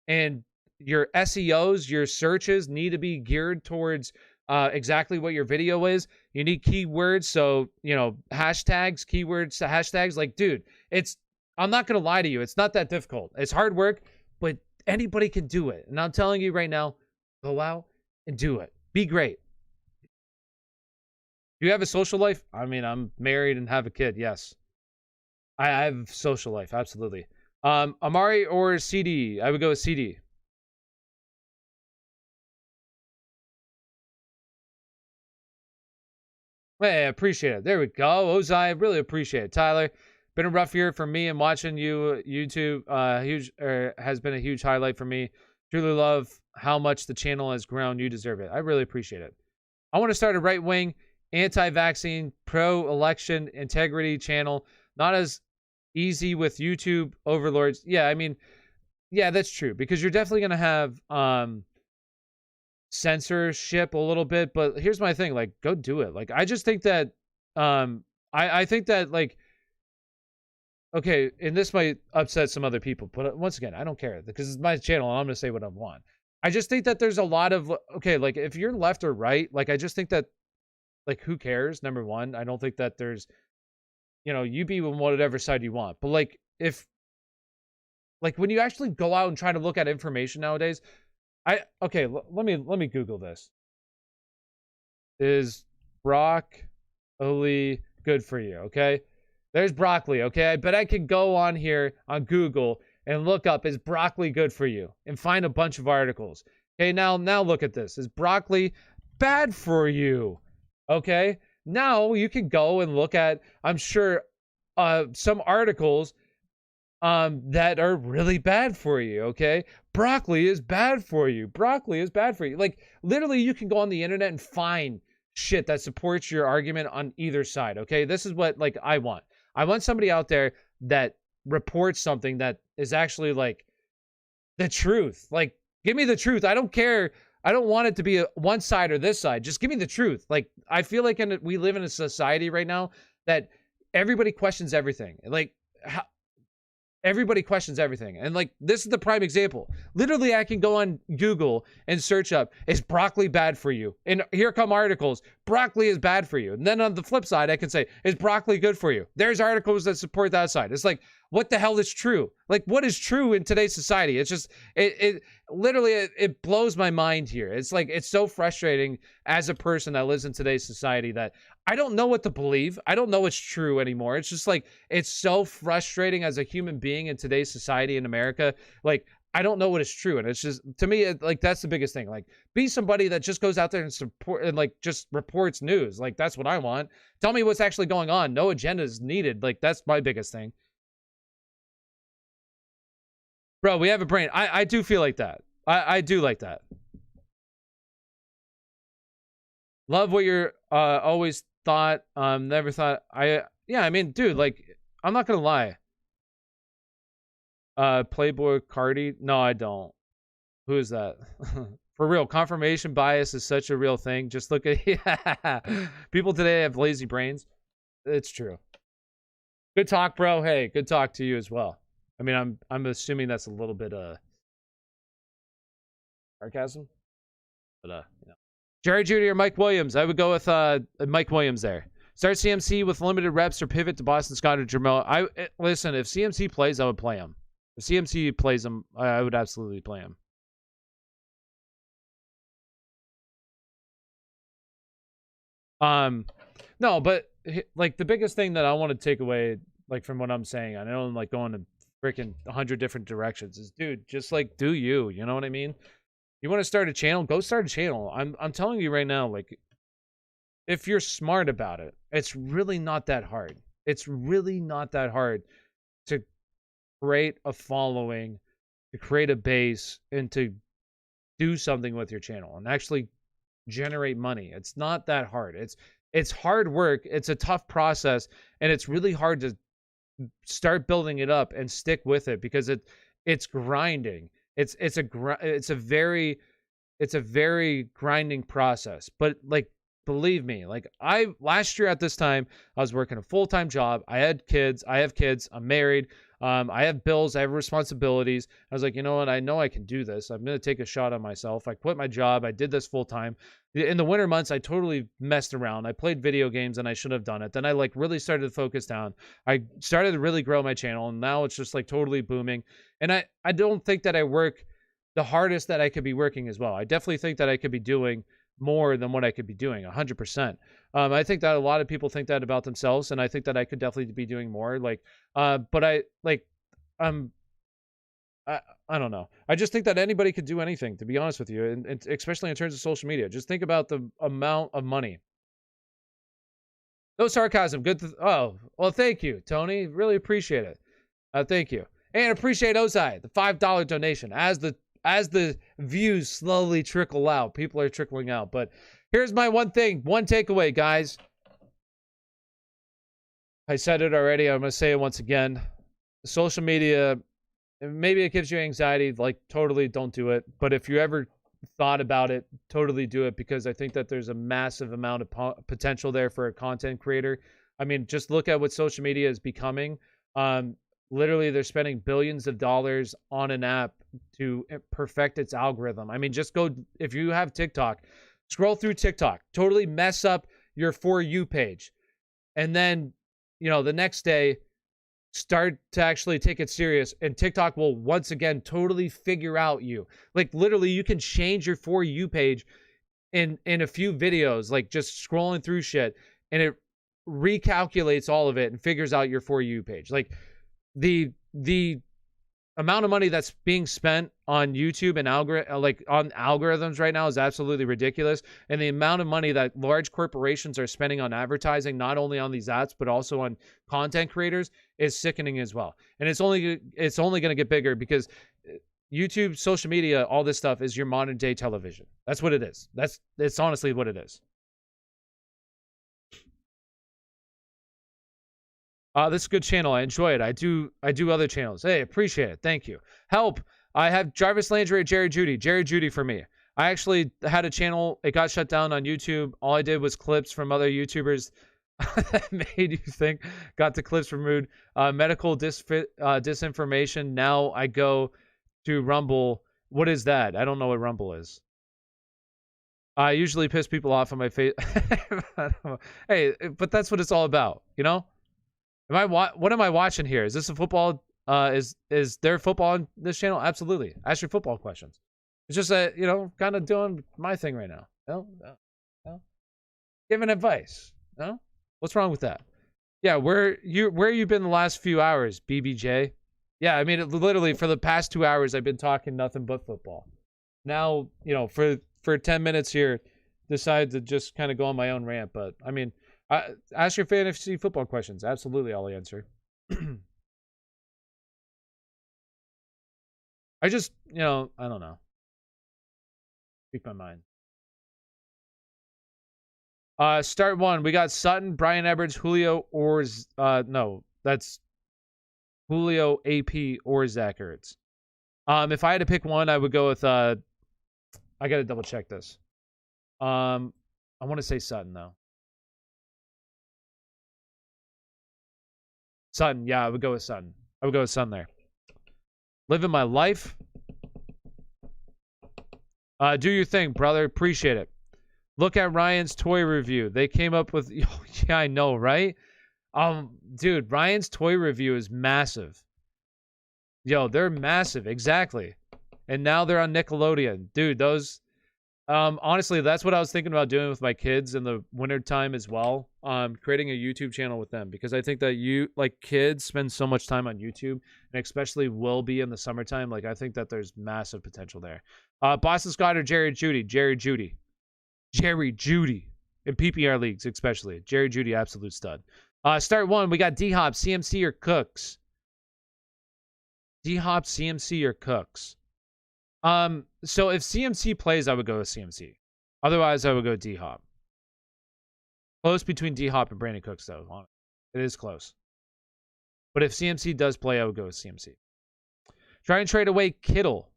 and your SEOs, your searches need to be geared towards exactly what your video is. You need keywords, so, you know, hashtags, keywords, hashtags. Like, dude, I'm not going to lie to you. It's not that difficult. It's hard work, but anybody can do it. And I'm telling you right now, go out and do it. Be great. Do you have a social life? I mean, I'm married and have a kid. Yes. I have social life. Absolutely. Amari or CD? I would go with CD. Hey, I appreciate it. There we go. Ozai, really appreciate it. Tyler, been a rough year for me, and watching YouTube has been a huge highlight for me. Truly love how much the channel has grown. You deserve it. I really appreciate it. I want to start a right-wing, anti-vaccine, pro-election integrity channel. Not as easy with YouTube overlords. Yeah, I mean, yeah, that's true, because you're definitely going to have censorship a little bit, but here's my thing, like, go do it. Like, I just think that I think that, like, okay, and this might upset some other people, but once again, I don't care, because it's my channel and I'm gonna say what I want. I just think that there's a lot of, okay, like, if you're left or right, like, I just think that, like, who cares? Number one, I don't think that there's, you know, you be on whatever side you want, but like, if, like, when you actually go out and try to look at information nowadays, okay, let me Google this. Is broccoli good for you? Okay, there's broccoli. Okay, I bet I could go on here on Google and look up, is broccoli good for you, and find a bunch of articles. Okay, now look at this. Is broccoli bad for you? Okay, now you can go and look at, I'm sure, some articles that are really bad for you. Okay, broccoli is bad for you. Broccoli is bad for you. Like, literally, you can go on the internet and find shit that supports your argument on either side. Okay, this is what, like, I want somebody out there that reports something that is actually, like, the truth. Like, give me the truth. I don't care. I don't want it to be one side or this side. Just give me the truth. Like, I feel like we live in a society right now that everybody questions everything. Like, everybody questions everything. And, like, this is the prime example. Literally, I can go on Google and search up, is broccoli bad for you? And here come articles, broccoli is bad for you. And then on the flip side, I can say, is broccoli good for you? There's articles that support that side. It's like, what the hell is true? Like, what is true in today's society? It's just, it literally, it blows my mind here. It's like, it's so frustrating as a person that lives in today's society that I don't know what to believe. I don't know what's true anymore. It's just like, it's so frustrating as a human being in today's society in America. Like, I don't know what is true. And it's just, to me, like, that's the biggest thing. Like, be somebody that just goes out there and support and, like, just reports news. Like, that's what I want. Tell me what's actually going on. No agenda is needed. Like, that's my biggest thing. Bro, we have a brain. I do feel like that. I do like that. Love what you're always thought. Never thought. Yeah, I mean, dude, like, I'm not gonna lie. Playboy Cardi? No, I don't. Who is that? For real, confirmation bias is such a real thing. Just look at, yeah. People today have lazy brains. It's true. Good talk, bro. Hey, good talk to you as well. I mean, I'm assuming that's a little bit sarcasm, but you know. Jerry Judy or Mike Williams? I would go with Mike Williams there. Start CMC with limited reps or pivot to Boston Scott or Jermel. Listen, if CMC plays, I would play him. If CMC plays him, I would absolutely play him. No, but like, the biggest thing that I want to take away, like, from what I'm saying, I know I'm, like, going to freaking 100 different directions, is, dude, just, like, do you know what I mean? You want to start a channel, go start a channel. I'm telling you right now, like, if you're smart about it, it's really not that hard. It's really not that hard to create a following, to create a base, and to do something with your channel and actually generate money. It's not that hard. It's hard work. It's a tough process, and it's really hard to start building it up and stick with it because it's grinding. It's a very grinding process. But like, believe me, like, last year at this time, I was working a full-time job. I have kids. I'm married. I have bills. I have responsibilities. I was like, you know what? I know I can do this. I'm going to take a shot on myself. I quit my job. I did this full time. In the winter months, I totally messed around. I played video games and I should have done it. Then I like really started to focus down. I started to really grow my channel, and now it's just like totally booming. And I don't think that I work the hardest that I could be working as well. I definitely think that I could be doing more than what I could be doing, 100%. I think that a lot of people think that about themselves, and I think that I could definitely be doing more. Like, but I don't know. I just think that anybody could do anything, to be honest with you, and especially in terms of social media. Just think about the amount of money. No sarcasm. Good. Oh, well, thank you, Tony. Really appreciate it. Thank you, and appreciate Ozai, the $5 donation. As the views slowly trickle out, people are trickling out. But here's my one takeaway, guys. I said it already. I'm going to say it once again. Social media, maybe it gives you anxiety. Like, totally don't do it. But if you ever thought about it, totally do it, because I think that there's a massive amount of potential there for a content creator. I mean, just look at what social media is becoming. Literally, they're spending billions of dollars on an app to perfect its algorithm. I mean, just go, if you have TikTok, scroll through TikTok, totally mess up your For You page. And then, you know, the next day, start to actually take it serious, and TikTok will once again totally figure out you. Like, literally, you can change your For You page in a few videos, like just scrolling through shit, and it recalculates all of it and figures out your For You page. Like, the amount of money that's being spent on YouTube and on algorithms right now is absolutely ridiculous. And the amount of money that large corporations are spending on advertising, not only on these apps, but also on content creators, is sickening as well. And it's only going to get bigger, because YouTube, social media, all this stuff is your modern day television. That's what it is. It's honestly what it is. This is a good channel. I enjoy it. I do other channels. Hey, appreciate it. Thank you. Help. I have Jarvis Landry or Jerry Judy. Jerry Judy for me. I actually had a channel. It got shut down on YouTube. All I did was clips from other YouTubers that made you think. Got the clips removed. Medical disinformation. Now I go to Rumble. What is that? I don't know what Rumble is. I usually piss people off on my face. Hey, but that's what it's all about, you know? What am I watching here? Is this a football? Is there football on this channel? Absolutely. Ask your football questions. It's just that, you know, kind of doing my thing right now. No. Giving advice. No? What's wrong with that? Yeah, where you been the last few hours, BBJ? Yeah, I mean, literally for the past 2 hours, I've been talking nothing but football. Now, you know, for 10 minutes here, decide to just kind of go on my own rant. But I mean, ask your fantasy football questions. Absolutely, I'll answer. I just, you know, I don't know. Speak my mind. Start one. We got Sutton, Brian Edwards, Julio, or no, that's Julio, AP, or Zach Ertz. If I had to pick one, I would go with I gotta double check this. I want to say Sutton though. Sutton, yeah, I would go with Sutton. I would go with Sutton there. Living my life. Do your thing, brother. Appreciate it. Look at Ryan's toy review. They came up with, yeah, I know, right? Dude, Ryan's toy review is massive. Yo, they're massive, exactly. And now they're on Nickelodeon. Dude, those, honestly, that's what I was thinking about doing with my kids in the wintertime as well. Creating a YouTube channel with them, because I think that kids spend so much time on YouTube, and especially will be in the summertime. Like, I think that there's massive potential there. Boston Scott or Jerry Judy? Jerry Judy. In PPR leagues, especially. Jerry Judy, absolute stud. Start one. We got D-Hop, CMC, or Cooks. D-Hop, CMC, or Cooks. So if CMC plays, I would go with CMC. Otherwise, I would go D-Hop. Close between D-Hop and Brandon Cooks, though. It is close. But if CMC does play, I would go with CMC. Try and trade away Kittle,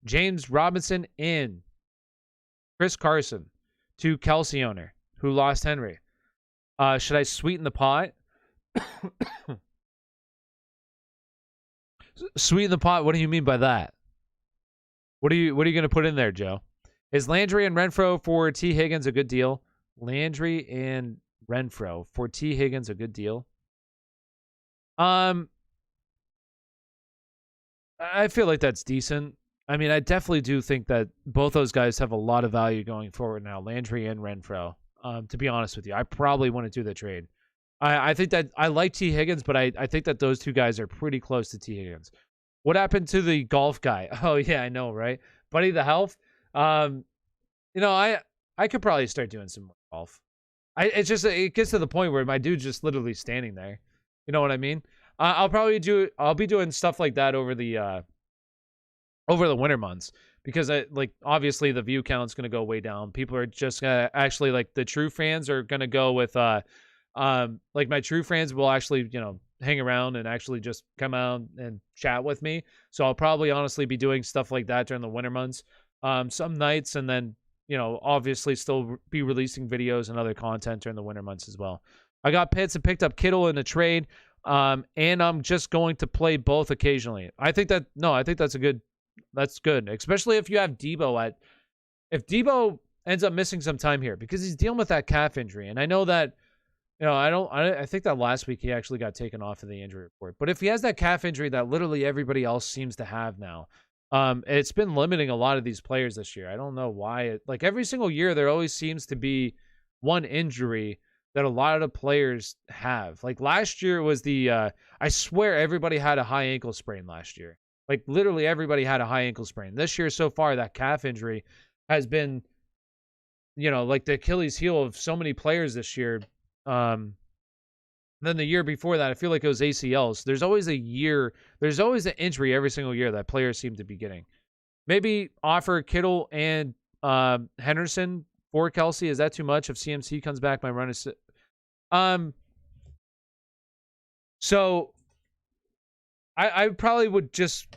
James Robinson, and Chris Carson to Kelsey owner, who lost Henry. Should I sweeten the pot? Sweeten the pot? What do you mean by that? What are you going to put in there, Joe? Is Landry and Renfro for T. Higgins a good deal? Landry and Renfro for T. Higgins a good deal? I feel like that's decent. I mean, I definitely do think that both those guys have a lot of value going forward now, Landry and Renfro. To be honest with you, I probably want to do the trade. I think that I like T. Higgins, but I think that those two guys are pretty close to T. Higgins. What happened to the golf guy? Oh, yeah, I know, right? Buddy the Health. I could probably start doing some more golf. It gets to the point where my dude's just literally standing there. You know what I mean? I'll be doing stuff like that over the winter months, because obviously the view count's going to go way down. People are just going to actually, like, the true fans are going to go with my true fans will actually, hang around and actually just come out and chat with me. So I'll probably honestly be doing stuff like that during the winter months, some nights, and then, obviously still be releasing videos and other content during the winter months as well. I got Pitts and picked up Kittle in a trade, and I'm just going to play both occasionally. I think that's good, especially if you have Debo if Debo ends up missing some time here, because he's dealing with that calf injury. And I know that, I think that last week he actually got taken off of the injury report. But if he has that calf injury that literally everybody else seems to have now, it's been limiting a lot of these players this year. I don't know why. Every single year, there always seems to be one injury that a lot of the players have. Like last year was I swear everybody had a high ankle sprain last year. Like literally everybody had a high ankle sprain. This year so far, that calf injury has been, like the Achilles heel of so many players this year. Then the year before that, I feel like it was ACLs. There's always an injury every single year that players seem to be getting. Maybe offer Kittle and Henderson for Kelsey. Is that too much? If CMC comes back, my run is... So I probably would just...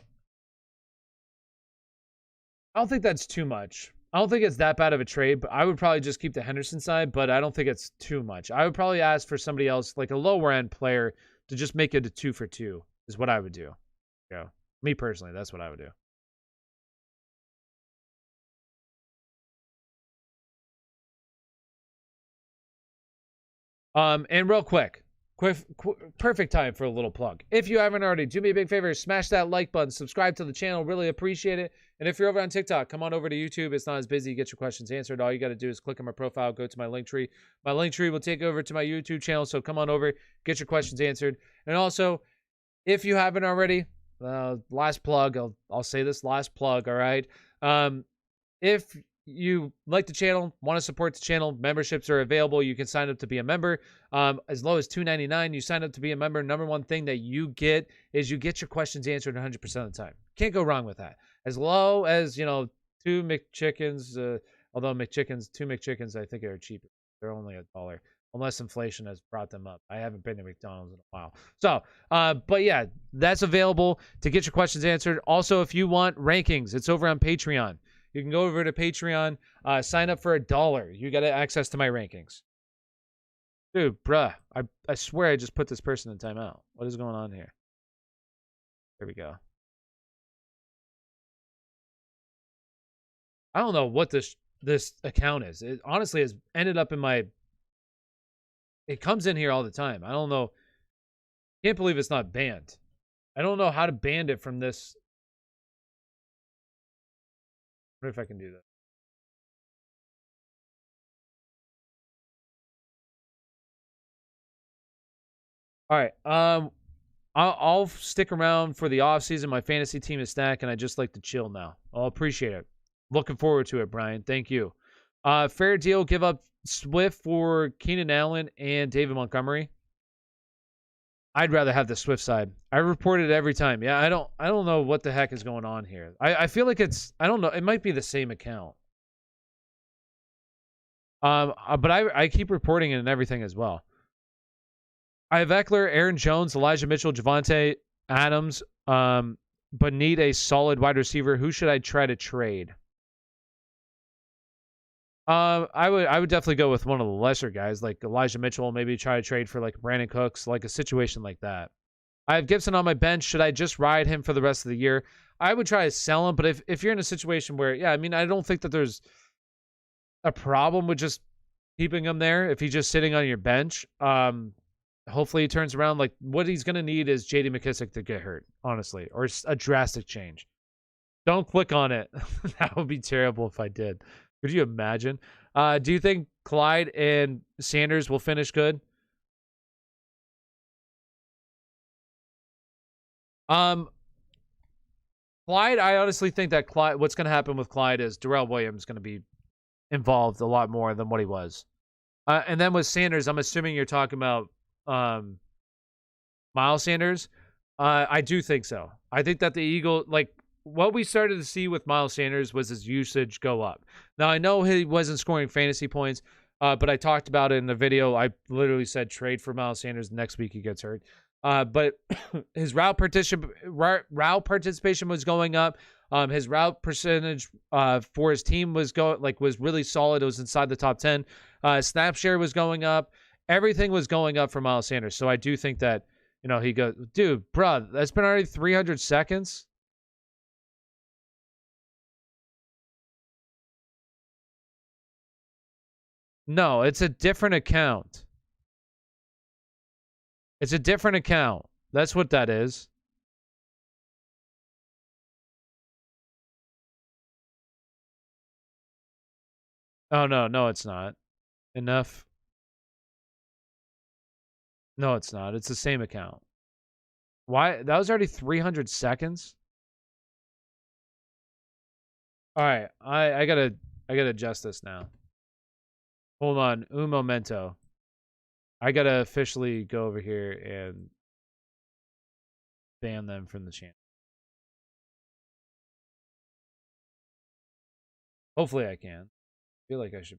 I don't think that's too much. I don't think it's that bad of a trade, but I would probably just keep the Henderson side, but I don't think it's too much. I would probably ask for somebody else, like a lower-end player, to just make it a 2-for-2, is what I would do. Yeah. Me personally, that's what I would do. And real quick, perfect time for a little plug. If you haven't already, do me a big favor, smash that like button, subscribe to the channel, really appreciate it. And if you're over on TikTok, come on over to YouTube. It's not as busy. Get your questions answered. All you got to do is click on my profile, go to my link tree. My link tree will take over to my YouTube channel, so come on over, get your questions answered. And also, if you haven't already, last plug, I'll say this last plug, all right? If you like the channel, want to support the channel, memberships are available. You can sign up to be a member. As low as $2.99, you sign up to be a member. Number one thing that you get is you get your questions answered 100% of the time. Can't go wrong with that. As low as, 2 McChickens, although two McChickens, I think are cheaper. They're only $1, unless inflation has brought them up. I haven't been to McDonald's in a while. So, but yeah, that's available to get your questions answered. Also, if you want rankings, it's over on Patreon. You can go over to Patreon, sign up for $1. You got access to my rankings. Dude, bruh, I swear I just put this person in timeout. What is going on here? There we go. I don't know what this account is. It honestly has ended up in my... It comes in here all the time. I don't know. Can't believe it's not banned. I don't know how to ban it from this... I wonder if I can do that. All right. I'll stick around for the offseason. My fantasy team is stacked, and I just like to chill now. I'll appreciate it. Looking forward to it, Brian. Thank you. Fair deal. Give up Swift for Keenan Allen and David Montgomery. I'd rather have the Swift side. I report it every time. Yeah, I don't know what the heck is going on here. I feel like I don't know. It might be the same account. But I keep reporting it and everything as well. I have Eckler, Aaron Jones, Elijah Mitchell, Javonte Adams, but need a solid wide receiver. Who should I try to trade? I would definitely go with one of the lesser guys, like Elijah Mitchell. Maybe try to trade for like Brandon Cooks, like a situation like that. I have Gibson on my bench. Should I just ride him for the rest of the year? I would try to sell him, but if you're in a situation where, yeah, I mean, I don't think that there's a problem with just keeping him there if he's just sitting on your bench. Hopefully he turns around. Like, what he's going to need is J.D. McKissic to get hurt, honestly, or a drastic change. Don't click on it. That would be terrible if I did. Could you imagine? Do you think Clyde and Sanders will finish good? Clyde, I honestly think that what's going to happen with Clyde is Darrell Williams is going to be involved a lot more than what he was. And then with Sanders, I'm assuming you're talking about Miles Sanders. I do think so. I think that the Eagle, like what we started to see with Miles Sanders was his usage go up. Now, I know he wasn't scoring fantasy points, but I talked about it in the video. I literally said trade for Miles Sanders. Next week he gets hurt. But his route participation was going up. His route percentage for his team was really solid. It was inside the top 10. Snap share was going up. Everything was going up for Miles Sanders. So I do think that, he goes, dude, bruh, that's been already 300 seconds. No, it's a different account. It's a different account. That's what that is. Oh, no, it's not. Enough. No, it's not. It's the same account. Why? That was already 300 seconds? All right. I gotta adjust this now. Hold on. Un momento. I gotta officially go over here and ban them from the channel. Hopefully I can. I feel like I should.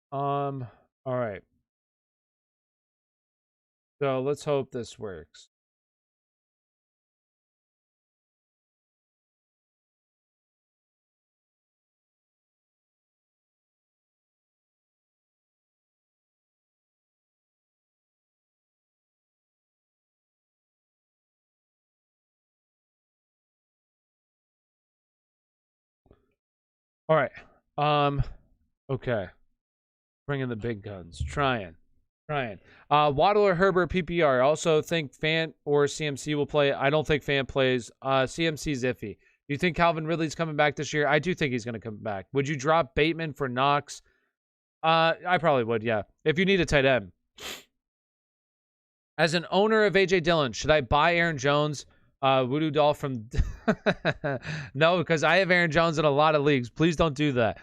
All right. So let's hope this works. All right. Okay. Bring in the big guns. Trying. Waddle or Herbert PPR. Also think Fant or CMC will play. I don't think Fant plays. CMC's iffy. Do you think Calvin Ridley's coming back this year? I do think he's going to come back. Would you drop Bateman for Knox? I probably would, yeah. If you need a tight end. As an owner of AJ Dillon, should I buy Aaron Jones? Voodoo Doll from... No, because I have Aaron Jones in a lot of leagues. Please don't do that.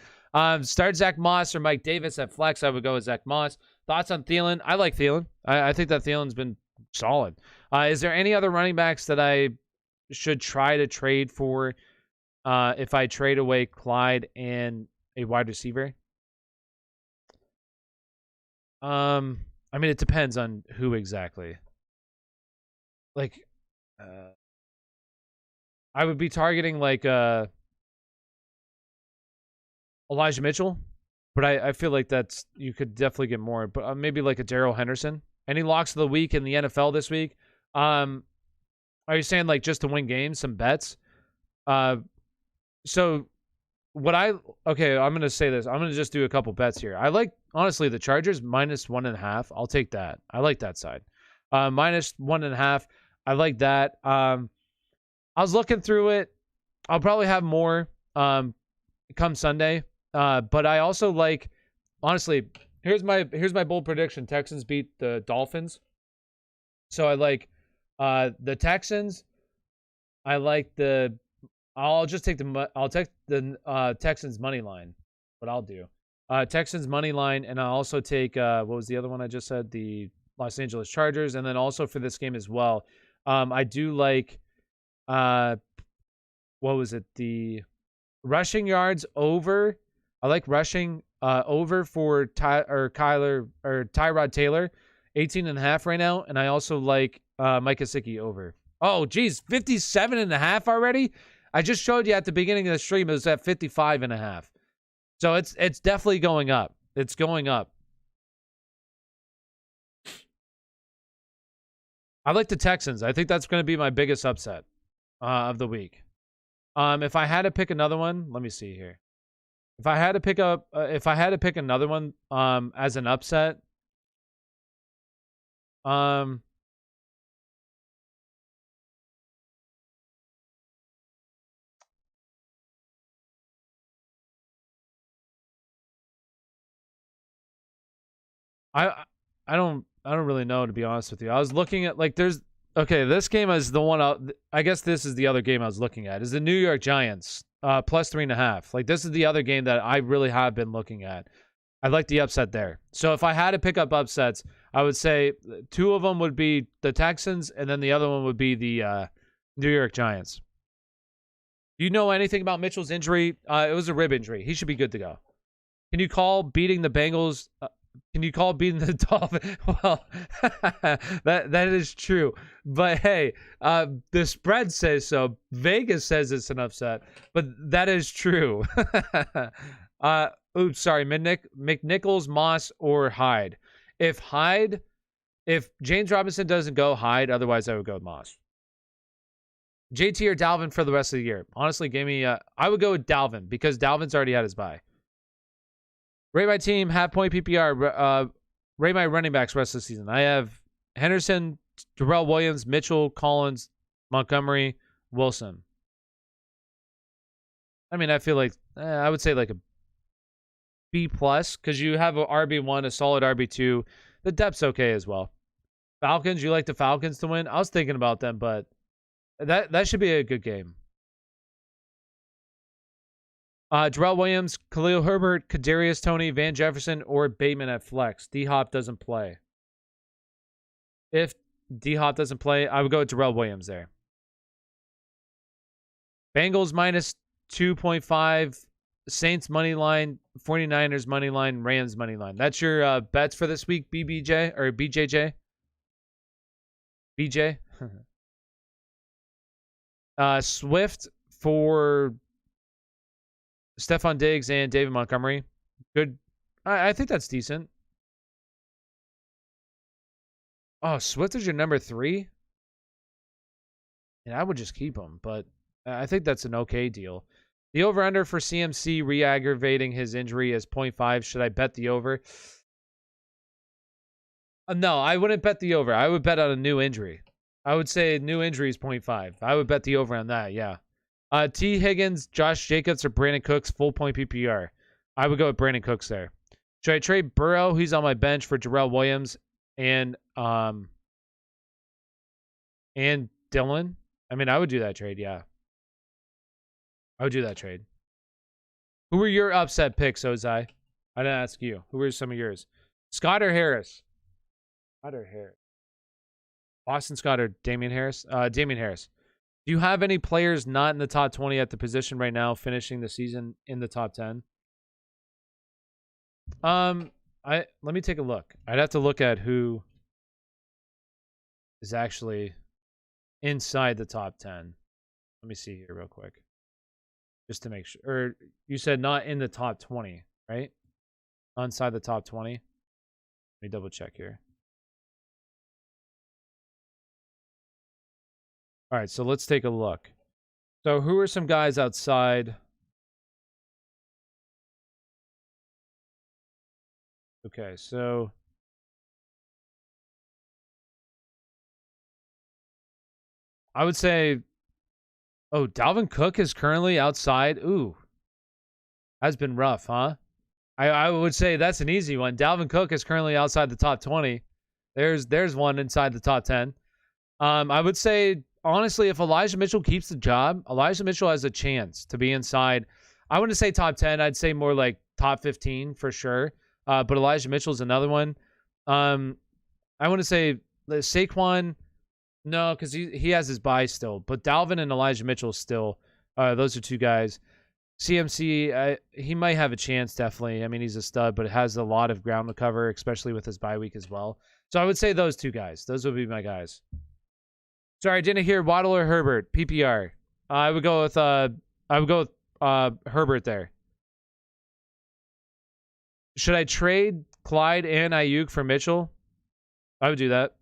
Start Zach Moss or Mike Davis at flex. I would go with Zach Moss. Thoughts on Thielen? I like Thielen. I think that Thielen's been solid. Is there any other running backs that I should try to trade for if I trade away Clyde and a wide receiver? I mean, it depends on who exactly. Like, I would be targeting like Elijah Mitchell, but I feel like you could definitely get more. But maybe like a Darrell Henderson. Any locks of the week in the NFL this week? Are you saying like just to win games, some bets? So okay, I'm gonna say this. I'm gonna just do a couple bets here. I like honestly the Chargers -1.5. I'll take that. I like that side. -1.5. I like that. I was looking through it. I'll probably have more. come Sunday. But I also like, honestly, here's my bold prediction: Texans beat the Dolphins. So I like the Texans. I like the. I'll just take the. I'll take the Texans money line. What I'll do, Texans money line, and I'll also take what was the other one I just said? The Los Angeles Chargers, and then also for this game as well, I do like what was it? The rushing yards over. I like rushing over for Tyrod Taylor, 18.5 right now, and I also like Mike Gesicki over. Oh, geez, 57.5 already? I just showed you at the beginning of the stream it was at 55.5. So it's definitely going up. It's going up. I like the Texans. I think that's going to be my biggest upset of the week. If I had to pick another one, let me see here. If I had to pick another one as an upset, I don't really know, to be honest with you. I was looking at like this game is the one I guess this is the other game I was looking at. Is the New York Giants plus 3.5. Like this is the other game that I really have been looking at. I like the upset there. So if I had to pick up upsets, I would say two of them would be the Texans and then the other one would be the New York Giants. Do you know anything about Mitchell's injury? It was a rib injury. He should be good to go. Can you call beating the Bengals? Can you call beating the Dolphins? Well, that is true. But hey, the spread says so. Vegas says it's an upset, but that is true. Oops, sorry, McNichols, Moss, or Hyde. If James Robinson doesn't go, Hyde. Otherwise, I would go with Moss. JT or Dalvin for the rest of the year. Honestly, I would go with Dalvin because Dalvin's already had his bye. Rate my team, half point PPR. Rate my running backs rest of the season. I have Henderson, Darrell Williams, Mitchell, Collins, Montgomery, Wilson. I mean, I feel like I would say like a B plus because you have a RB1, a solid RB2. The depth's okay as well. Falcons, you like the Falcons to win? I was thinking about them, but that should be a good game. Darrell Williams, Khalil Herbert, Kadarius Toney, Van Jefferson, or Bateman at flex. D-Hop doesn't play. If D-Hop doesn't play, I would go with Darrell Williams there. Bengals minus 2.5. Saints money line, 49ers money line, Rams money line. That's your bets for this week, BBJ or BJJ? BJ? Swift for Stephon Diggs and David Montgomery. Good. I think that's decent. Oh, Swift is your number 3? And I would just keep him, but I think that's an okay deal. The over-under for CMC re-aggravating his injury is 0.5. Should I bet the over? No, I wouldn't bet the over. I would bet on a new injury. I would say new injury is 0.5. I would bet the over on that, yeah. T. Higgins, Josh Jacobs, or Brandon Cooks, full point PPR. I would go with Brandon Cooks there. Should I trade Burrow? He's on my bench for Darrell Williams and Dylan. I mean, I would do that trade, yeah. I would do that trade. Who were your upset picks, Ozai? I didn't ask you. Who were some of yours? Scott or Harris? Scott or Harris? Boston Scott or Damian Harris? Damian Harris. Do you have any players not in the top 20 at the position right now, finishing the season in the top 10? Let me take a look. I'd have to look at who is actually inside the top 10. Let me see here real quick. Just to make sure. Or you said not in the top 20, right? Inside the top 20. Let me double check here. All right, so let's take a look. So who are some guys outside? Okay, so I would say, oh, Dalvin Cook is currently outside. Ooh. Has been rough, huh? I would say that's an easy one. Dalvin Cook is currently outside the top 20. There's one inside the top 10. I would say, honestly, if Elijah Mitchell keeps the job, Elijah Mitchell has a chance to be inside. I wouldn't say top 10. I'd say more like top 15 for sure. But Elijah Mitchell's another one. I want to say Saquon, no, because he has his bye still. But Dalvin and Elijah Mitchell still. Those are two guys. CMC, he might have a chance, definitely. I mean, he's a stud, but it has a lot of ground to cover, especially with his bye week as well. So I would say those two guys. Those would be my guys. Sorry, I didn't hear Waddle or Herbert. PPR. I would go with Herbert there. Should I trade Clyde and Ayuk for Mitchell? I would do that.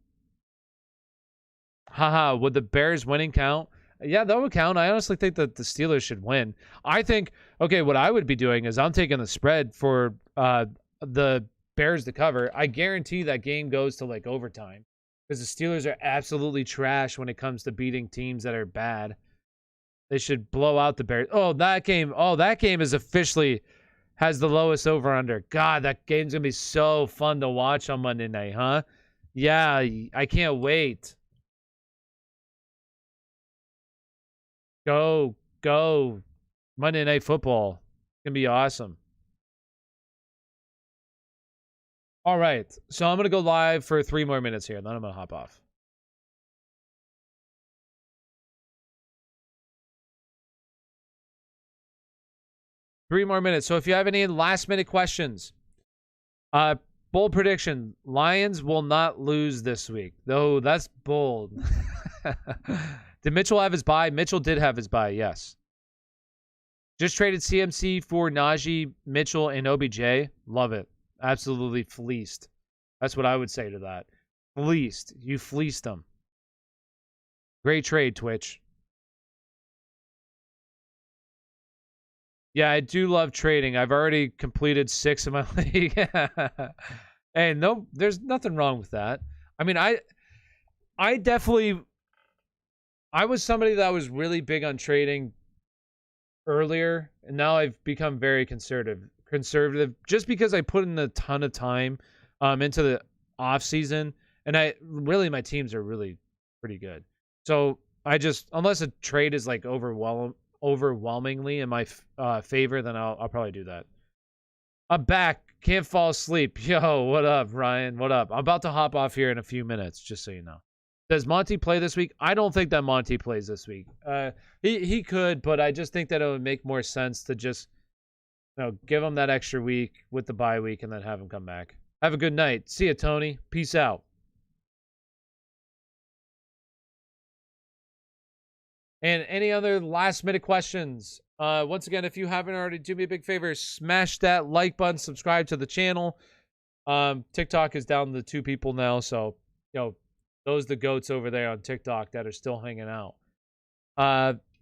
Haha, would the Bears winning count? Yeah, that would count. I honestly think that the Steelers should win. I think, okay, what I would be doing is I'm taking the spread for the Bears to cover. I guarantee that game goes to like overtime because the Steelers are absolutely trash when it comes to beating teams that are bad. They should blow out the Bears. That game is officially has the lowest over-under. God, that game's going to be so fun to watch on Monday night, huh? Yeah, I can't wait. Go. Monday Night Football. It's going to be awesome. All right. So I'm going to go live for 3 more minutes here, and then I'm going to hop off. Three more minutes. So if you have any last-minute questions, bold prediction, Lions will not lose this week. Though that's bold. Did Mitchell have his bye? Mitchell did have his bye, yes. Just traded CMC for Najee, Mitchell, and OBJ. Love it. Absolutely fleeced. That's what I would say to that. Fleeced. You fleeced them. Great trade, Twitch. Yeah, I do love trading. I've already completed 6 of my league. Hey, no, there's nothing wrong with that. I mean, I definitely... I was somebody that was really big on trading earlier, and now I've become very conservative just because I put in a ton of time into the off season, and my teams are really pretty good. So I just, unless a trade is like overwhelmingly in my favor, then I'll probably do that. I'm back. Can't fall asleep. Yo, what up, Ryan? What up? I'm about to hop off here in a few minutes, just so you know. Does Monty play this week? I don't think that Monty plays this week. He could, but I just think that it would make more sense to just give him that extra week with the bye week and then have him come back. Have a good night. See ya, Tony. Peace out. And any other last-minute questions? Once again, if you haven't already, do me a big favor. Smash that like button. Subscribe to the channel. TikTok is down to 2 people now, so, those are the goats over there on TikTok that are still hanging out.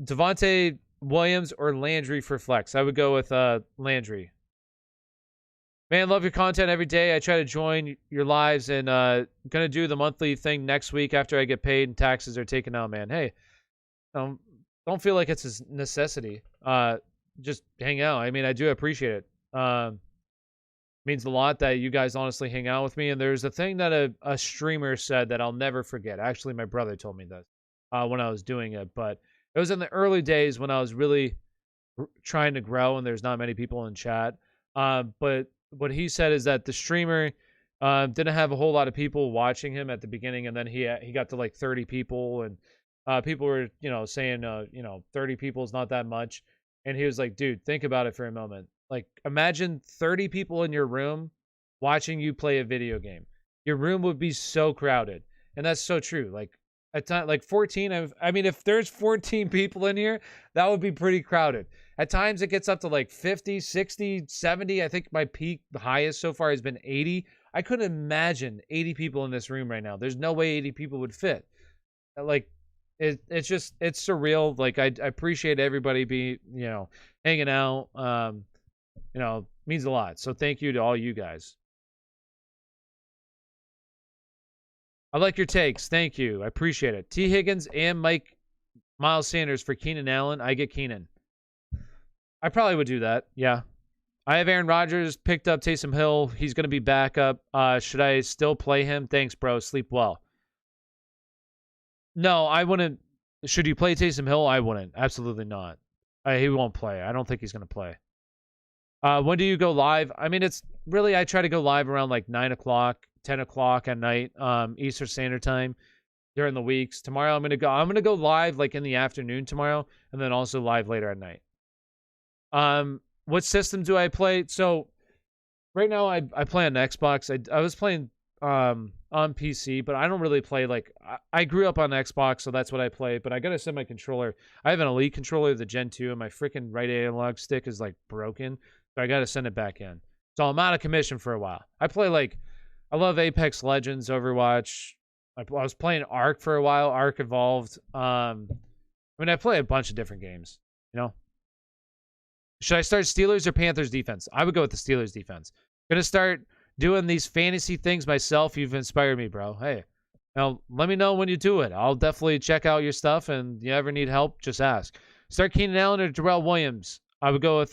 Devontae Williams or Landry for flex? I would go with Landry. Man, love your content every day. I try to join your lives and going to do the monthly thing next week after I get paid and taxes are taken out, man. Hey, don't feel like it's a necessity. Just hang out. I mean, I do appreciate it. Means a lot that you guys honestly hang out with me. And there's a thing that a streamer said that I'll never forget. Actually, my brother told me this when I was doing it. But it was in the early days when I was really trying to grow and there's not many people in chat. But what he said is that the streamer didn't have a whole lot of people watching him at the beginning. And then he got to like 30 people. And people were, saying, 30 people is not that much. And he was like, dude, think about it for a moment. Like, imagine 30 people in your room watching you play a video game. Your room would be so crowded. And that's so true. Like, at time, like 14, I mean, if there's 14 people in here, that would be pretty crowded. At times, it gets up to like 50, 60, 70. I think my peak, the highest so far has been 80. I couldn't imagine 80 people in this room right now. There's no way 80 people would fit. Like, it's just, it's surreal. Like, I appreciate everybody hanging out. Means a lot. So thank you to all you guys. I like your takes. Thank you. I appreciate it. T. Higgins and Miles Sanders for Keenan Allen. I get Keenan. I probably would do that. Yeah. I have Aaron Rodgers, picked up Taysom Hill. He's going to be back up. Should I still play him? Thanks, bro. Sleep well. No, I wouldn't. Should you play Taysom Hill? I wouldn't. Absolutely not. He won't play. I don't think he's going to play. When do you go live? I mean, it's really, I try to go live around like 9 o'clock, 10 o'clock at night, Eastern Standard Time during the weeks. Tomorrow I'm going to go live like in the afternoon tomorrow, and then also live later at night. What system do I play? So right now I play on Xbox. I was playing on PC, but I don't really play like I grew up on Xbox, so that's what I play. But I gotta send my controller. I have an Elite controller, the Gen 2, and my freaking right analog stick is like broken, so I gotta send it back in. So I'm out of commission for a while. I play like I love Apex Legends, Overwatch. I was playing Ark for a while. Ark Evolved. I mean, I play a bunch of different games. You know. Should I start Steelers or Panthers defense? I would go with the Steelers defense. Gonna start doing these fantasy things myself. You've inspired me, bro. Hey, now let me know when you do it. I'll definitely check out your stuff, and you ever need help, just ask. Start Keenan Allen or Darrell Williams? I would go with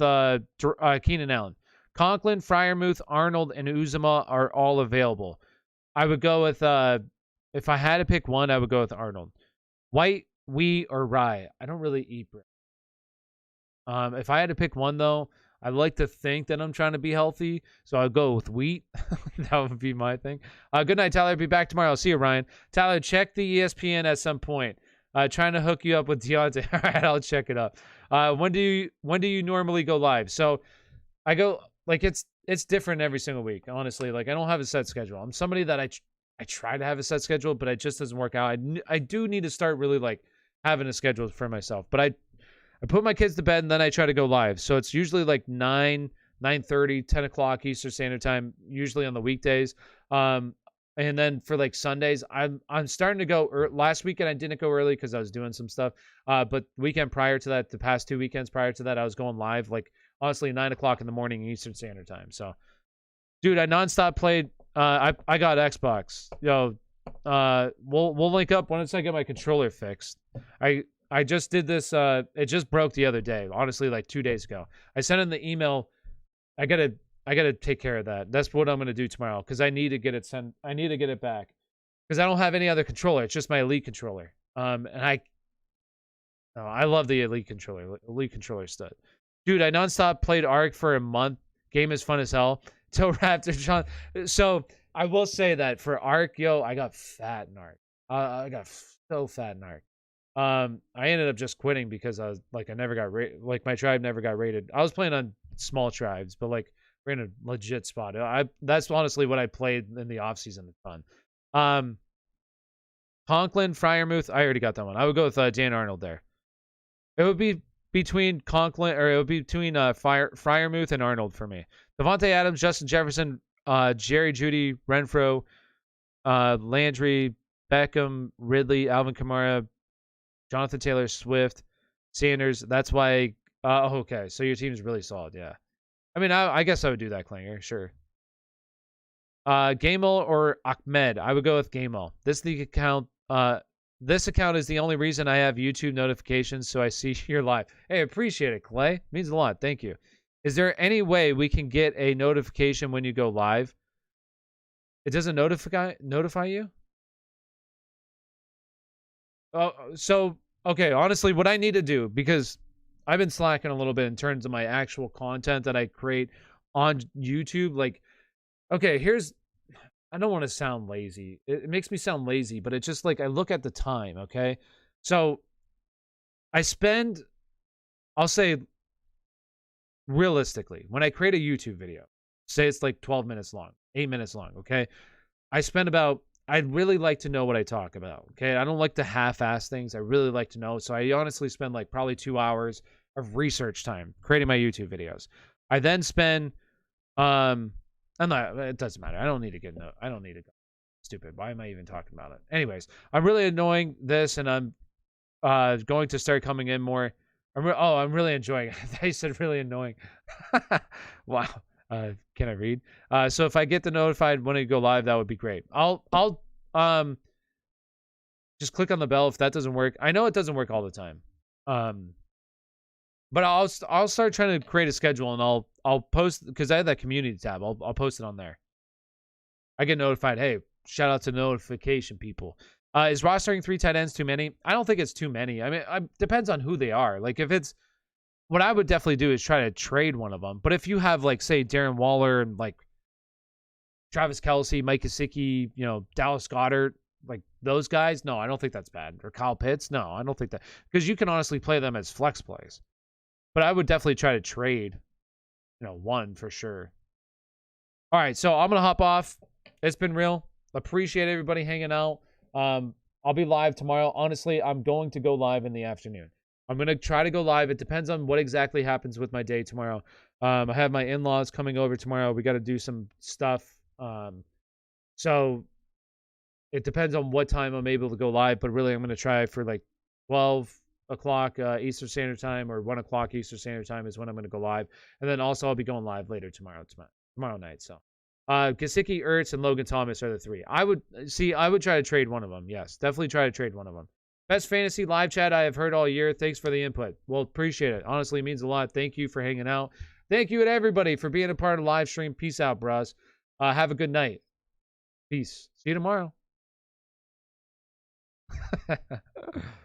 Keenan Allen. Conklin, Freiermuth, Arnold, and Uzuma are all available. I would go with, if I had to pick one, I would go with Arnold. White, wheat, or rye. I don't really eat bread. If I had to pick one, though, I like to think that I'm trying to be healthy, so I'll go with wheat. That would be my thing. Good night, Tyler. Be back tomorrow. I'll see you, Ryan. Tyler, check the ESPN at some point. Trying to hook you up with Deontay. All right, I'll check it up. When do you normally go live? So I go like it's different every single week. Honestly, like I don't have a set schedule. I'm somebody that I try to have a set schedule, but it just doesn't work out. I do need to start really like having a schedule for myself, but I put my kids to bed, and then I try to go live. So it's usually like 9:30, 10 o'clock Eastern Standard Time, usually on the weekdays. And then for like Sundays, I'm starting to go last weekend I didn't go early because I was doing some stuff. But weekend prior to that, the past 2 weekends prior to that, I was going live like honestly 9 o'clock in the morning Eastern Standard Time. So, dude, I nonstop played. I got Xbox. We'll link up once I get my controller fixed. I just did this. It just broke the other day. Honestly, like 2 days ago. I sent in the email. I gotta take care of that. That's what I'm gonna do tomorrow because I need to get it sent. I need to get it back because I don't have any other controller. It's just my Elite controller. And I love the Elite controller. Elite controller stud. Dude, I nonstop played Ark for a month. Game is fun as hell. Till Raptor John. So I will say that for Ark, I got fat in Ark. I got so fat in Ark. I ended up just quitting because I was like, I never got rated. Like my tribe never got rated. I was playing on small tribes, but like we're in a legit spot. That's honestly what I played in the off season. It's fun. Conklin, Freiermuth. I already got that one. I would go with Dan Arnold there. It would be between Conklin, or it would be between Freiermuth and Arnold for me. Devontae Adams, Justin Jefferson, Jerry Jeudy, Renfro, Landry, Beckham, Ridley, Alvin Kamara, Jonathan Taylor, Swift, Sanders. That's why. Okay, so your team is really solid. Yeah, I mean, I guess I would do that, Klinger. Sure. Gamal or Ahmed? I would go with Gamal. This account is the only reason I have YouTube notifications, so I see you're live. Hey, appreciate it, Clay. It means a lot. Thank you. Is there any way we can get a notification when you go live? It doesn't notify you? So, okay, honestly, what I need to do, because I've been slacking a little bit in terms of my actual content that I create on YouTube. Like, okay, I don't want to sound lazy. It makes me sound lazy, but it's just like I look at the time, okay? So, I'll say, realistically, when I create a YouTube video, say it's like 12 minutes long, 8 minutes long, okay? I'd really like to know what I talk about, okay? I don't like to half-ass things. I really like to know. So I honestly spend like probably 2 hours of research time creating my YouTube videos. I then spend, it doesn't matter. I don't need to go stupid. Why am I even talking about it? Anyways, I'm really enjoying this, and I'm going to start coming in more. I'm really enjoying it. They said really annoying. Wow. Can I read? So if I get the notified when I go live, that would be great. I'll just click on the bell if that doesn't work. I know it doesn't work all the time. But I'll start trying to create a schedule, and I'll post, because I have that community tab. I'll post it on there. I get notified. Hey, shout out to notification people. Is rostering 3 tight ends too many? I don't think it's too many. I mean, it depends on who they are. Like, if it's, what I would definitely do is try to trade one of them. But if you have, like, say, Darren Waller and, like, Travis Kelce, Mike Gesicki, Dallas Goedert, like, those guys, no, I don't think that's bad. Or Kyle Pitts, no, I don't think that. Because you can honestly play them as flex plays. But I would definitely try to trade, one for sure. All right, so I'm going to hop off. It's been real. Appreciate everybody hanging out. I'll be live tomorrow. Honestly, I'm going to go live in the afternoon. I'm going to try to go live. It depends on what exactly happens with my day tomorrow. I have my in-laws coming over tomorrow. We got to do some stuff. So it depends on what time I'm able to go live. But really, I'm going to try for like 12 o'clock Eastern Standard Time, or 1 o'clock Eastern Standard Time is when I'm going to go live. And then also I'll be going live later tomorrow night. So Gesicki, Ertz, and Logan Thomas are the 3. I would try to trade one of them. Yes, definitely try to trade one of them. Best fantasy live chat I have heard all year. Thanks for the input. Well, appreciate it. Honestly, it means a lot. Thank you for hanging out. Thank you to everybody for being a part of the live stream. Peace out, bros. Have a good night. Peace. See you tomorrow.